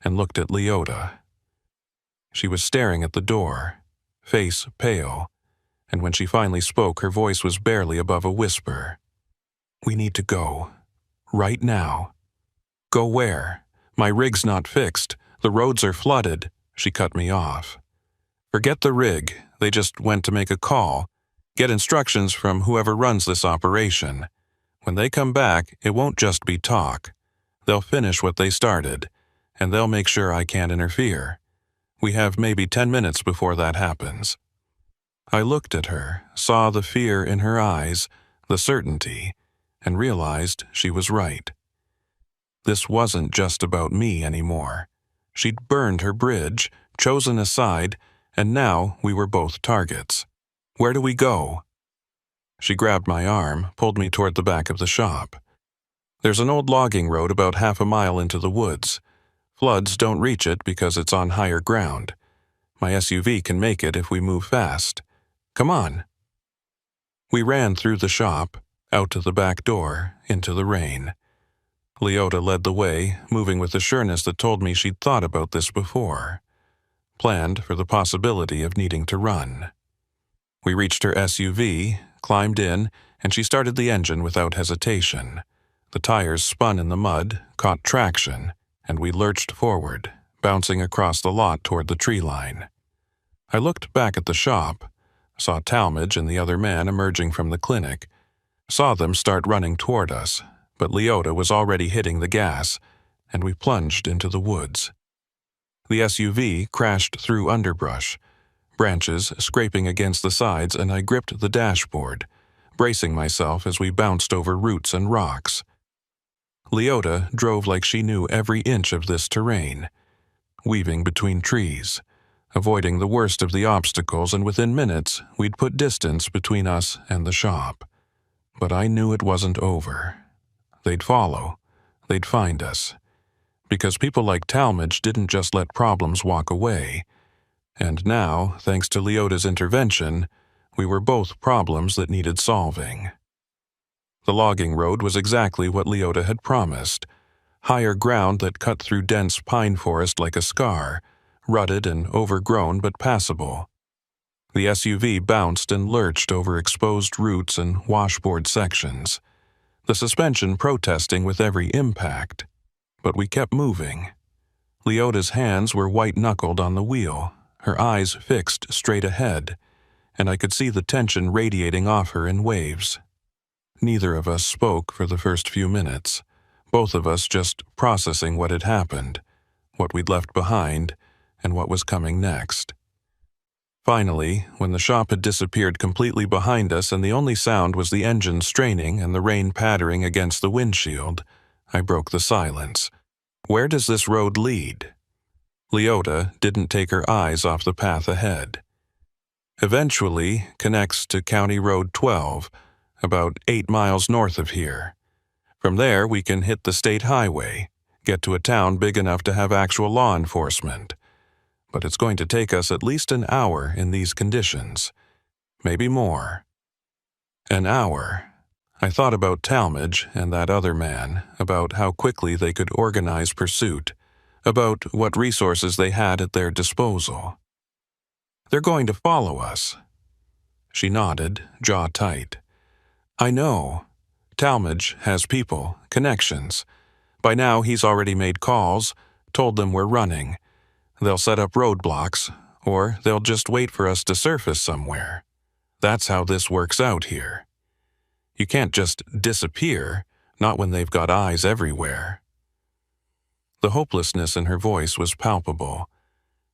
and looked at Leota. She was staring at the door, face pale, and when she finally spoke, her voice was barely above a whisper. "We need to go. Right now." "Go where? My rig's not fixed. The roads are flooded." She cut me off. "Forget the rig. They just went to make a call. Get instructions from whoever runs this operation. When they come back, it won't just be talk. They'll finish what they started, and they'll make sure I can't interfere. We have maybe 10 minutes before that happens." I looked at her, saw the fear in her eyes, the certainty, and realized she was right. This wasn't just about me anymore. She'd burned her bridge, chosen a side, and now we were both targets. "Where do we go?" She grabbed my arm, pulled me toward the back of the shop. "There's an old logging road about half a mile into the woods. Floods don't reach it because it's on higher ground. My SUV can make it if we move fast. Come on." We ran through the shop, out to the back door, into the rain. Leota led the way, moving with a sureness that told me she'd thought about this before, planned for the possibility of needing to run. We reached her SUV, climbed in, and she started the engine without hesitation. The tires spun in the mud, caught traction, and we lurched forward, bouncing across the lot toward the tree line. I looked back at the shop, saw Talmadge and the other man emerging from the clinic, saw them start running toward us, but Leota was already hitting the gas, and we plunged into the woods. The SUV crashed through underbrush, branches scraping against the sides, and I gripped the dashboard, bracing myself as we bounced over roots and rocks. Leota drove like she knew every inch of this terrain, weaving between trees, avoiding the worst of the obstacles, and within minutes we'd put distance between us and the shop. But I knew it wasn't over. They'd follow. They'd find us. Because people like Talmadge didn't just let problems walk away. And now, thanks to Leota's intervention, we were both problems that needed solving. The logging road was exactly what Leota had promised. Higher ground that cut through dense pine forest like a scar, rutted and overgrown but passable. The SUV bounced and lurched over exposed roots and washboard sections, the suspension protesting with every impact. But we kept moving. Leota's hands were white-knuckled on the wheel, her eyes fixed straight ahead, and I could see the tension radiating off her in waves. Neither of us spoke for the first few minutes, both of us just processing what had happened, what we'd left behind, and what was coming next. Finally, when the shop had disappeared completely behind us and the only sound was the engine straining and the rain pattering against the windshield, I broke the silence. "Where does this road lead?" Leota didn't take her eyes off the path ahead. "Eventually connects to County Road 12, about 8 miles north of here. From there we can hit the state highway, get to a town big enough to have actual law enforcement. But it's going to take us at least an hour in these conditions. Maybe more." An hour. I thought about Talmadge and that other man, about how quickly they could organize pursuit, about what resources they had at their disposal. "They're going to follow us." She nodded, jaw tight. "I know. Talmadge has people, connections. By now, he's already made calls, told them we're running. They'll set up roadblocks, or they'll just wait for us to surface somewhere. That's how this works out here. You can't just disappear, not when they've got eyes everywhere. The hopelessness in her voice was palpable,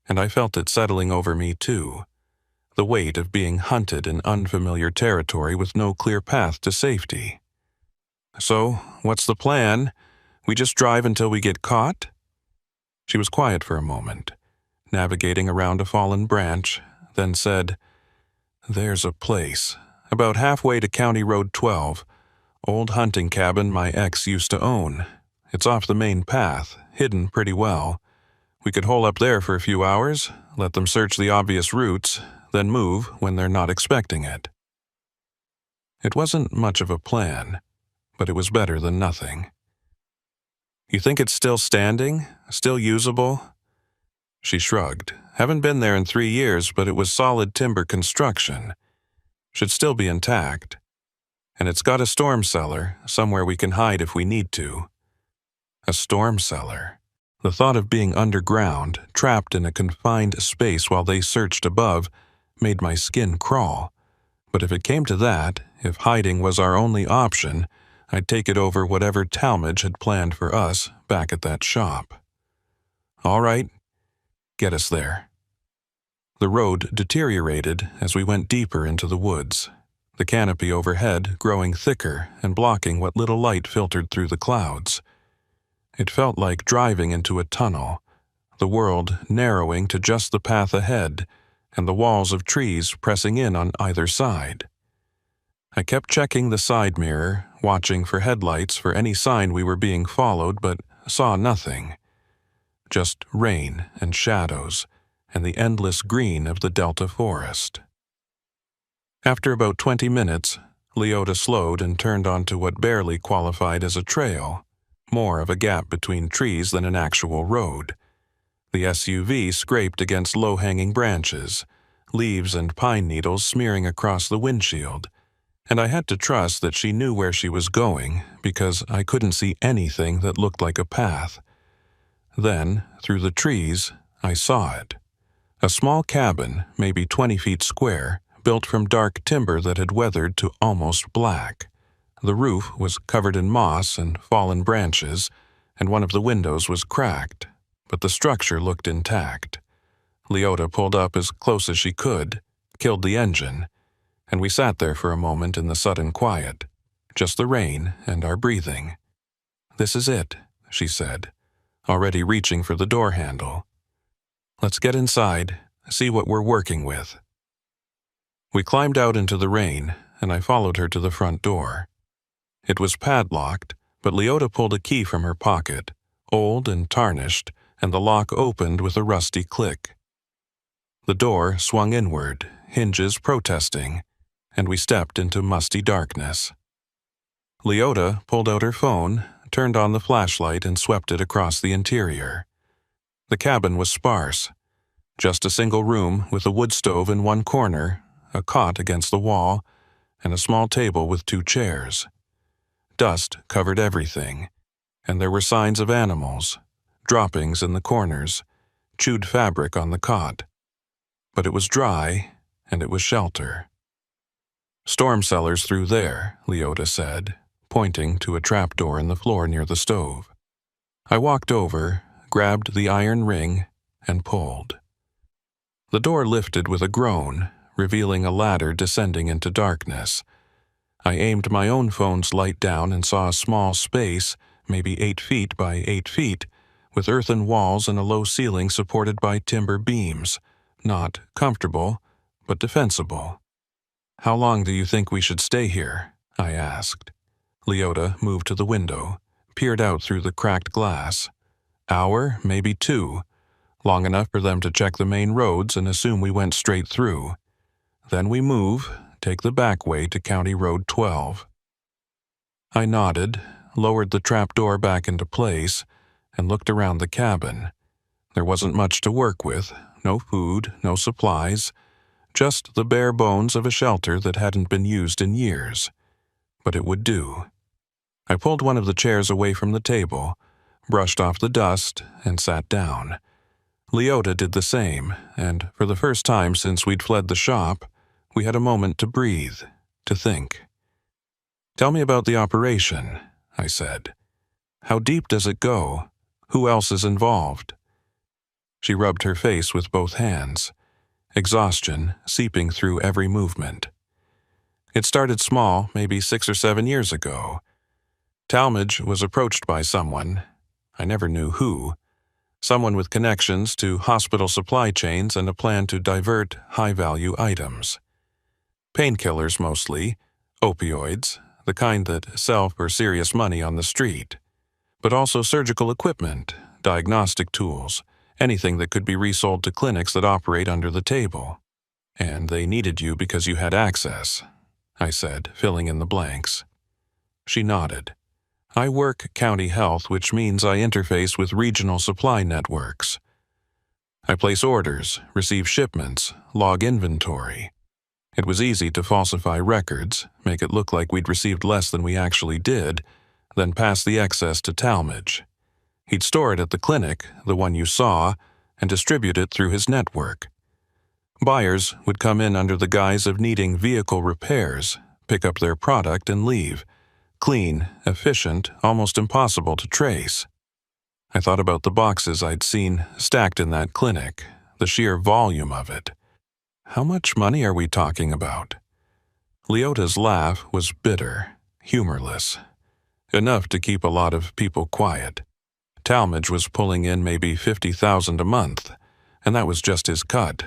and I felt it settling over me too. The weight of being hunted in unfamiliar territory with no clear path to safety. So, what's the plan? We just drive until we get caught? She was quiet for a moment, navigating around a fallen branch, then said, "There's a place, about halfway to County Road 12, old hunting cabin my ex used to own. It's off the main path, hidden pretty well. We could hole up there for a few hours, let them search the obvious routes, then move when they're not expecting it." It wasn't much of a plan, but it was better than nothing. "You think it's still standing? Still usable?" She shrugged. "Haven't been there in 3 years, but it was solid timber construction. Should still be intact. And it's got a storm cellar, somewhere we can hide if we need to." A storm cellar. The thought of being underground, trapped in a confined space while they searched above, made my skin crawl. But if it came to that, if hiding was our only option, I'd take it over whatever Talmadge had planned for us back at that shop. "All right, get us there." The road deteriorated as we went deeper into the woods, the canopy overhead growing thicker and blocking what little light filtered through the clouds. It felt like driving into a tunnel, the world narrowing to just the path ahead, and the walls of trees pressing in on either side. I kept checking the side mirror, watching for headlights for any sign we were being followed, but saw nothing. Just rain and shadows, and the endless green of the Delta forest. After about 20 minutes, Leota slowed and turned onto what barely qualified as a trail, more of a gap between trees than an actual road. The SUV scraped against low-hanging branches, leaves and pine needles smearing across the windshield, and I had to trust that she knew where she was going because I couldn't see anything that looked like a path. Then, through the trees, I saw it. A small cabin, maybe 20 feet square, built from dark timber that had weathered to almost black. The roof was covered in moss and fallen branches, and one of the windows was cracked, but the structure looked intact. Leota pulled up as close as she could, killed the engine, and we sat there for a moment in the sudden quiet, just the rain and our breathing. "This is it," she said, already reaching for the door handle. "Let's get inside, see what we're working with." We climbed out into the rain, and I followed her to the front door. It was padlocked, but Leota pulled a key from her pocket, old and tarnished, and the lock opened with a rusty click. The door swung inward, hinges protesting, and we stepped into musty darkness. Leota pulled out her phone, turned on the flashlight, and swept it across the interior. The cabin was sparse. Just a single room with a wood stove in one corner, a cot against the wall, and a small table with 2 chairs. Dust covered everything, and there were signs of animals, droppings in the corners, chewed fabric on the cot. But it was dry, and it was shelter. "Storm cellar's through there," Leota said, pointing to a trapdoor in the floor near the stove. I walked over, grabbed the iron ring, and pulled. The door lifted with a groan, revealing a ladder descending into darkness. I aimed my own phone's light down and saw a small space, maybe 8 feet by 8 feet, with earthen walls and a low ceiling supported by timber beams. Not comfortable, but defensible. "How long do you think we should stay here?" I asked. Leota moved to the window, peered out through the cracked glass. "Hour, maybe 2. Long enough for them to check the main roads and assume we went straight through. Then we move, take the back way to County Road 12. I nodded, lowered the trapdoor back into place, and looked around the cabin. There wasn't much to work with, no food, no supplies, just the bare bones of a shelter that hadn't been used in years. But it would do. I pulled one of the chairs away from the table, brushed off the dust, and sat down. Leota did the same, and for the first time since we'd fled the shop, we had a moment to breathe, to think. "Tell me about the operation," I said. "How deep does it go? Who else is involved?" She rubbed her face with both hands, exhaustion seeping through every movement. "It started small, maybe 6 or 7 years ago. Talmadge was approached by someone, I never knew who, someone with connections to hospital supply chains and a plan to divert high-value items. Painkillers mostly, opioids, the kind that sell for serious money on the street, but also surgical equipment, diagnostic tools, anything that could be resold to clinics that operate under the table. And they needed you because you had access," I said, filling in the blanks. She nodded. "I work county health, which means I interface with regional supply networks. I place orders, receive shipments, log inventory. It was easy to falsify records, make it look like we'd received less than we actually did, then pass the excess to Talmadge. He'd store it at the clinic, the one you saw, and distribute it through his network. Buyers would come in under the guise of needing vehicle repairs, pick up their product and leave. Clean, efficient, almost impossible to trace. I thought about the boxes I'd seen stacked in that clinic, the sheer volume of it. How much money are we talking about?" Leota's laugh was bitter, humorless. Enough to keep a lot of people quiet. Talmadge was pulling in maybe $50,000 a month, and that was just his cut.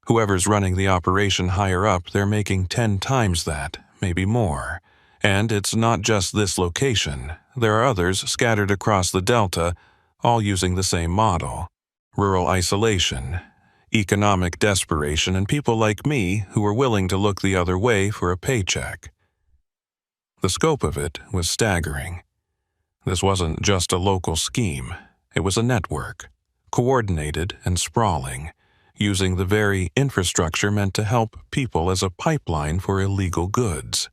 Whoever's running the operation higher up, they're making 10 times that, maybe more. And it's not just this location. There are others scattered across the Delta, all using the same model. Rural isolation, economic desperation, and people like me who were willing to look the other way for a paycheck. The scope of it was staggering. This wasn't just a local scheme. It was a network, coordinated and sprawling, using the very infrastructure meant to help people as a pipeline for illegal goods.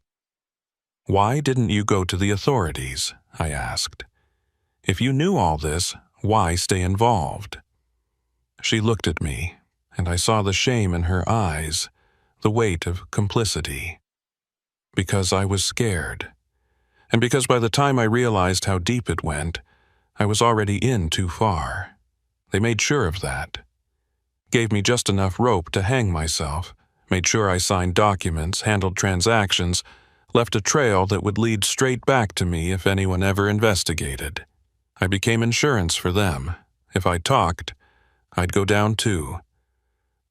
"Why didn't you go to the authorities?" I asked. "If you knew all this, why stay involved?" She looked at me, and I saw the shame in her eyes, the weight of complicity. Because I was scared. And because by the time I realized how deep it went, I was already in too far. They made sure of that. Gave me just enough rope to hang myself, made sure I signed documents, handled transactions, left a trail that would lead straight back to me if anyone ever investigated. I became insurance for them. If I talked, I'd go down too.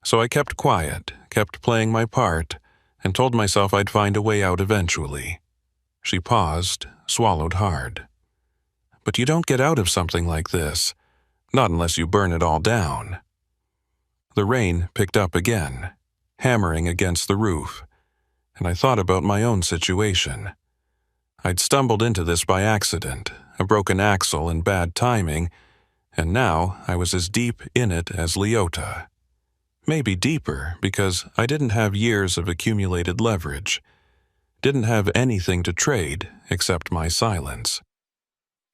So I kept quiet, kept playing my part, and told myself I'd find a way out eventually. She paused, swallowed hard. "But you don't get out of something like this, not unless you burn it all down." The rain picked up again, hammering against the roof, and I thought about my own situation. I'd stumbled into this by accident, a broken axle and bad timing, and now I was as deep in it as Leota. Maybe deeper, because I didn't have years of accumulated leverage. Didn't have anything to trade except my silence.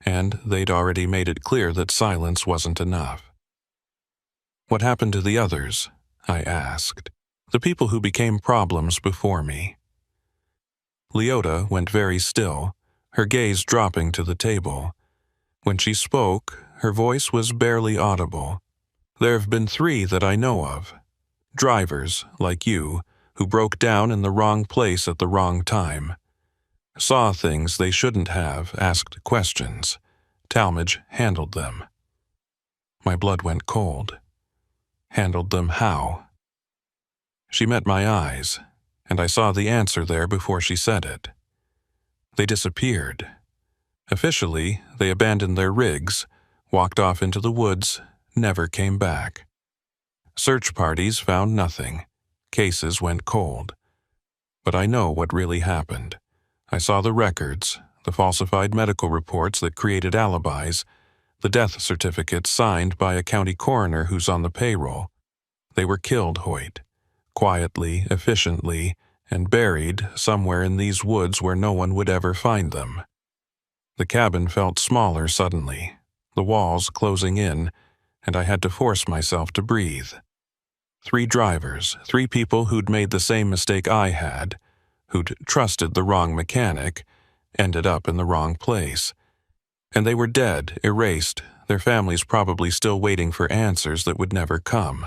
And they'd already made it clear that silence wasn't enough. "What happened to the others?" I asked. "The people who became problems before me." Leota went very still, her gaze dropping to the table. When she spoke, her voice was barely audible. "There have been 3 that I know of. Drivers, like you, who broke down in the wrong place at the wrong time. Saw things they shouldn't have, asked questions. Talmadge handled them." My blood went cold. Handled them how? She met my eyes, and I saw the answer there before she said it. They disappeared. Officially, they abandoned their rigs, walked off into the woods, never came back. Search parties found nothing. Cases went cold. But I know what really happened. I saw the records, the falsified medical reports that created alibis, the death certificates signed by a county coroner who's on the payroll. They were killed, Hoyt. Quietly, efficiently, and buried somewhere in these woods where no one would ever find them. The cabin felt smaller suddenly, the walls closing in, and I had to force myself to breathe. 3 drivers, 3 people who'd made the same mistake I had, who'd trusted the wrong mechanic, ended up in the wrong place. And they were dead, erased, their families probably still waiting for answers that would never come.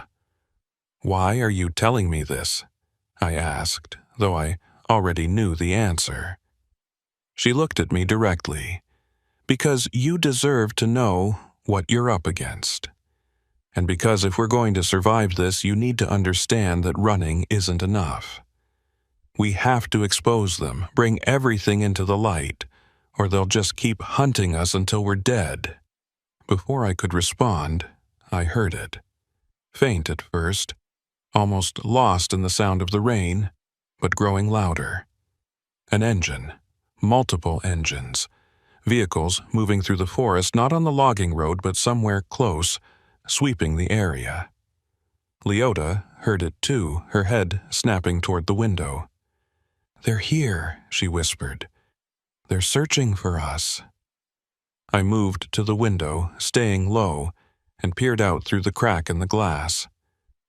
"Why are you telling me this?" I asked, though I already knew the answer. She looked at me directly. "Because you deserve to know what you're up against. And because if we're going to survive this, you need to understand that running isn't enough. We have to expose them, bring everything into the light, or they'll just keep hunting us until we're dead." Before I could respond, I heard it. Faint at first, almost lost in the sound of the rain, but growing louder. An engine, multiple engines, vehicles moving through the forest, not on the logging road but somewhere close, sweeping the area. Leota heard it too, her head snapping toward the window. "They're here," she whispered. "They're searching for us." I moved to the window, staying low, and peered out through the crack in the glass.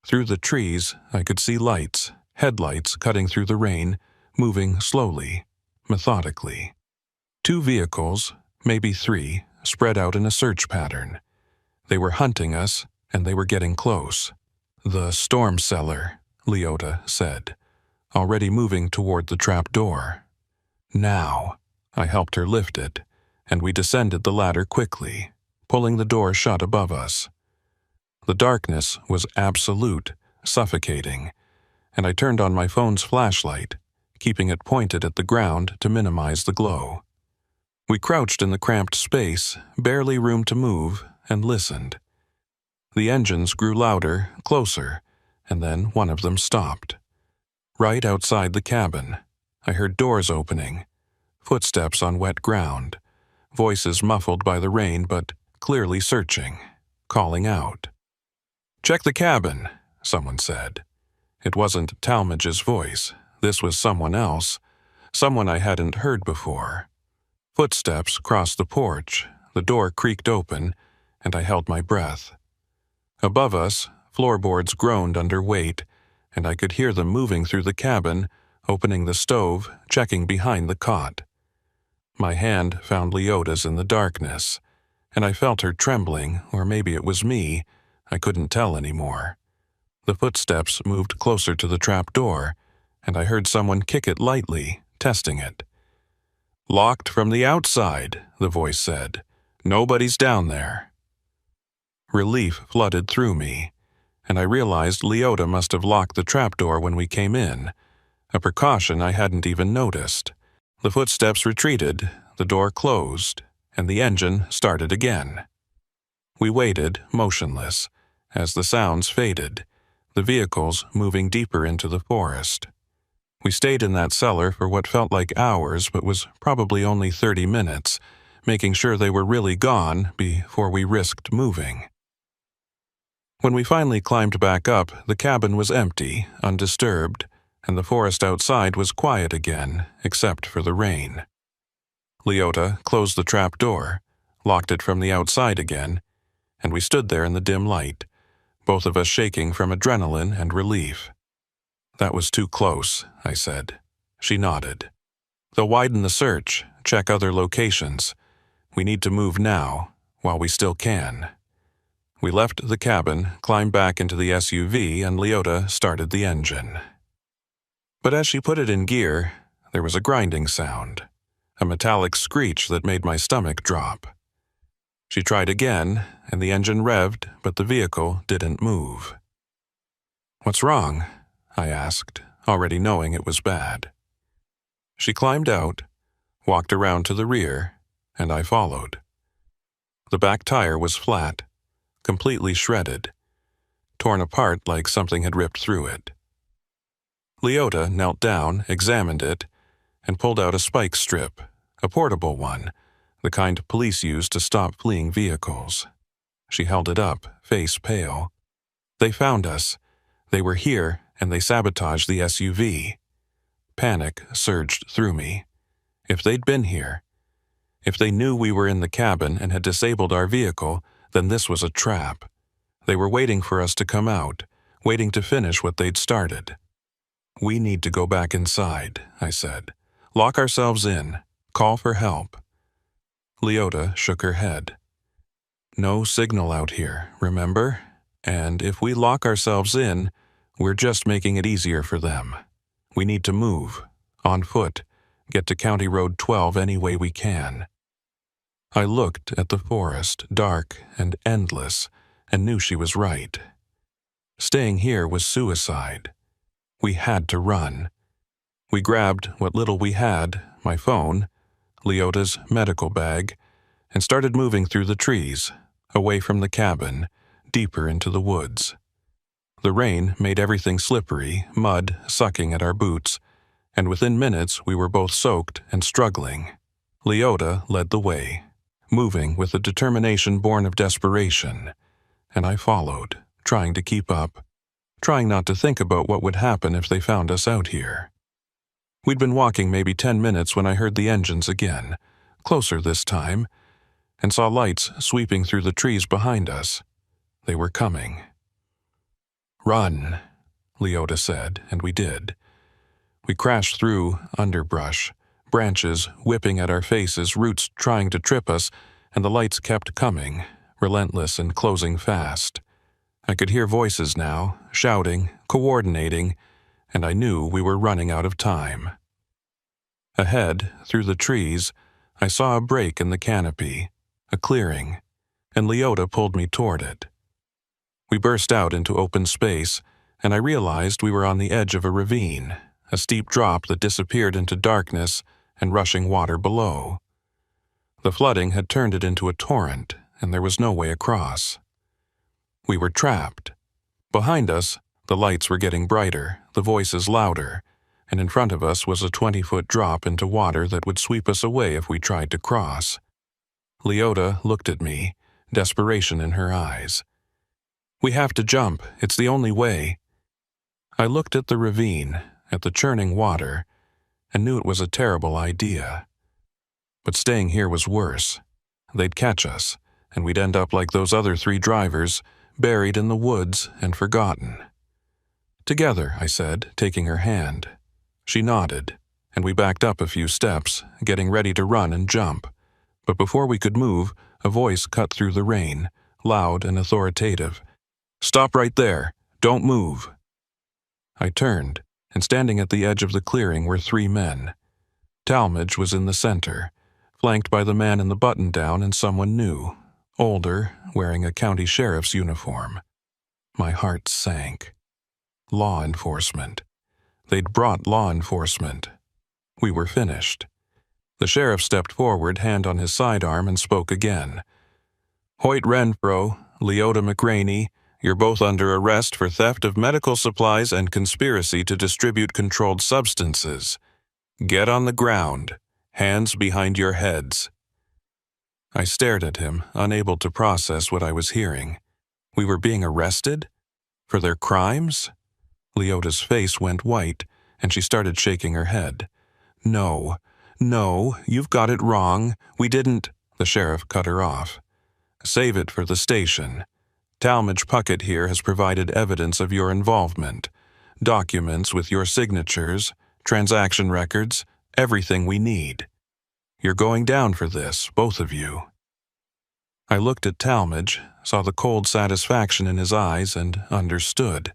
Through the trees, I could see lights, headlights cutting through the rain, moving slowly, methodically. 2 vehicles, maybe 3, spread out in a search pattern. They were hunting us, and they were getting close. "The storm cellar," Leota said, already moving toward the trap door. "Now." I helped her lift it, and we descended the ladder quickly, pulling the door shut above us. The darkness was absolute, suffocating, and I turned on my phone's flashlight, keeping it pointed at the ground to minimize the glow. We crouched in the cramped space, barely room to move, and listened. The engines grew louder, closer, and then one of them stopped. Right outside the cabin, I heard doors opening, footsteps on wet ground, voices muffled by the rain but clearly searching, calling out. "Check the cabin," someone said. It wasn't Talmadge's voice. This was someone else, someone I hadn't heard before. Footsteps crossed the porch, the door creaked open, and I held my breath. Above us, floorboards groaned under weight, and I could hear them moving through the cabin, opening the stove, checking behind the cot. My hand found Leota's in the darkness, and I felt her trembling, or maybe it was me. I couldn't tell anymore. The footsteps moved closer to the trap door, and I heard someone kick it lightly, testing it. "Locked from the outside," the voice said. "Nobody's down there." Relief flooded through me, and I realized Leota must have locked the trapdoor when we came in, a precaution I hadn't even noticed. The footsteps retreated, the door closed, and the engine started again. We waited, motionless, as the sounds faded, the vehicles moving deeper into the forest. We stayed in that cellar for what felt like hours but was probably only 30 minutes, making sure they were really gone before we risked moving. When we finally climbed back up, the cabin was empty, undisturbed, and the forest outside was quiet again, except for the rain. Leota closed the trap door, locked it from the outside again, and we stood there in the dim light, both of us shaking from adrenaline and relief. "That was too close," I said. She nodded. "They'll widen the search, check other locations. We need to move now, while we still can." We left the cabin, climbed back into the SUV, and Leota started the engine. But as she put it in gear, there was a grinding sound, a metallic screech that made my stomach drop. She tried again, and the engine revved, but the vehicle didn't move. "What's wrong?" I asked, already knowing it was bad. She climbed out, walked around to the rear, and I followed. The back tire was flat, completely shredded, torn apart like something had ripped through it. Leota knelt down, examined it, and pulled out a spike strip, a portable one, the kind police use to stop fleeing vehicles. She held it up, face pale. "They found us. They were here, and they sabotaged the SUV." Panic surged through me. If they'd been here, If they knew we were in the cabin and had disabled our vehicle, then this was a trap. They were waiting for us to come out, waiting to finish what they'd started. "We need to go back inside," I said. "Lock ourselves in. Call for help." Leota shook her head. "No signal out here, remember? And if we lock ourselves in, we're just making it easier for them. We need to move, on foot, get to County Road 12 any way we can." I looked at the forest, dark and endless, and knew she was right. Staying here was suicide. We had to run. We grabbed what little we had, my phone, Leota's medical bag, and started moving through the trees, away from the cabin, deeper into the woods. The rain made everything slippery, mud sucking at our boots, and within minutes we were both soaked and struggling. Leota led the way, moving with a determination born of desperation, and I followed, trying to keep up, trying not to think about what would happen if they found us out here. We'd been walking maybe 10 minutes when I heard the engines again, closer this time, and saw lights sweeping through the trees behind us. They were coming. "Run," Leota said, and we did. We crashed through underbrush, branches whipping at our faces, roots trying to trip us, and the lights kept coming, relentless and closing fast. I could hear voices now, shouting, coordinating, and I knew we were running out of time. Ahead, through the trees, I saw a break in the canopy, a clearing, and Leota pulled me toward it. We burst out into open space, and I realized we were on the edge of a ravine, a steep drop that disappeared into darkness and rushing water below. The flooding had turned it into a torrent, and there was no way across. We were trapped. Behind us, the lights were getting brighter, the voices louder, and in front of us was a 20-foot drop into water that would sweep us away if we tried to cross. Leota looked at me, desperation in her eyes. "We have to jump. It's the only way." I looked at the ravine, at the churning water, and knew it was a terrible idea. But staying here was worse. They'd catch us, and we'd end up like those other 3 drivers, buried in the woods and forgotten. "Together," I said, taking her hand. She nodded, and we backed up a few steps, getting ready to run and jump. But before we could move, a voice cut through the rain, loud and authoritative. "Stop right there. Don't move." I turned, and standing at the edge of the clearing were 3 men. Talmadge was in the center, flanked by the man in the button-down and someone new, older, wearing a county sheriff's uniform. My heart sank. Law enforcement. They'd brought law enforcement. We were finished. The sheriff stepped forward, hand on his sidearm, and spoke again. "Hoyt Renfro, Leota McRaney, you're both under arrest for theft of medical supplies and conspiracy to distribute controlled substances. Get on the ground, hands behind your heads." I stared at him, unable to process what I was hearing. We were being arrested? For their crimes? Leota's face went white, and she started shaking her head. "No, you've got it wrong. We didn't—" The sheriff cut her off. "Save it for the station. Talmadge Puckett here has provided evidence of your involvement. Documents with your signatures, transaction records, everything we need. You're going down for this, both of you." I looked at Talmadge, saw the cold satisfaction in his eyes, and understood.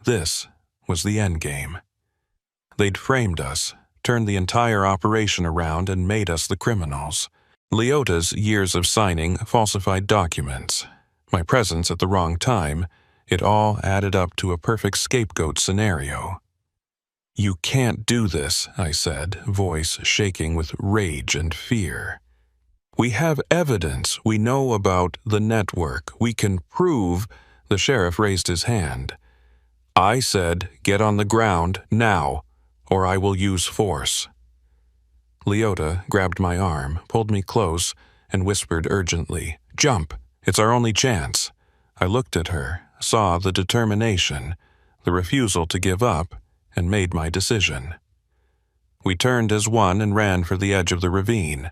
This was the endgame. They'd framed us, turned the entire operation around, and made us the criminals. Leota's years of signing falsified documents, my presence at the wrong time, it all added up to a perfect scapegoat scenario. "You can't do this," I said, voice shaking with rage and fear. "We have evidence. We know about the network. We can prove—" The sheriff raised his hand. "I said, get on the ground, now, or I will use force." Leota grabbed my arm, pulled me close, and whispered urgently, "Jump! It's our only chance." I looked at her, saw the determination, the refusal to give up, and made my decision. We turned as one and ran for the edge of the ravine.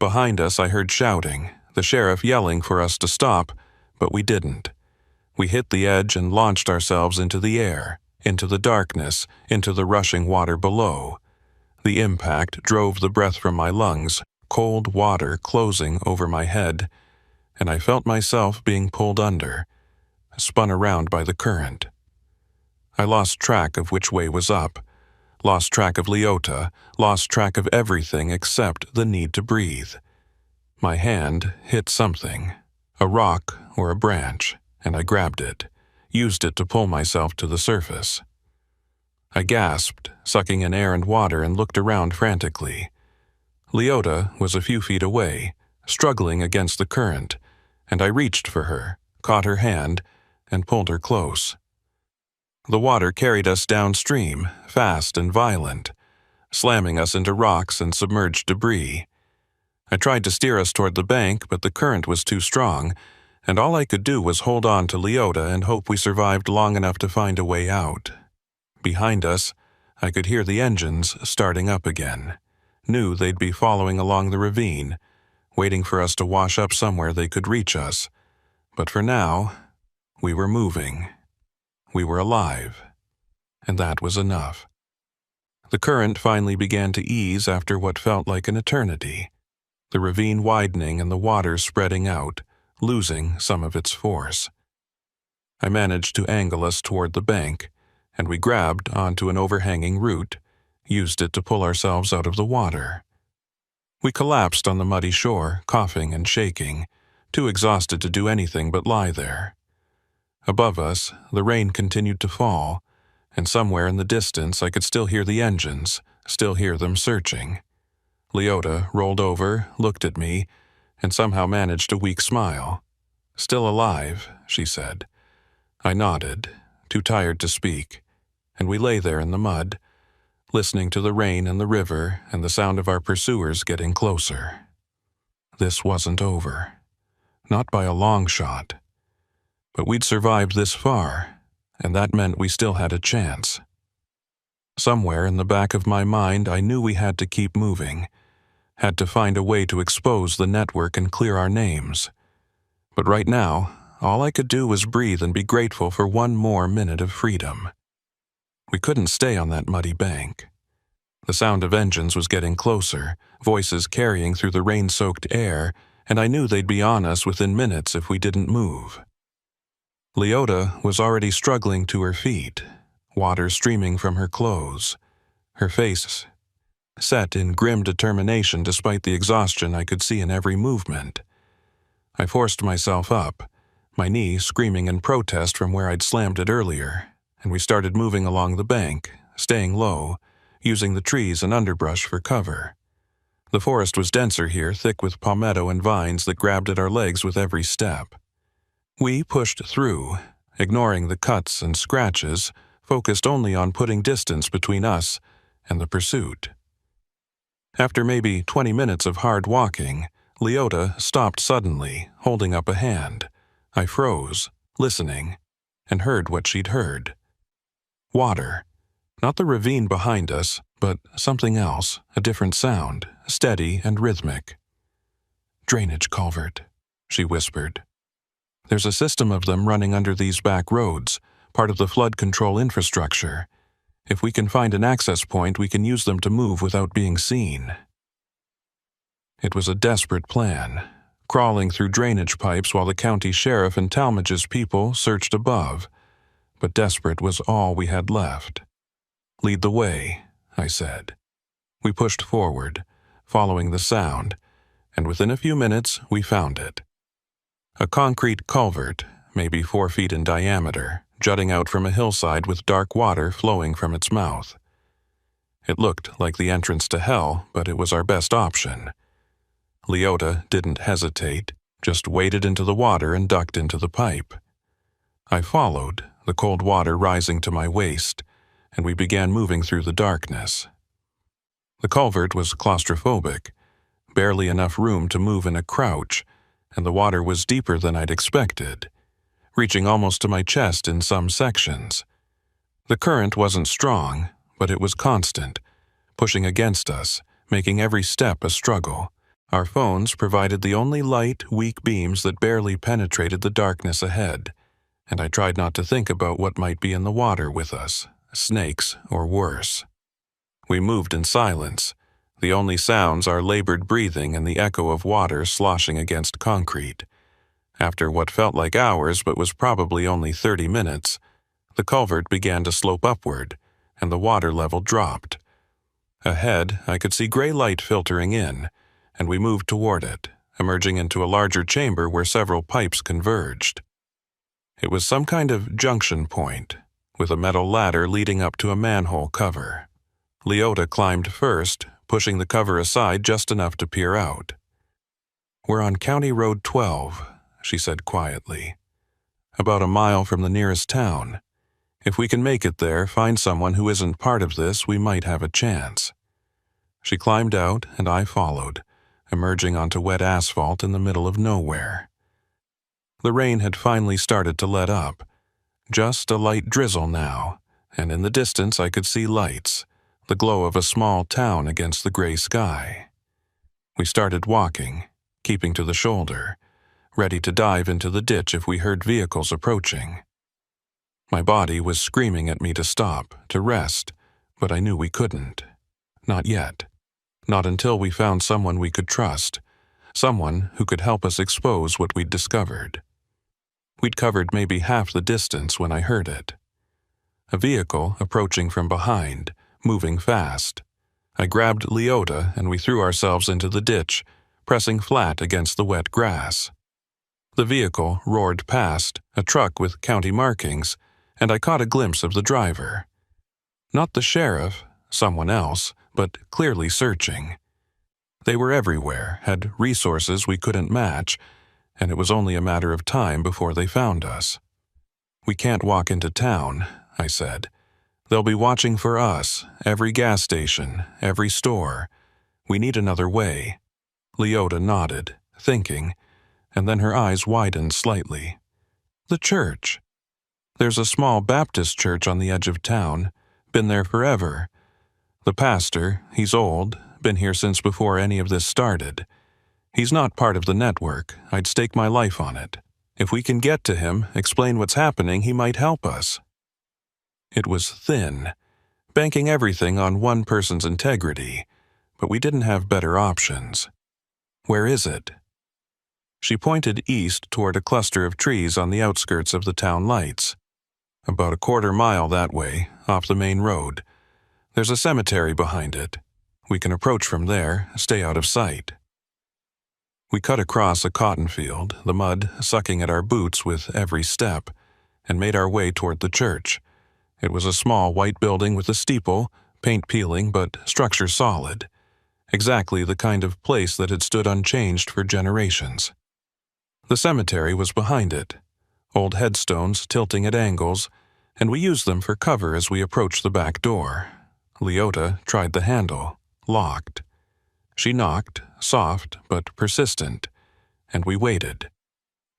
Behind us I heard shouting, the sheriff yelling for us to stop, but we didn't. We hit the edge and launched ourselves into the air, into the darkness, into the rushing water below. The impact drove the breath from my lungs, cold water closing over my head, and I felt myself being pulled under, spun around by the current. I lost track of which way was up, lost track of Leota, lost track of everything except the need to breathe. My hand hit something, a rock or a branch, and I grabbed it, used it to pull myself to the surface. I gasped, sucking in air and water, and looked around frantically. Leota was a few feet away, struggling against the current, and I reached for her, caught her hand, and pulled her close. The water carried us downstream, fast and violent, slamming us into rocks and submerged debris. I tried to steer us toward the bank, but the current was too strong, and all I could do was hold on to Leota and hope we survived long enough to find a way out. Behind us, I could hear the engines starting up again, knew they'd be following along the ravine, waiting for us to wash up somewhere they could reach us. But for now, we were moving. We were alive. And that was enough. The current finally began to ease after what felt like an eternity, the ravine widening and the water spreading out, losing some of its force. I managed to angle us toward the bank, and we grabbed onto an overhanging root, used it to pull ourselves out of the water. We collapsed on the muddy shore, coughing and shaking, too exhausted to do anything but lie there. Above us, the rain continued to fall, and somewhere in the distance I could still hear the engines, still hear them searching. Leota rolled over, looked at me, and somehow managed a weak smile. "Still alive," she said. I nodded, too tired to speak, and we lay there in the mud, listening to the rain and the river and the sound of our pursuers getting closer. This wasn't over. Not by a long shot. But we'd survived this far, and that meant we still had a chance. Somewhere in the back of my mind, I knew we had to keep moving, had to find a way to expose the network and clear our names. But right now, all I could do was breathe and be grateful for one more minute of freedom. We couldn't stay on that muddy bank. The sound of engines was getting closer, voices carrying through the rain-soaked air, and I knew they'd be on us within minutes if we didn't move. Leota was already struggling to her feet, water streaming from her clothes, her face set in grim determination despite the exhaustion I could see in every movement. I forced myself up, my knee screaming in protest from where I'd slammed it earlier, and we started moving along the bank, staying low, using the trees and underbrush for cover. The forest was denser here, thick with palmetto and vines that grabbed at our legs with every step. We pushed through, ignoring the cuts and scratches, focused only on putting distance between us and the pursuit. After maybe 20 minutes of hard walking, Leota stopped suddenly, holding up a hand. I froze, listening, and heard what she'd heard. Water. Not the ravine behind us, but something else, a different sound, steady and rhythmic. "Drainage culvert," she whispered. "There's a system of them running under these back roads, part of the flood control infrastructure. If we can find an access point, we can use them to move without being seen." It was a desperate plan, crawling through drainage pipes while the county sheriff and Talmadge's people searched above, but desperate was all we had left. "Lead the way," I said. We pushed forward, following the sound, and within a few minutes we found it. A concrete culvert, maybe 4 feet in diameter, jutting out from a hillside with dark water flowing from its mouth. It looked like the entrance to hell, but it was our best option. Leota didn't hesitate, just waded into the water and ducked into the pipe. I followed, the cold water rising to my waist, and we began moving through the darkness. The culvert was claustrophobic, barely enough room to move in a crouch, and the water was deeper than I'd expected, reaching almost to my chest in some sections. The current wasn't strong, but it was constant, pushing against us, making every step a struggle. Our phones provided the only light, weak beams that barely penetrated the darkness ahead, and I tried not to think about what might be in the water with us, snakes or worse. We moved in silence, the only sounds our labored breathing and the echo of water sloshing against concrete. After what felt like hours but was probably only 30 minutes, the culvert began to slope upward, and the water level dropped. Ahead, I could see gray light filtering in, and we moved toward it, emerging into a larger chamber where several pipes converged. It was some kind of junction point, with a metal ladder leading up to a manhole cover. Leota climbed first, pushing the cover aside just enough to peer out. "We're on County Road 12, she said quietly. "About a mile from the nearest town. If we can make it there, find someone who isn't part of this, we might have a chance." She climbed out, and I followed, emerging onto wet asphalt in the middle of nowhere. The rain had finally started to let up. Just a light drizzle now, and in the distance I could see lights, the glow of a small town against the gray sky. We started walking, keeping to the shoulder, ready to dive into the ditch if we heard vehicles approaching. My body was screaming at me to stop, to rest, but I knew we couldn't. Not yet. Not until we found someone we could trust, someone who could help us expose what we'd discovered. We'd covered maybe half the distance when I heard it. A vehicle approaching from behind, moving fast. I grabbed Leota and we threw ourselves into the ditch, pressing flat against the wet grass. The vehicle roared past, a truck with county markings, and I caught a glimpse of the driver. Not the sheriff, someone else, but clearly searching. They were everywhere, had resources we couldn't match, and it was only a matter of time before they found us. "We can't walk into town," I said. "They'll be watching for us, every gas station, every store. We need another way." Leota nodded, thinking, and then her eyes widened slightly. "The church. There's a small Baptist church on the edge of town, been there forever. The pastor, he's old, been here since before any of this started. He's not part of the network, I'd stake my life on it. If we can get to him, explain what's happening, he might help us." It was thin, banking everything on one person's integrity, but we didn't have better options. "Where is it?" She pointed east toward a cluster of trees on the outskirts of the town lights. "About a quarter mile that way, off the main road. There's a cemetery behind it. We can approach from there, stay out of sight." We cut across a cotton field, the mud sucking at our boots with every step, and made our way toward the church. It was a small white building with a steeple, paint peeling but structure solid. Exactly the kind of place that had stood unchanged for generations. The cemetery was behind it, old headstones tilting at angles, and we used them for cover as we approached the back door. Leota tried the handle, locked. She knocked, soft but persistent, and we waited.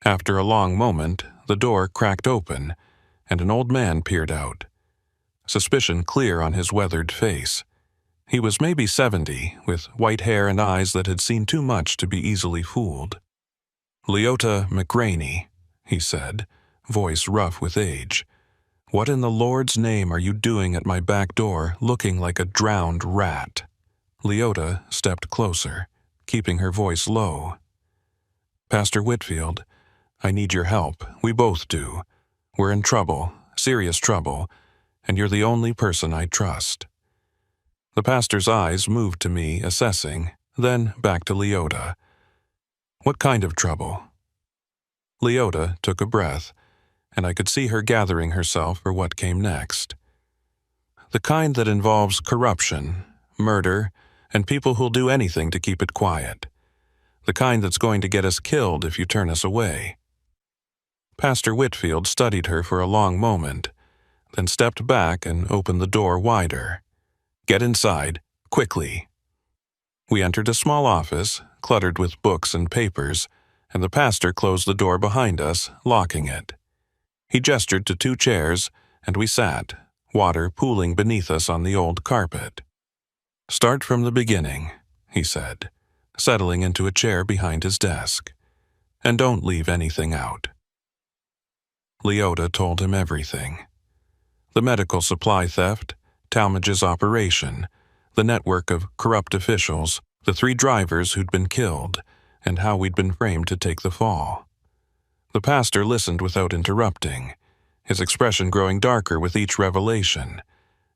After a long moment, the door cracked open, and an old man peered out. Suspicion clear on his weathered face. He was maybe 70, with white hair and eyes that had seen too much to be easily fooled. "Leota McRaney," he said, voice rough with age. "What in the Lord's name are you doing at my back door looking like a drowned rat?" Leota stepped closer, keeping her voice low. "Pastor Whitfield, I need your help. We both do. We're in trouble, serious trouble, and you're the only person I trust." The pastor's eyes moved to me, assessing, then back to Leota. "What kind of trouble?" Leota took a breath, and I could see her gathering herself for what came next. "The kind that involves corruption, murder, and people who'll do anything to keep it quiet. The kind that's going to get us killed if you turn us away." Pastor Whitfield studied her for a long moment, then stepped back and opened the door wider. "Get inside, quickly." We entered a small office, cluttered with books and papers, and the pastor closed the door behind us, locking it. He gestured to 2 chairs, and we sat, water pooling beneath us on the old carpet. "Start from the beginning," he said. settling into a chair behind his desk. "And don't leave anything out." Leota told him everything. The medical supply theft, Talmadge's operation, the network of corrupt officials, the 3 drivers who'd been killed, and how we'd been framed to take the fall. The pastor listened without interrupting, his expression growing darker with each revelation,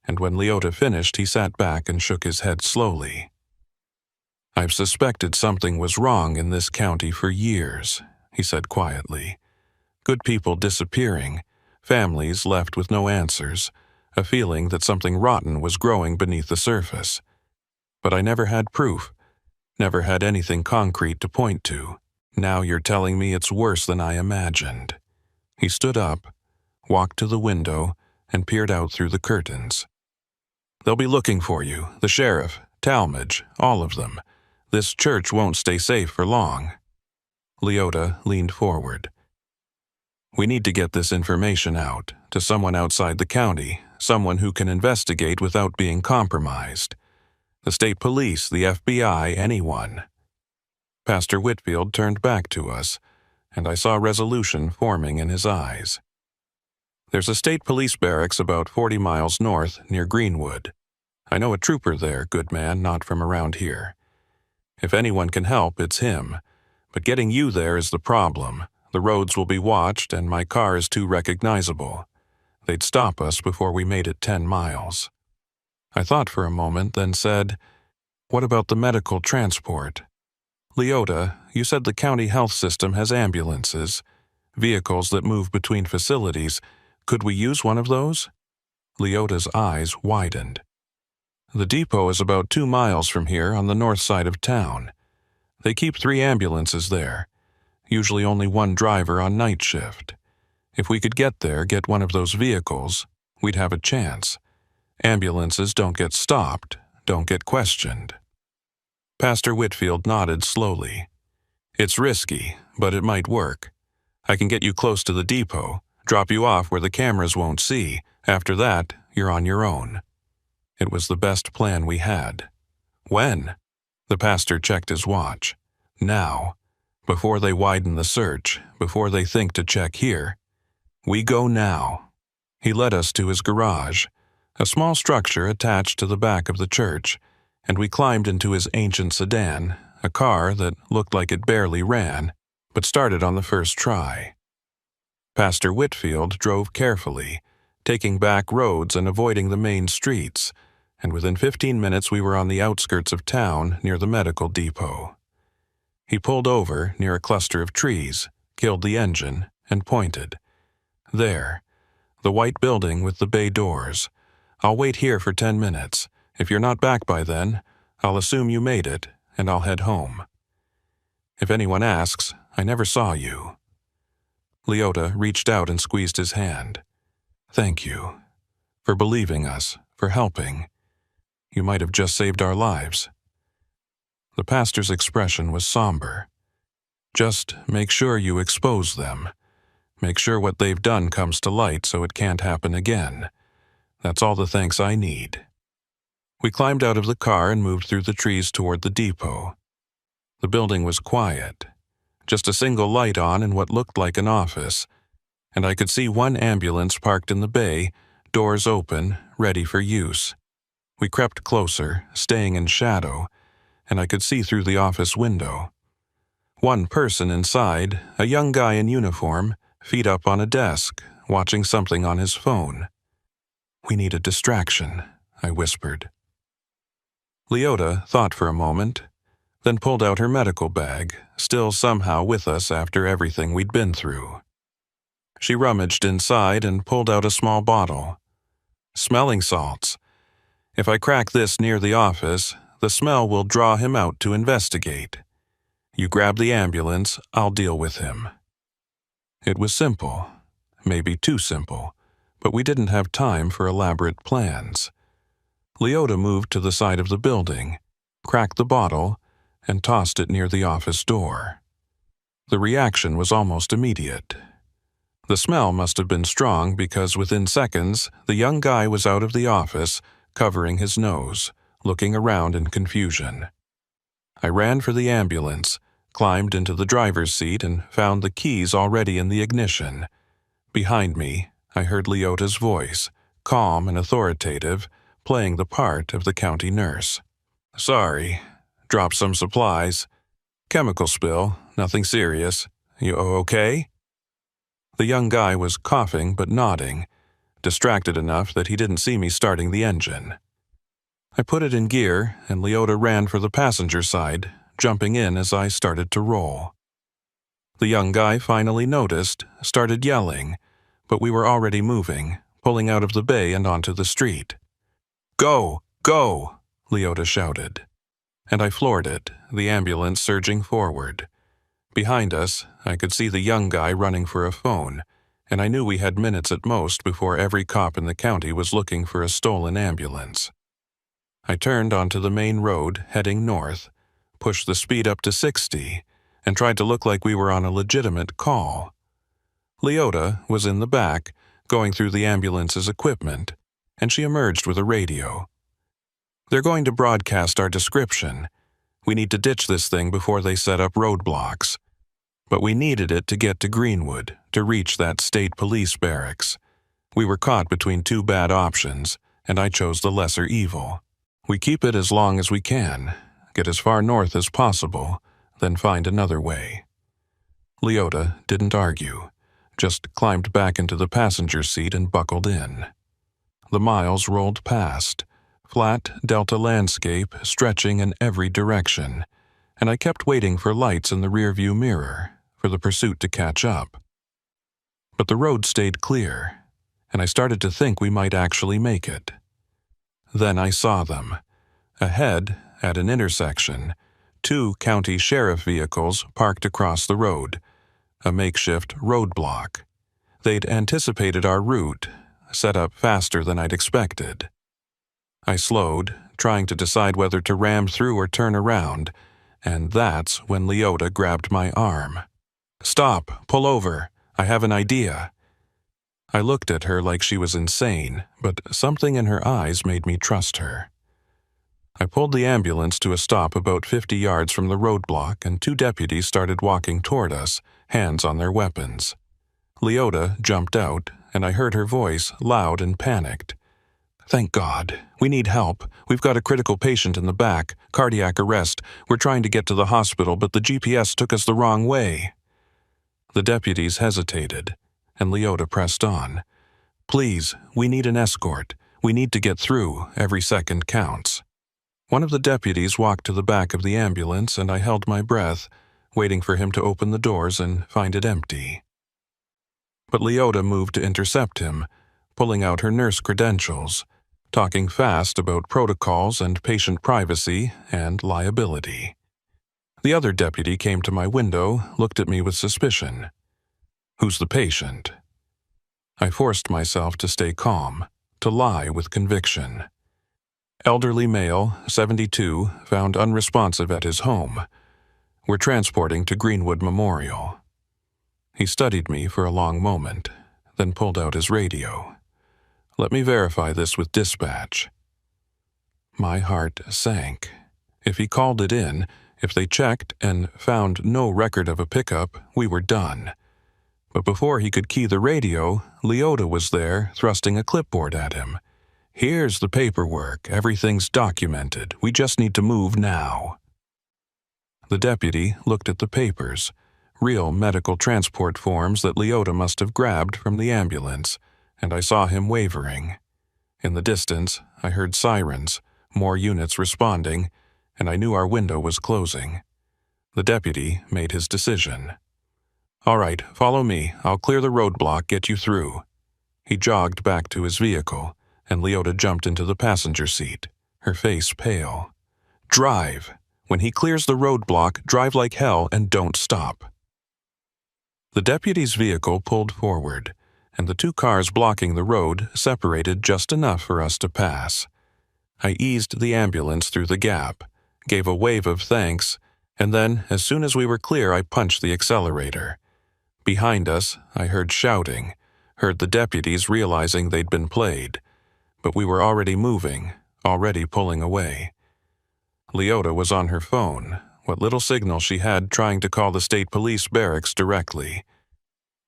and when Leota finished, he sat back and shook his head slowly. "I've suspected something was wrong in this county for years," he said quietly. "Good people disappearing, families left with no answers, a feeling that something rotten was growing beneath the surface. But I never had proof, never had anything concrete to point to. Now you're telling me it's worse than I imagined." He stood up, walked to the window, and peered out through the curtains. "They'll be looking for you, the sheriff, Talmadge, all of them. This church won't stay safe for long." Leota leaned forward. "We need to get this information out, to someone outside the county, someone who can investigate without being compromised. The state police, the FBI, anyone." Pastor Whitfield turned back to us, and I saw resolution forming in his eyes. "There's a state police barracks about 40 miles north, near Greenwood. I know a trooper there, good man, not from around here. If anyone can help, it's him. But getting you there is the problem. The roads will be watched, and my car is too recognizable. They'd stop us before we made it 10 miles. I thought for a moment, then said, "What about the medical transport? Leota, you said the county health system has ambulances, vehicles that move between facilities. Could we use one of those?" Leota's eyes widened. "The depot is about 2 miles from here on the north side of town. They keep 3 ambulances there, usually only 1 driver on night shift. If we could get there, get one of those vehicles, we'd have a chance. Ambulances don't get stopped, don't get questioned." Pastor Whitfield nodded slowly. "It's risky, but it might work. I can get you close to the depot, drop you off where the cameras won't see. After that, you're on your own." It was the best plan we had. "When?" The pastor checked his watch. "Now. Before they widen the search, before they think to check here. We go now." He led us to his garage, a small structure attached to the back of the church, and we climbed into his ancient sedan, a car that looked like it barely ran, but started on the first try. Pastor Whitfield drove carefully, taking back roads and avoiding the main streets, and within 15 minutes we were on the outskirts of town near the medical depot. He pulled over near a cluster of trees, killed the engine, and pointed. "There, the white building with the bay doors. I'll wait here for 10 minutes. If you're not back by then, I'll assume you made it, and I'll head home. If anyone asks, I never saw you." Leota reached out and squeezed his hand. "Thank you. For believing us, for helping. You might have just saved our lives." The pastor's expression was somber. "Just make sure you expose them. Make sure what they've done comes to light so it can't happen again. That's all the thanks I need." We climbed out of the car and moved through the trees toward the depot. The building was quiet, just a single light on in what looked like an office, and I could see 1 ambulance parked in the bay, doors open, ready for use. We crept closer, staying in shadow, and I could see through the office window. 1 person inside, a young guy in uniform, feet up on a desk, watching something on his phone. "We need a distraction," I whispered. Leota thought for a moment, then pulled out her medical bag, still somehow with us after everything we'd been through. She rummaged inside and pulled out a small bottle. "Smelling salts. If I crack this near the office, the smell will draw him out to investigate. You grab the ambulance, I'll deal with him." It was simple, maybe too simple, but we didn't have time for elaborate plans. Leota moved to the side of the building, cracked the bottle, and tossed it near the office door. The reaction was almost immediate. The smell must have been strong because within seconds, the young guy was out of the office, covering his nose, looking around in confusion. I ran for the ambulance, climbed into the driver's seat, and found the keys already in the ignition. Behind me, I heard Leota's voice, calm and authoritative, playing the part of the county nurse. "Sorry. Dropped some supplies. Chemical spill, nothing serious. You okay?" The young guy was coughing but nodding, distracted enough that he didn't see me starting the engine. I put it in gear, and Leota ran for the passenger side, jumping in as I started to roll. The young guy finally noticed, started yelling, but we were already moving, pulling out of the bay and onto the street. "Go! Go!" Leota shouted. And I floored it, the ambulance surging forward. Behind us, I could see the young guy running for a phone, and I knew we had minutes at most before every cop in the county was looking for a stolen ambulance. I turned onto the main road, heading north, pushed the speed up to 60, and tried to look like we were on a legitimate call. Leota was in the back, going through the ambulance's equipment, and she emerged with a radio. "They're going to broadcast our description. We need to ditch this thing before they set up roadblocks. But we needed it to get to Greenwood, to reach that state police barracks. We were caught between two bad options, and I chose the lesser evil. We keep it as long as we can, get as far north as possible, then find another way." Leota didn't argue, just climbed back into the passenger seat and buckled in. The miles rolled past, flat delta landscape stretching in every direction, and I kept waiting for lights in the rearview mirror, for the pursuit to catch up. But the road stayed clear, and I started to think we might actually make it. Then I saw them. Ahead, at an intersection, two county sheriff vehicles parked across the road, a makeshift roadblock. They'd anticipated our route, set up faster than I'd expected. I slowed, trying to decide whether to ram through or turn around, and that's when Leota grabbed my arm. "Stop! Pull over! I have an idea!" I looked at her like she was insane, but something in her eyes made me trust her. I pulled the ambulance to a stop about 50 yards from the roadblock, and two deputies started walking toward us, hands on their weapons. Leota jumped out, and I heard her voice, loud and panicked. "Thank God. We need help. We've got a critical patient in the back, cardiac arrest. We're trying to get to the hospital, but the GPS took us the wrong way." The deputies hesitated, and Leota pressed on. "Please, we need an escort. We need to get through. Every second counts." One of the deputies walked to the back of the ambulance, and I held my breath, waiting for him to open the doors and find it empty. But Leota moved to intercept him, pulling out her nurse credentials, talking fast about protocols and patient privacy and liability. The other deputy came to my window, looked at me with suspicion. "Who's the patient?" I forced myself to stay calm, to lie with conviction. "Elderly male, 72, found unresponsive at his home. We're transporting to Greenwood Memorial." He studied me for a long moment, then pulled out his radio. "Let me verify this with dispatch." My heart sank. If he called it in, if they checked and found no record of a pickup, we were done. But before he could key the radio, Leota was there, thrusting a clipboard at him. "Here's the paperwork. Everything's documented. We just need to move now." The deputy looked at the papers, real medical transport forms that Leota must have grabbed from the ambulance, and I saw him wavering. In the distance, I heard sirens, more units responding, and I knew our window was closing. The deputy made his decision. "All right, follow me. I'll clear the roadblock, get you through." He jogged back to his vehicle, and Leota jumped into the passenger seat, her face pale. "Drive. When he clears the roadblock, drive like hell and don't stop." The deputy's vehicle pulled forward, and the two cars blocking the road separated just enough for us to pass. I eased the ambulance through the gap, gave a wave of thanks, and then, as soon as we were clear, I punched the accelerator. Behind us, I heard shouting, heard the deputies realizing they'd been played, but we were already moving, already pulling away. Leota was on her phone, what little signal she had trying to call the state police barracks directly.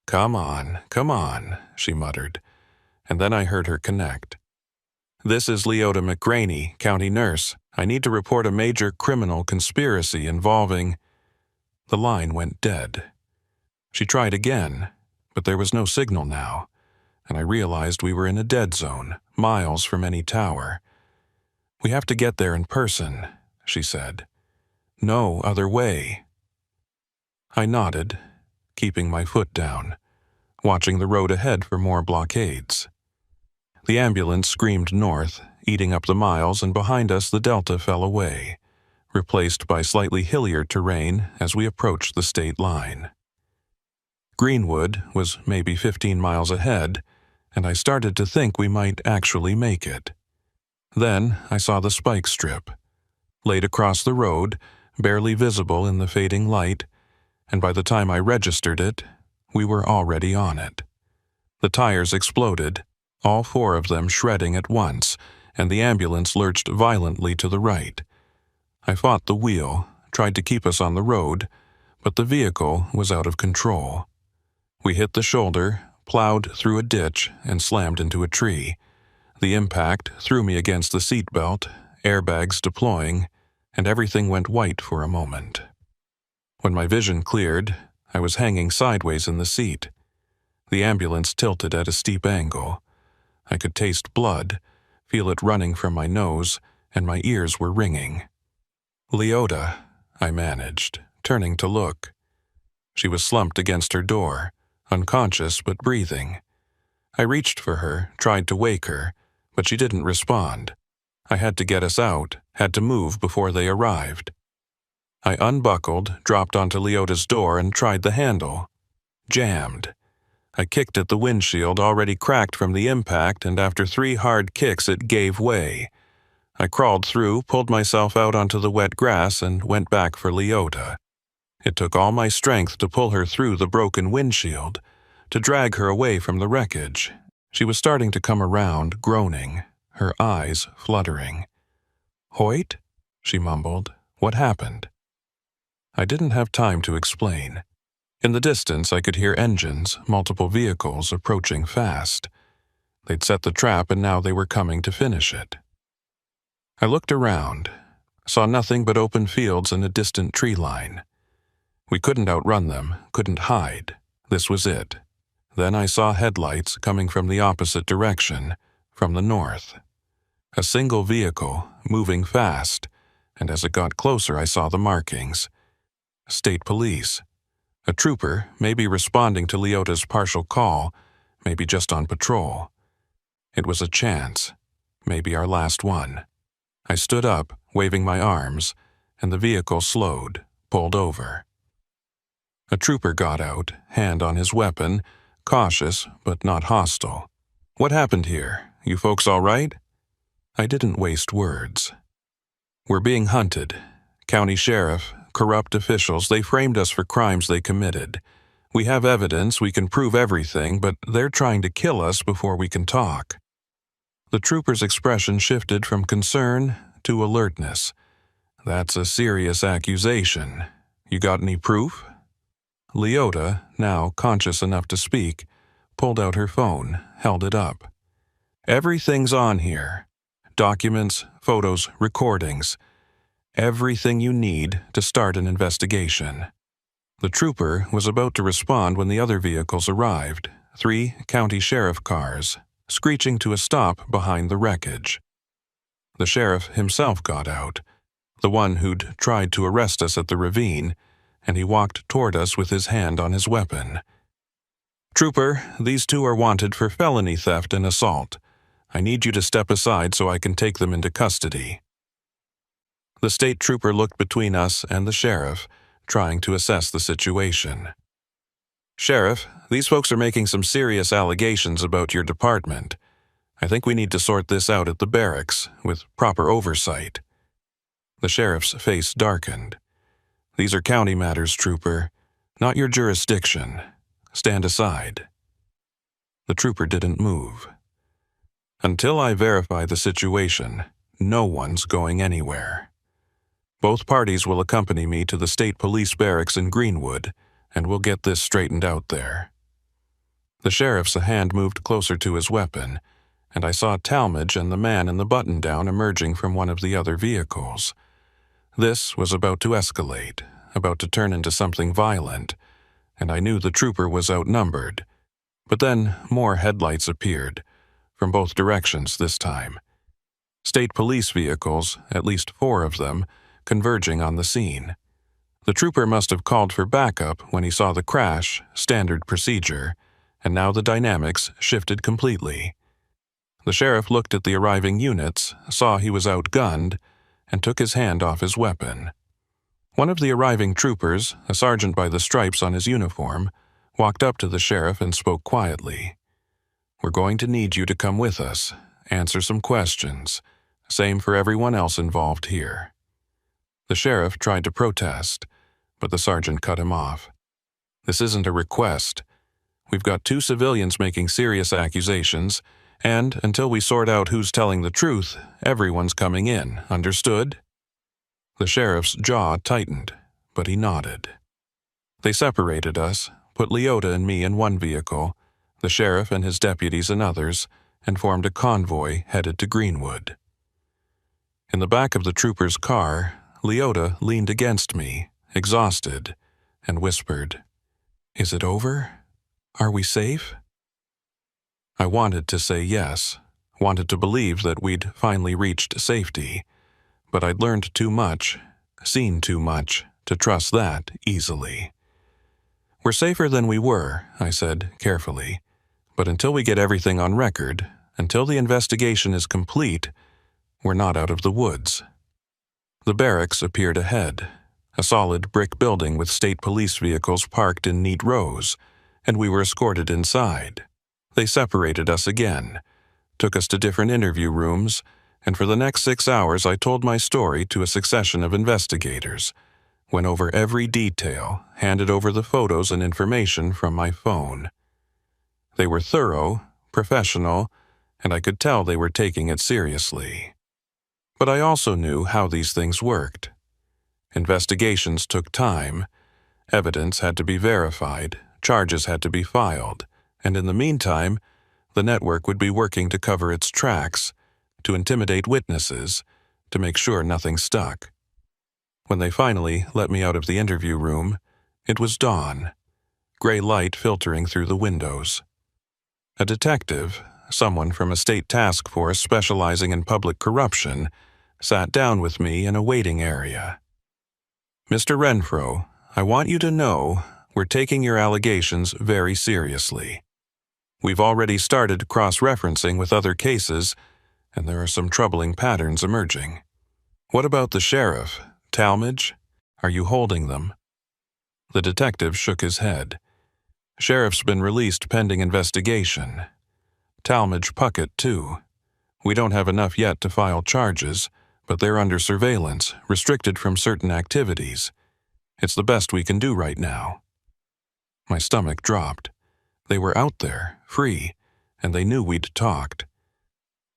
Come on, she muttered, and then I heard her connect. This is Leota McGraney, county nurse. I need to report a major criminal conspiracy involving... The line went dead. She tried again, but there was no signal now, and I realized we were in a dead zone, miles from any tower. We have to get there in person, she said. No other way. I nodded, keeping my foot down, watching the road ahead for more blockades. The ambulance screamed north, eating up the miles, and behind us the delta fell away, replaced by slightly hillier terrain as we approached the state line. Greenwood was maybe 15 miles ahead, and I started to think we might actually make it. Then I saw the spike strip, laid across the road, barely visible in the fading light, and by the time I registered it, we were already on it. The tires exploded, all 4 of them shredding at once, and the ambulance lurched violently to the right. I fought the wheel, tried to keep us on the road, but the vehicle was out of control. We hit the shoulder, plowed through a ditch, and slammed into a tree. The impact threw me against the seatbelt, airbags deploying, and everything went white for a moment. When my vision cleared, I was hanging sideways in the seat. The ambulance tilted at a steep angle. I could taste blood, feel it running from my nose, and my ears were ringing. Leota, I managed, turning to look. She was slumped against her door, unconscious but breathing. I reached for her, tried to wake her, but she didn't respond. I had to get us out, had to move before they arrived. I unbuckled, dropped onto Leota's door, and tried the handle. Jammed. I kicked at the windshield, already cracked from the impact, and after 3 hard kicks it gave way. I crawled through, pulled myself out onto the wet grass, and went back for Leota. It took all my strength to pull her through the broken windshield, to drag her away from the wreckage. She was starting to come around, groaning, her eyes fluttering. "Hoyt?" she mumbled. "What happened?" I didn't have time to explain. In the distance, I could hear engines, multiple vehicles approaching fast. They'd set the trap, and now they were coming to finish it. I looked around, saw nothing but open fields and a distant tree line. We couldn't outrun them, couldn't hide. This was it. Then I saw headlights coming from the opposite direction, from the north. A single vehicle, moving fast, and as it got closer I saw the markings. State police. A trooper, maybe responding to Leota's partial call, maybe just on patrol. It was a chance, maybe our last one. I stood up, waving my arms, and the vehicle slowed, pulled over. A trooper got out, hand on his weapon, cautious but not hostile. "What happened here? You folks all right?" I didn't waste words. "We're being hunted. County sheriff, corrupt officials, they framed us for crimes they committed. We have evidence, we can prove everything, but they're trying to kill us before we can talk." The trooper's expression shifted from concern to alertness. "That's a serious accusation. You got any proof?" Leota, now conscious enough to speak, pulled out her phone, held it up. "Everything's on here. Documents, photos, recordings. Everything you need to start an investigation." The trooper was about to respond when the other vehicles arrived, 3 county sheriff cars, screeching to a stop behind the wreckage. The sheriff himself got out, the one who'd tried to arrest us at the ravine, and he walked toward us with his hand on his weapon. "Trooper, these 2 are wanted for felony theft and assault. I need you to step aside so I can take them into custody." The state trooper looked between us and the sheriff, trying to assess the situation. "Sheriff, these folks are making some serious allegations about your department. I think we need to sort this out at the barracks, with proper oversight." The sheriff's face darkened. "These are county matters, trooper, not your jurisdiction. Stand aside." The trooper didn't move. "Until I verify the situation, no one's going anywhere." Both parties will accompany me to the state police barracks in Greenwood, and we'll get this straightened out there." The sheriff's hand moved closer to his weapon, and I saw Talmadge and the man in the button-down emerging from one of the other vehicles. This was about to escalate, about to turn into something violent, and I knew the trooper was outnumbered. But then more headlights appeared, from both directions this time. State police vehicles, at least 4 of them, converging on the scene. The trooper must have called for backup when he saw the crash, standard procedure, and now the dynamics shifted completely. The sheriff looked at the arriving units, saw he was outgunned, and took his hand off his weapon. One of the arriving troopers, a sergeant by the stripes on his uniform, walked up to the sheriff and spoke quietly. "We're going to need you to come with us, answer some questions. Same for everyone else involved here." The sheriff tried to protest, but the sergeant cut him off. "This isn't a request. We've got 2 civilians making serious accusations, and until we sort out who's telling the truth, everyone's coming in, understood?" The sheriff's jaw tightened, but he nodded. They separated us, put Leota and me in one vehicle, the sheriff and his deputies in others, and formed a convoy headed to Greenwood. In the back of the trooper's car, Leota leaned against me, exhausted, and whispered, "Is it over? Are we safe?" I wanted to say yes, wanted to believe that we'd finally reached safety, but I'd learned too much, seen too much, to trust that easily. "We're safer than we were," I said carefully, "but until we get everything on record, until the investigation is complete, we're not out of the woods." The barracks appeared ahead, a solid brick building with state police vehicles parked in neat rows, and we were escorted inside. They separated us again, took us to different interview rooms, and for the next 6 hours I told my story to a succession of investigators, went over every detail, handed over the photos and information from my phone. They were thorough, professional, and I could tell they were taking it seriously. But I also knew how these things worked. Investigations took time, evidence had to be verified, charges had to be filed, and in the meantime, the network would be working to cover its tracks, to intimidate witnesses, to make sure nothing stuck. When they finally let me out of the interview room, it was dawn, gray light filtering through the windows. A detective, someone from a state task force specializing in public corruption, sat down with me in a waiting area. "Mr. Renfro, I want you to know we're taking your allegations very seriously. We've already started cross-referencing with other cases, and there are some troubling patterns emerging. What about the sheriff, Talmadge? Are you holding them?" The detective shook his head. "Sheriff's been released pending investigation. Talmadge Puckett, too. We don't have enough yet to file charges, but they're under surveillance, restricted from certain activities. It's the best we can do right now." My stomach dropped. They were out there, free, and they knew we'd talked.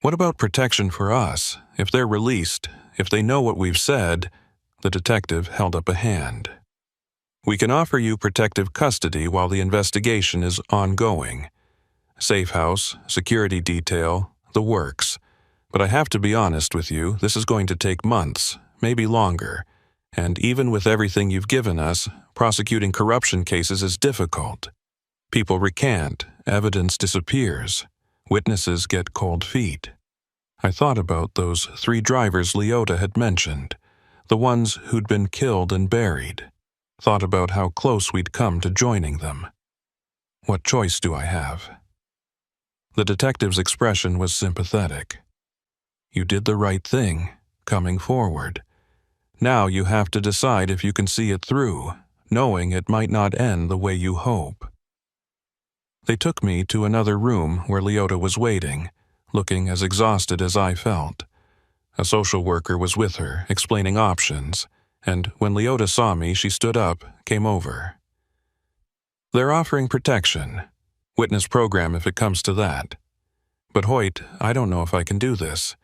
"What about protection for us? If they're released, if they know what we've said..." The detective held up a hand. "We can offer you protective custody while the investigation is ongoing. Safe house, security detail, the works. But I have to be honest with you, this is going to take months, maybe longer. And even with everything you've given us, prosecuting corruption cases is difficult. People recant, evidence disappears, witnesses get cold feet." I thought about those 3 drivers Leota had mentioned, the ones who'd been killed and buried. Thought about how close we'd come to joining them. What choice do I have? The detective's expression was sympathetic. "You did the right thing, coming forward. Now you have to decide if you can see it through, knowing it might not end the way you hope." They took me to another room where Leota was waiting, looking as exhausted as I felt. A social worker was with her, explaining options, and when Leota saw me, she stood up, came over. "They're offering protection. Witness program if it comes to that. But Hoyt, I don't know if I can do this.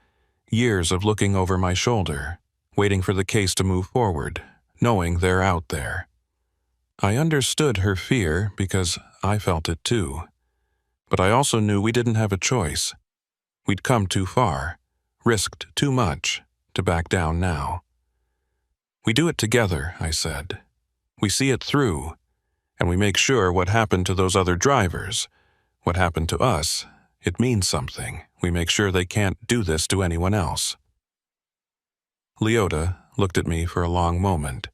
Years of looking over my shoulder. waiting for the case to move forward, knowing they're out there. I understood her fear because I felt it too. But I also knew we didn't have a choice. We'd come too far, risked too much, to back down now. We do it together, I said. We see it through, and we make sure what happened to those other drivers, what happened to us, it means something. We make sure they can't do this to anyone else. Leota looked at me for a long moment,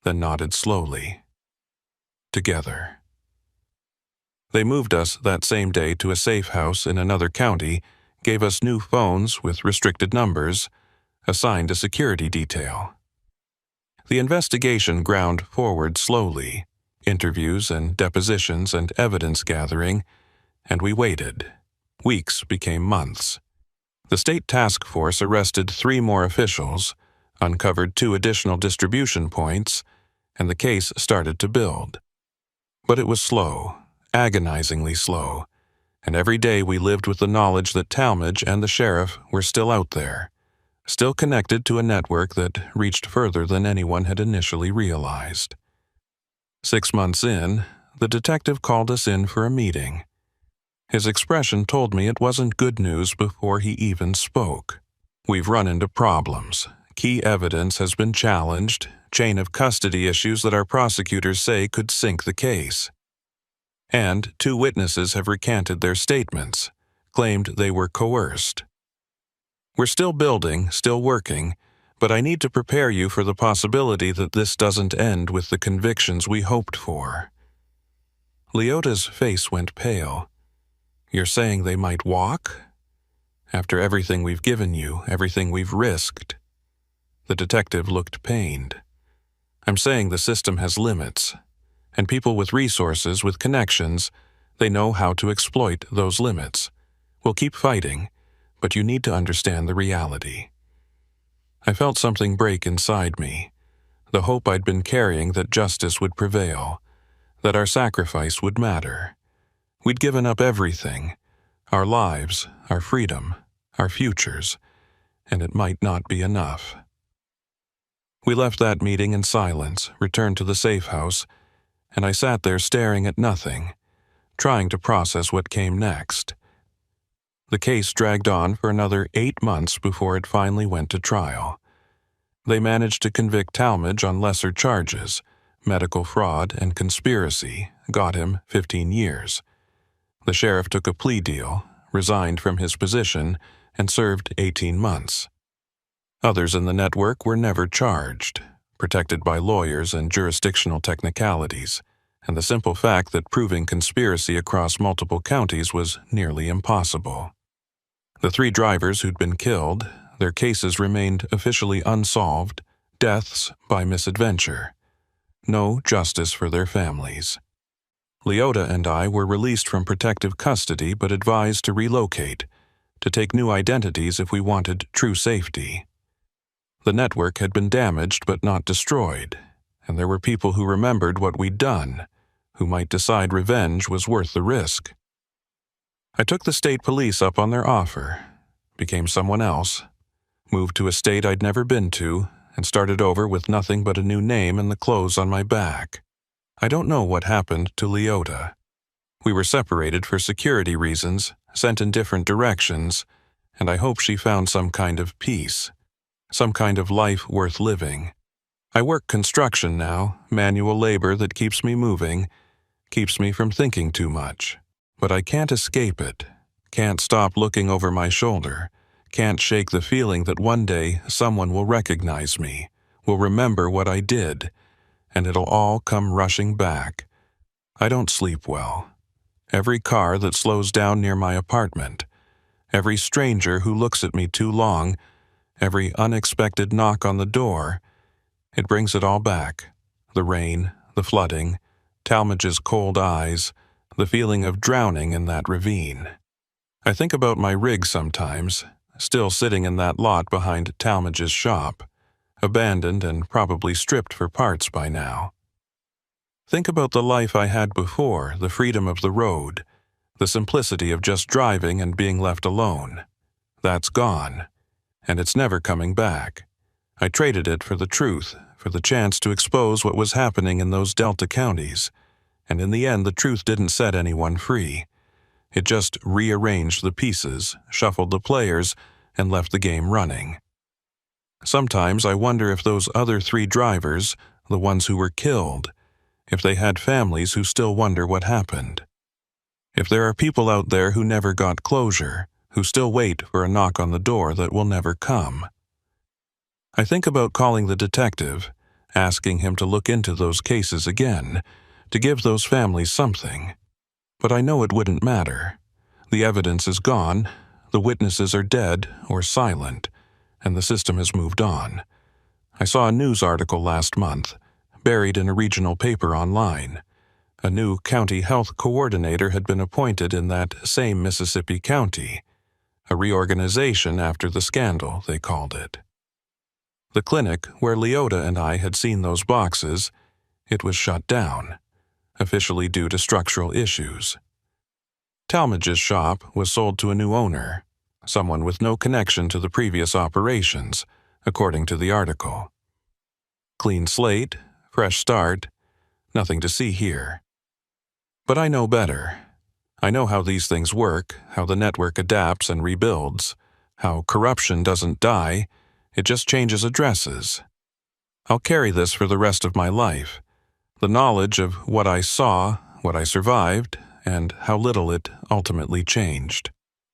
then nodded slowly. Together. They moved us that same day to a safe house in another county, gave us new phones with restricted numbers, assigned a security detail. The investigation ground forward slowly, interviews and depositions and evidence gathering, and we waited. Weeks became months. The state task force arrested 3 more officials, uncovered 2 additional distribution points, and the case started to build. But it was slow, agonizingly slow, and every day we lived with the knowledge that Talmadge and the sheriff were still out there, still connected to a network that reached further than anyone had initially realized. 6 months in, the detective called us in for a meeting. His expression told me it wasn't good news before he even spoke. We've run into problems. Key evidence has been challenged, chain of custody issues that our prosecutors say could sink the case. And 2 witnesses have recanted their statements, claimed they were coerced. We're still building, still working, but I need to prepare you for the possibility that this doesn't end with the convictions we hoped for. Leota's face went pale. You're saying they might walk? After everything we've given you, everything we've risked? The detective looked pained. I'm saying the system has limits, and people with resources, with connections, they know how to exploit those limits. We'll keep fighting, but you need to understand the reality. I felt something break inside me, the hope I'd been carrying that justice would prevail, that our sacrifice would matter. We'd given up everything, our lives, our freedom, our futures, and it might not be enough. We left that meeting in silence, returned to the safe house, and I sat there staring at nothing, trying to process what came next. The case dragged on for another 8 months before it finally went to trial. They managed to convict Talmadge on lesser charges, medical fraud and conspiracy, got him 15 years. The sheriff took a plea deal, resigned from his position, and served 18 months. Others in the network were never charged, protected by lawyers and jurisdictional technicalities, and the simple fact that proving conspiracy across multiple counties was nearly impossible. The 3 drivers who'd been killed, their cases remained officially unsolved, deaths by misadventure. No justice for their families. Leota and I were released from protective custody but advised to relocate, to take new identities if we wanted true safety. The network had been damaged but not destroyed, and there were people who remembered what we'd done, who might decide revenge was worth the risk. I took the state police up on their offer, became someone else, moved to a state I'd never been to, and started over with nothing but a new name and the clothes on my back. I don't know what happened to Leota. We were separated for security reasons, sent in different directions, and I hope she found some kind of peace, some kind of life worth living. I work construction now, manual labor that keeps me moving, keeps me from thinking too much. But I can't escape it, can't stop looking over my shoulder, can't shake the feeling that one day someone will recognize me, will remember what I did, and it'll all come rushing back. I don't sleep well. Every car that slows down near my apartment, every stranger who looks at me too long, every unexpected knock on the door, it brings it all back. The rain, the flooding, Talmadge's cold eyes, the feeling of drowning in that ravine. I think about my rig sometimes, still sitting in that lot behind Talmadge's shop, abandoned and probably stripped for parts by now. Think about the life I had before, the freedom of the road, the simplicity of just driving and being left alone. That's gone, and it's never coming back. I traded it for the truth, for the chance to expose what was happening in those Delta counties, and in the end the truth didn't set anyone free. It just rearranged the pieces, shuffled the players, and left the game running. Sometimes I wonder if those other 3 drivers, the ones who were killed, if they had families who still wonder what happened. If there are people out there who never got closure, who still wait for a knock on the door that will never come. I think about calling the detective, asking him to look into those cases again, to give those families something. But I know it wouldn't matter. The evidence is gone, the witnesses are dead or silent, and the system has moved on. I saw a news article last month, buried in a regional paper online. A new county health coordinator had been appointed in that same Mississippi county. A reorganization after the scandal, they called it. The clinic where Leota and I had seen those boxes, it was shut down, officially due to structural issues. Talmadge's shop was sold to a new owner, someone with no connection to the previous operations, according to the article. Clean slate, fresh start, nothing to see here. But I know better. I know how these things work, how the network adapts and rebuilds, how corruption doesn't die, it just changes addresses. I'll carry this for the rest of my life, the knowledge of what I saw, what I survived, and how little it ultimately changed.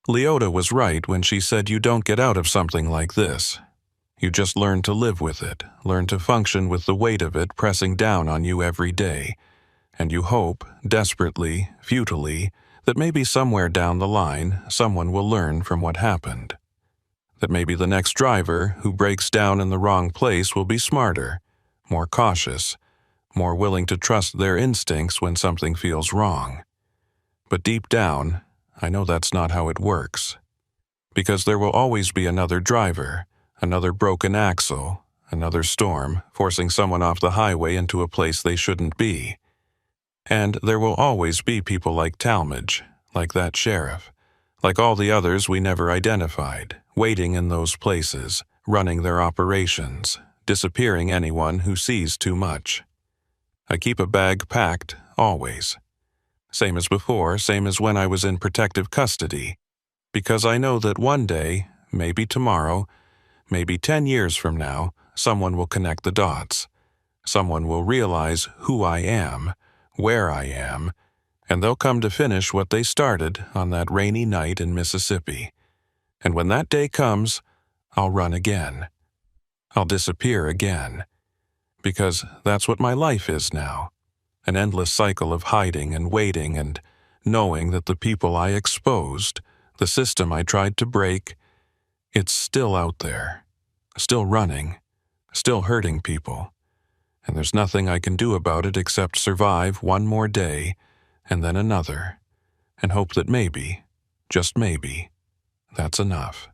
Leota was right when she said you don't get out of something like this. You just learn to live with it, learn to function with the weight of it pressing down on you every day, and you hope, desperately, futilely, that maybe somewhere down the line someone will learn from what happened. That maybe the next driver who breaks down in the wrong place will be smarter, more cautious, more willing to trust their instincts when something feels wrong. But deep down, I know that's not how it works. Because there will always be another driver, another broken axle, another storm forcing someone off the highway into a place they shouldn't be. And there will always be people like Talmadge, like that sheriff, like all the others we never identified, waiting in those places, running their operations, disappearing anyone who sees too much. I keep a bag packed, always. Same as before, same as when I was in protective custody, because I know that one day, maybe tomorrow, maybe 10 years from now, someone will connect the dots. Someone will realize who I am, where I am, and they'll come to finish what they started on that rainy night in Mississippi. And when that day comes, I'll run again. I'll disappear again. Because that's what my life is now. An endless cycle of hiding and waiting and knowing that the people I exposed, the system I tried to break, it's still out there, still running, still hurting people. And there's nothing I can do about it except survive one more day and then another, and hope that maybe, just maybe, that's enough.